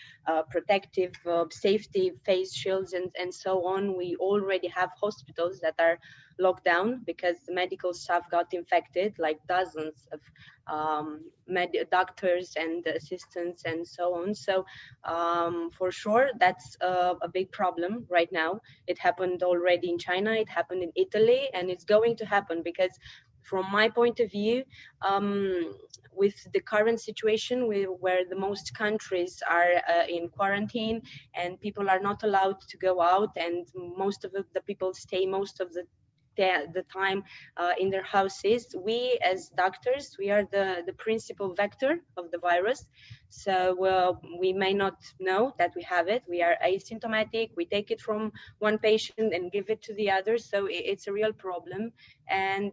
protective safety face shields, and so on. We already have hospitals that are locked down because the medical staff got infected, like dozens of doctors and assistants and so on. So for sure, that's a big problem right now. It happened already in China, it happened in Italy, and it's going to happen because from my point of view, with the current situation where the most countries are in quarantine and people are not allowed to go out, and most of the people stay most of the time in their houses, we as doctors, we are the principal vector of the virus. So we may not know that we have it. We are asymptomatic. We take it from one patient and give it to the other. So it's a real problem. And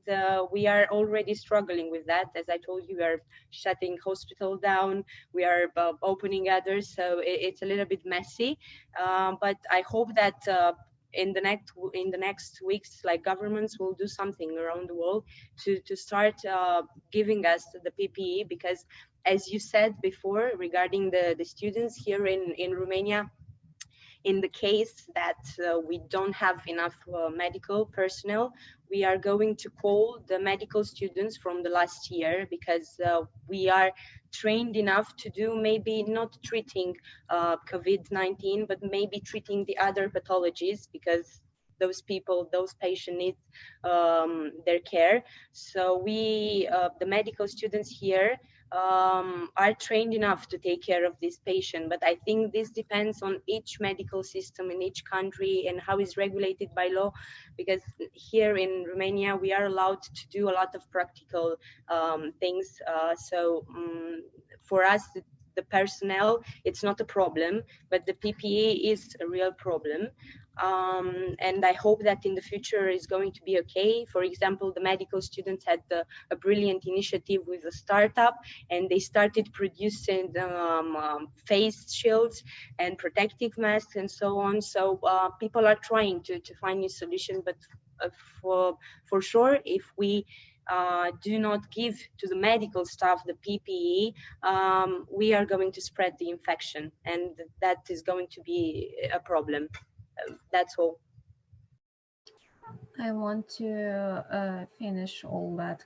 we are already struggling with that. As I told you, we are shutting hospital down. We are opening others. So it's a little bit messy. But I hope that in the next weeks, like governments will do something around the world to start giving us the PPE, because as you said before regarding the students here in Romania, in the case that we don't have enough medical personnel, we are going to call the medical students from the last year, because we are trained enough to do maybe not treating COVID-19, but maybe treating the other pathologies, because those patients need their care. So we, the medical students here, are trained enough to take care of this patient. But I think this depends on each medical system in each country and how it's regulated by law, because here in Romania, we are allowed to do a lot of practical things. So for us, the personnel, it's not a problem, but the PPE is a real problem. And I hope that in the future is going to be okay. For example, the medical students had a brilliant initiative with a startup, and they started producing face shields and protective masks and so on. So people are trying to find a solution, but for sure, if we do not give to the medical staff the PPE, we are going to spread the infection, and that is going to be a problem. That's all. I want to finish all that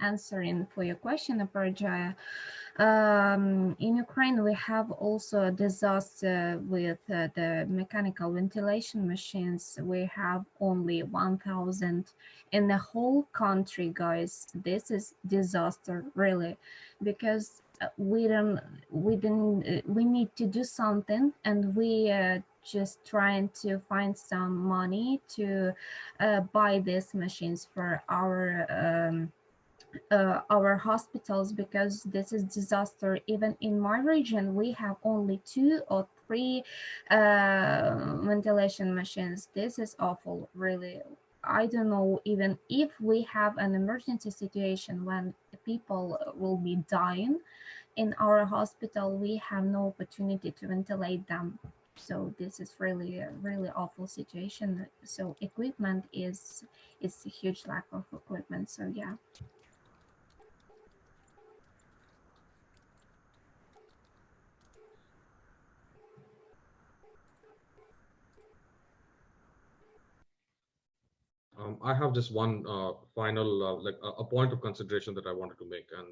answering for your question, Aparajaya. In Ukraine, we have also a disaster with the mechanical ventilation machines. We have only 1,000 in the whole country, guys. This is disaster, really, because we need to do something, and we just trying to find some money to buy these machines for our hospitals, because this is disaster. Even in my region, we have only 2 or 3 ventilation machines. This is awful, really. I don't know even if we have an emergency situation when people will be dying in our hospital, we have no opportunity to ventilate them. So this is really a really awful situation. So equipment is a huge lack of equipment. So yeah. I have just one final, a point of consideration that I wanted to make, and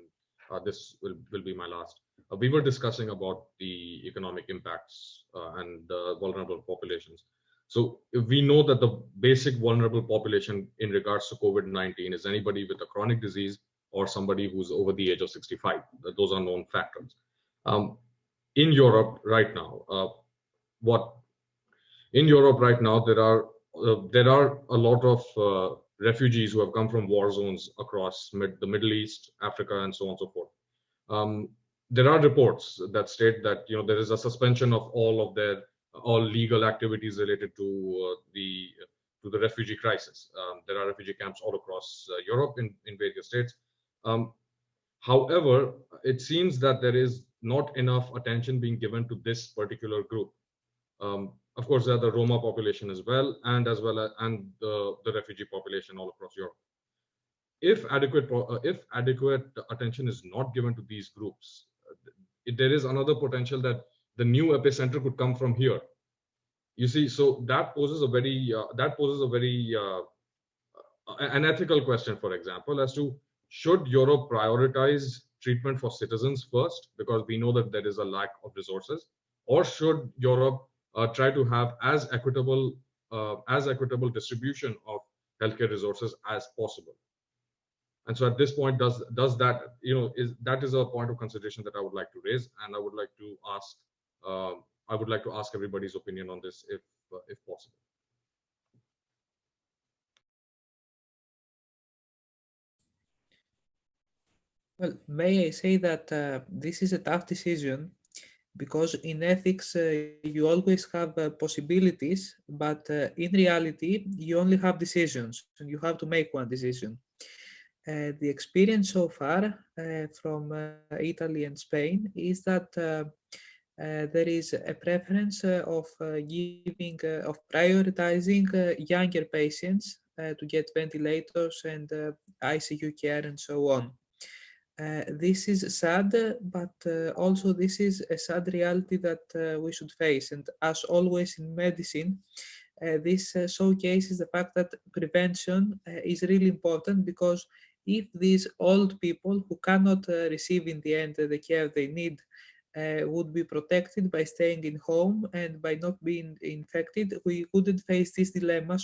this will be my last. We were discussing about the economic impacts and vulnerable populations. So if we know that the basic vulnerable population in regards to COVID-19 is anybody with a chronic disease or somebody who's over the age of 65. Those are known factors. In Europe right now, there are a lot of refugees who have come from war zones across the Middle East, Africa, and so on and so forth. There are reports that state that there is a suspension of all legal activities related to the refugee crisis. There are refugee camps all across Europe in various states. However, it seems that there is not enough attention being given to this particular group. Of course, there are the Roma population as well as the refugee population all across Europe. If adequate attention is not given to these groups, there is another potential that the new epicenter could come from here. You see, so that poses a very an ethical question, for example, as to should Europe prioritize treatment for citizens first, because we know that there is a lack of resources, or should Europe try to have as equitable distribution of healthcare resources as possible? And so at this point, does that that is a point of consideration that I would like to raise, and I would like to ask everybody's opinion on this if possible. Well, may I say that this is a tough decision, because in ethics you always have possibilities, but in reality you only have decisions, and you have to make one decision. The experience so far from Italy and Spain is that there is a preference of prioritizing younger patients to get ventilators and ICU care and so on. This is sad, but also this is a sad reality that we should face. And as always in medicine, this showcases the fact that prevention is really important, because if these old people who cannot receive in the end the care they need would be protected by staying in home and by not being infected, we wouldn't face this dilemma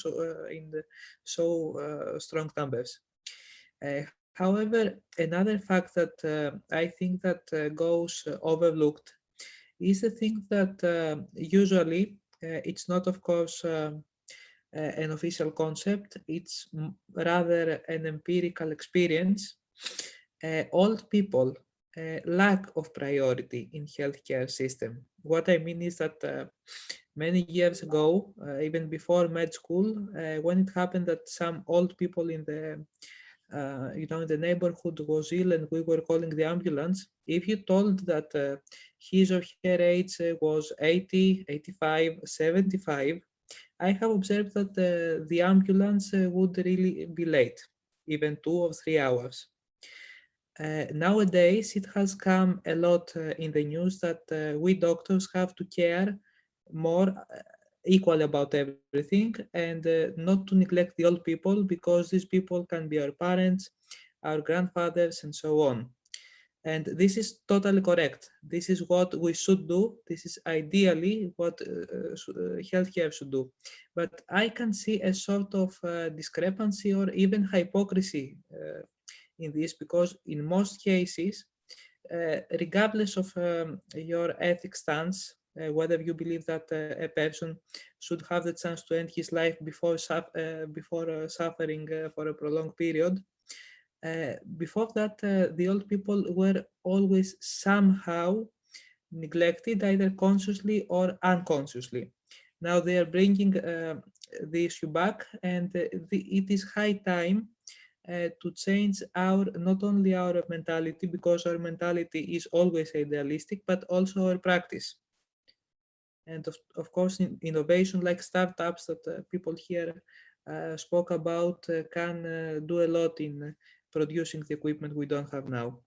in so strong numbers. However, another fact that I think that goes overlooked is the thing that usually it's not, of course, an official concept, it's rather an empirical experience. Old people lack of priority in healthcare system. What I mean is that many years ago, even before med school, when it happened that some old people in the in the neighborhood was ill and we were calling the ambulance, if you told that his or her age was 80, 85, 75, I have observed that the ambulance would really be late, even 2 or 3 hours. Nowadays, it has come a lot in the news that we doctors have to care more equally about everything, and not to neglect the old people, because these people can be our parents, our grandfathers, and so on. And this is totally correct. This is what we should do. This is ideally what healthcare should do. But I can see a sort of discrepancy or even hypocrisy in this, because in most cases, regardless of your ethic stance, whether you believe that a person should have the chance to end his life before suffering for a prolonged period, before that, the old people were always somehow neglected, either consciously or unconsciously. Now they are bringing the issue back, and it is high time to change not only our mentality, because our mentality is always idealistic, but also our practice. And of course, innovation like startups that people here spoke about can do a lot in producing the equipment we don't have now.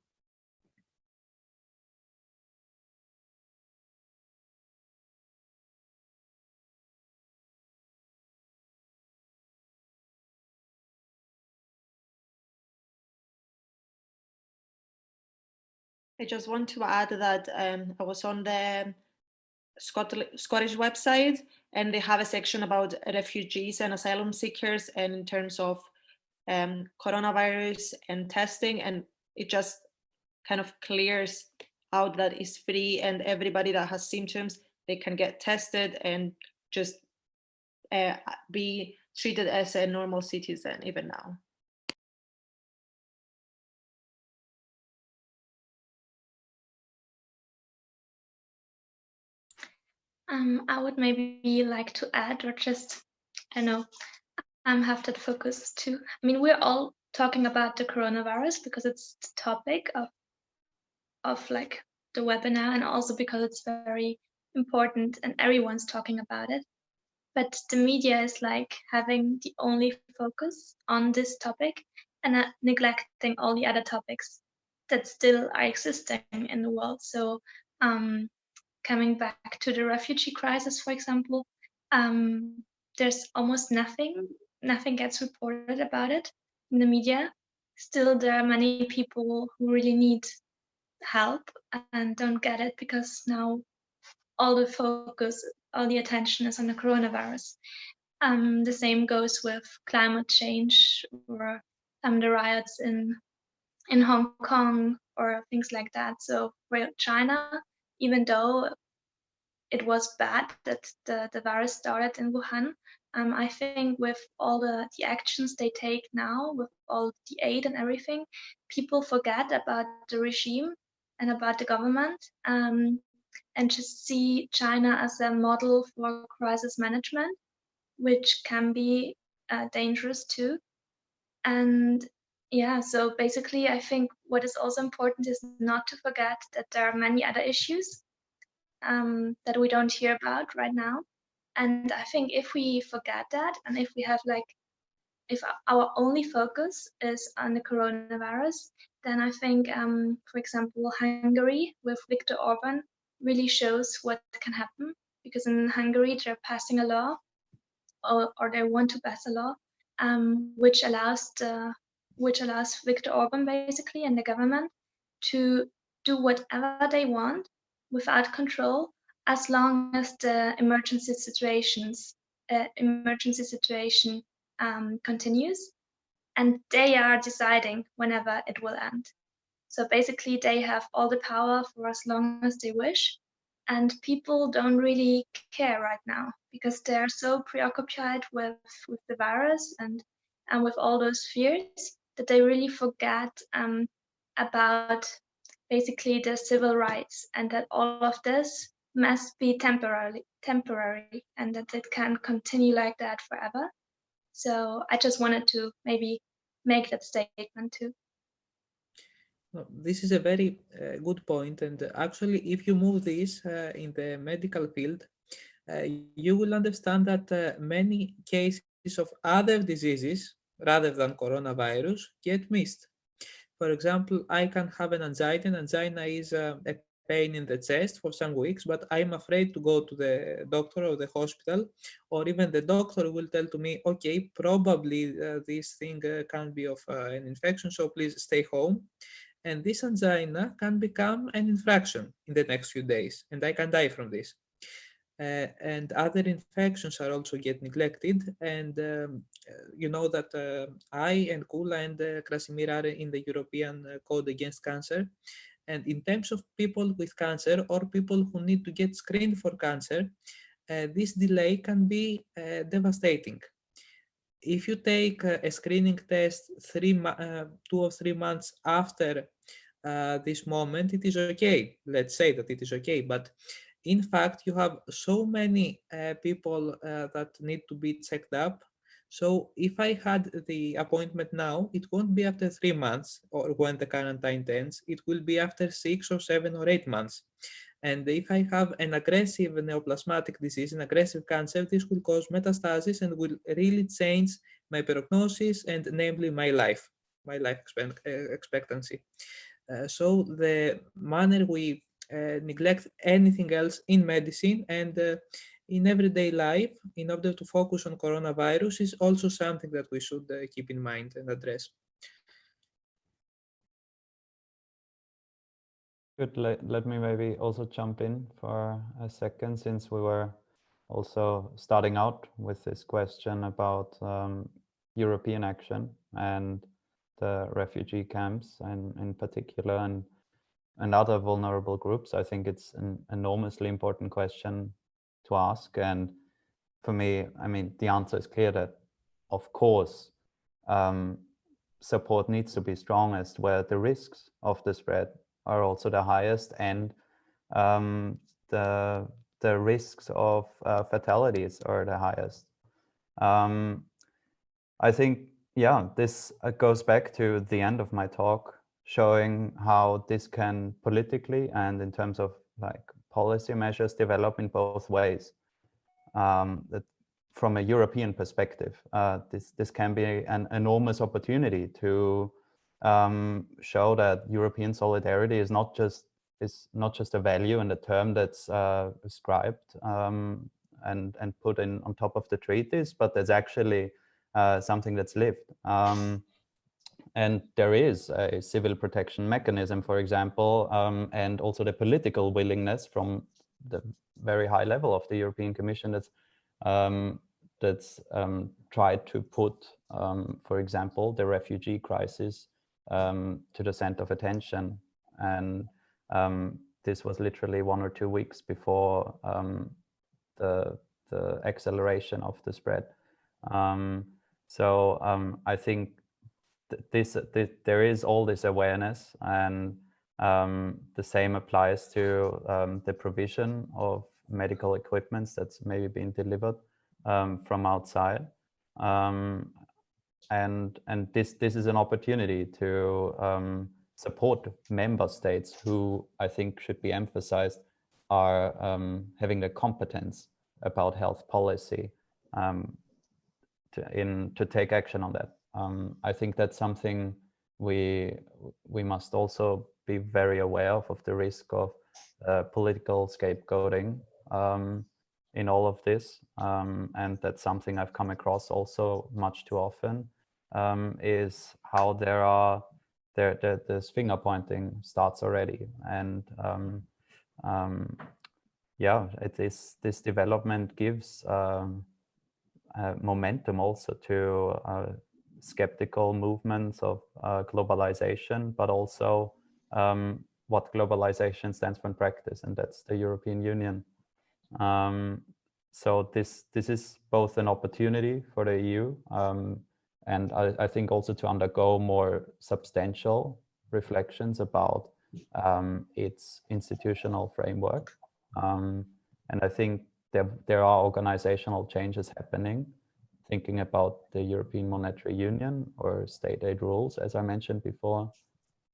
I just want to add that I was on the Scottish website, and they have a section about refugees and asylum seekers, and in terms of coronavirus and testing, and it just kind of clears out that is free, and everybody that has symptoms, they can get tested and just be treated as a normal citizen even now. I would maybe like to add, or just, I know, have that focus too. I mean, we're all talking about the coronavirus because it's the topic of like the webinar, and also because it's very important and everyone's talking about it. But the media is like having the only focus on this topic and neglecting all the other topics that still are existing in the world. So coming back to the refugee crisis, for example, there's almost nothing gets reported about it in the media. Still, there are many people who really need help and don't get it, because now all the focus, all the attention is on the coronavirus. The same goes with climate change, or the riots in Hong Kong, or things like that. So for China, even though it was bad that the virus started in Wuhan, I think with all the actions they take now, with all the aid and everything, people forget about the regime and about the government, and just see China as a model for crisis management, which can be dangerous too. And yeah, so basically, I think what is also important is not to forget that there are many other issues that we don't hear about right now. And I think if we forget that, and if we have if our only focus is on the coronavirus, then I think, for example, Hungary with Viktor Orban really shows what can happen, because in Hungary they're passing a law, or they want to pass a law, which allows Viktor Orban basically and the government to do whatever they want without control, as long as the emergency situation continues, and they are deciding whenever it will end. So basically, they have all the power for as long as they wish, and people don't really care right now, because they're so preoccupied with the virus and with all those fears, that they really forget about basically the civil rights, and that all of this must be temporary, and that it can continue like that forever. So I just wanted to maybe make that statement too. This is a very good point, and actually, if you move this in the medical field, you will understand that many cases of other diseases rather than coronavirus get missed. For example, I can have an angina, and angina is a pain in the chest for some weeks, but I'm afraid to go to the doctor or the hospital, or even the doctor will tell to me, okay, probably this thing can be of an infection, so please stay home. And this angina can become an infection in the next few days, and I can die from this. And other infections are also get neglected. And you know that I and Kula and Krasimir are in the European Code Against Cancer. And in terms of people with cancer or people who need to get screened for cancer, this delay can be devastating. If you take a screening test 2 or 3 months after this moment, it is okay. Let's say that it is okay, but in fact, you have so many people that need to be checked up. So if I had the appointment now, it won't be after 3 months or when the quarantine ends, it will be after 6 or 7 or 8 months. And if I have an aggressive neoplasmatic disease, an aggressive cancer, this will cause metastasis and will really change my prognosis and namely my life expectancy. So the manner we neglect anything else in medicine and in everyday life in order to focus on coronavirus is also something that we should keep in mind and address. Good. Let me maybe also jump in for a second, since we were also starting out with this question about European action and the refugee camps in particular and other vulnerable groups. I think it's an enormously important question to ask. And for me, I mean, the answer is clear that, of course, support needs to be strongest where the risks of the spread are also the highest, and the risks of fatalities are the highest. I think, yeah, this goes back to the end of my talk, showing how this can politically and in terms of like policy measures develop in both ways. That from a European perspective, this can be an enormous opportunity to show that European solidarity is not just a value and a term that's ascribed and put in on top of the treaties, but that's actually something that's lived. And there is a civil protection mechanism, for example, and also the political willingness from the very high level of the European Commission that's tried to put, for example, the refugee crisis to the center of attention. And this was literally 1 or 2 weeks before the acceleration of the spread. So I think there is all this awareness, and the same applies to the provision of medical equipments that's maybe being delivered from outside. And this is an opportunity to support member states who I think should be emphasized are having the competence about health policy to take action on that. I think that's something we must also be very aware of the risk of political scapegoating in all of this, and that's something I've come across also much too often, is how this finger pointing starts already. And yeah, this development gives momentum also to skeptical movements of globalization, but also what globalization stands for in practice, and that's the European Union. So this is both an opportunity for the EU, and I think also to undergo more substantial reflections about its institutional framework. And I think there are organizational changes happening, thinking about the European Monetary Union or state aid rules, as I mentioned before,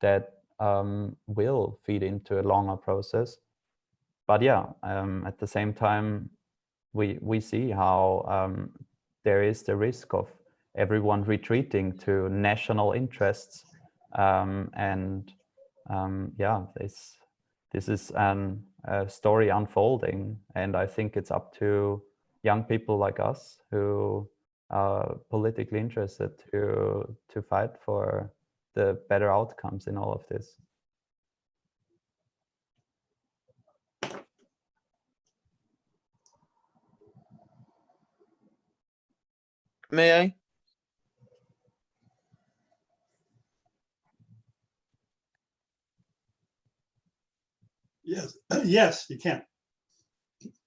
that will feed into a longer process. But yeah, at the same time, we see how there is the risk of everyone retreating to national interests, and yeah, this this is a story unfolding, and I think it's up to young people like us who are politically interested to fight for the better outcomes in all of this. May I? Yes, yes, you can.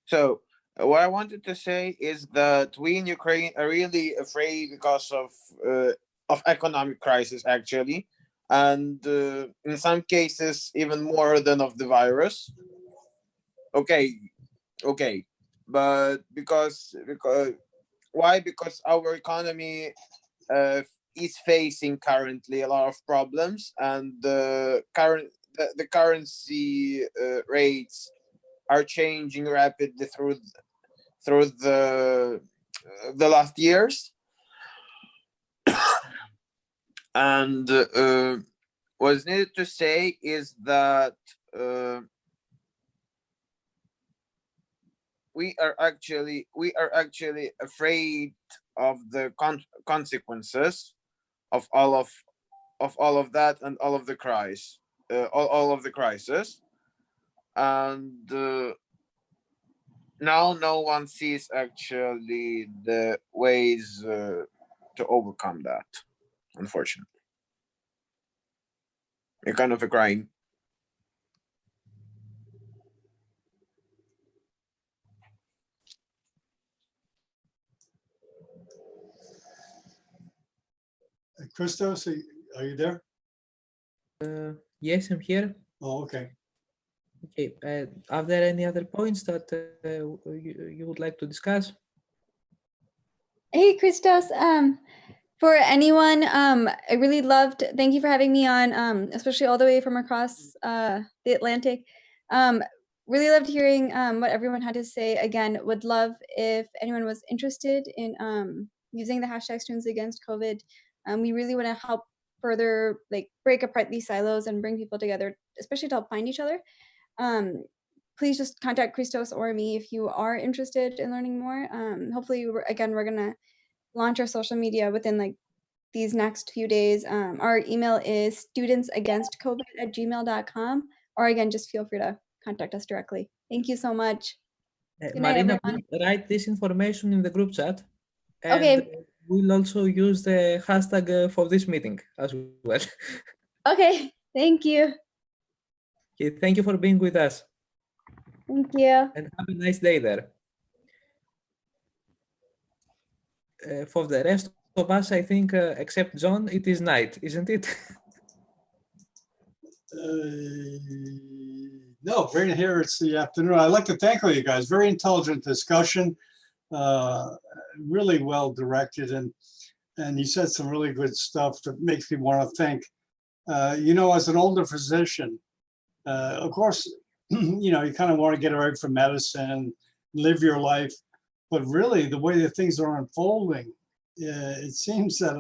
So what I wanted to say is that we in Ukraine are really afraid because of economic crisis, actually, and in some cases even more than of the virus. Okay, but because why? Because our economy is facing currently a lot of problems, and the currency rates are changing rapidly through the last years. And what's needed to say is that we are actually afraid of the consequences of all of that and all of the all of the crisis, and now no one sees actually the ways to overcome that, unfortunately. You're kind of crying. Christos, are you there? Yes, I'm here. Oh, okay. Okay. Are there any other points that you would like to discuss? Hey, Christos. For anyone, I really loved. Thank you for having me on, especially all the way from across the Atlantic. Really loved hearing what everyone had to say. Again, would love if anyone was interested in using the hashtag Students Against COVID. We really want to help further break apart these silos and bring people together, especially to help find each other. Please just contact Christos or me if you are interested in learning more. Hopefully, we're going to launch our social media within these next few days. Our email is studentsagainstcovid@gmail.com, or again, just feel free to contact us directly. Thank you so much. Good night, Marina, everyone. write this information in the group chat. And Okay. we'll also use the hashtag for this meeting as well. Okay, thank you. Okay, thank you for being with us. Thank you. And have a nice day there. For the rest of us, I think, except John, it is night, isn't it? No, right here it's the afternoon. I'd like to thank all you guys. Very intelligent discussion, really well directed, and you said some really good stuff that makes me want to think. As an older physician, of course, you kind of want to get away from medicine, live your life, but really the way that things are unfolding, it seems that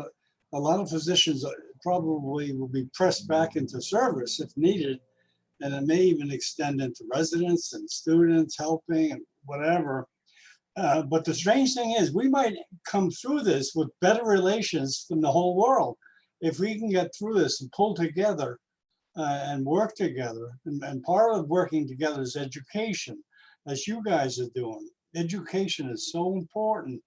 a lot of physicians probably will be pressed back into service if needed, and it may even extend into residents and students helping and whatever. But the strange thing is we might come through this with better relations from the whole world if we can get through this and pull together and work together. And part of working together is education, as you guys are doing. Education is so important,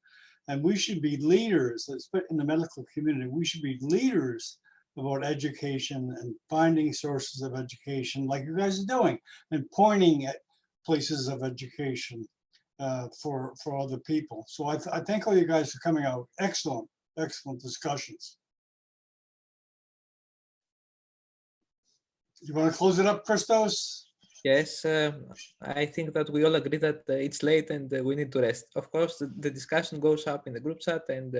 and we should be leaders in the medical community. We should be leaders about education and finding sources of education like you guys are doing, and pointing at places of education for other people. So I thank all you guys for coming out. Excellent discussions. You want to close it up, Christos? Yes, I think that we all agree that it's late and we need to rest. Of course, the discussion goes up in the group chat and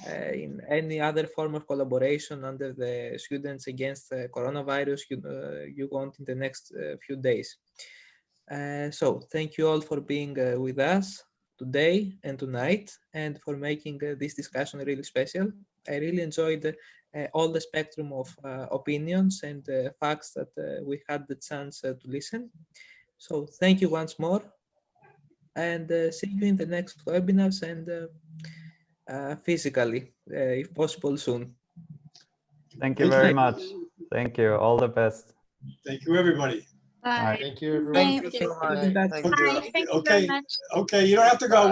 in any other form of collaboration under the Students Against Coronavirus you want in the next few days. So thank you all for being with us. today and tonight, and for making this discussion really special. I really enjoyed all the spectrum of opinions and facts that we had the chance to listen. So thank you once more, and see you in the next webinars and physically, if possible, soon. Thank you very much. Thank you. All the best. Thank you, everybody. Bye. Thank you, everyone. Thank you so much. Thank you. Okay, you don't have to go.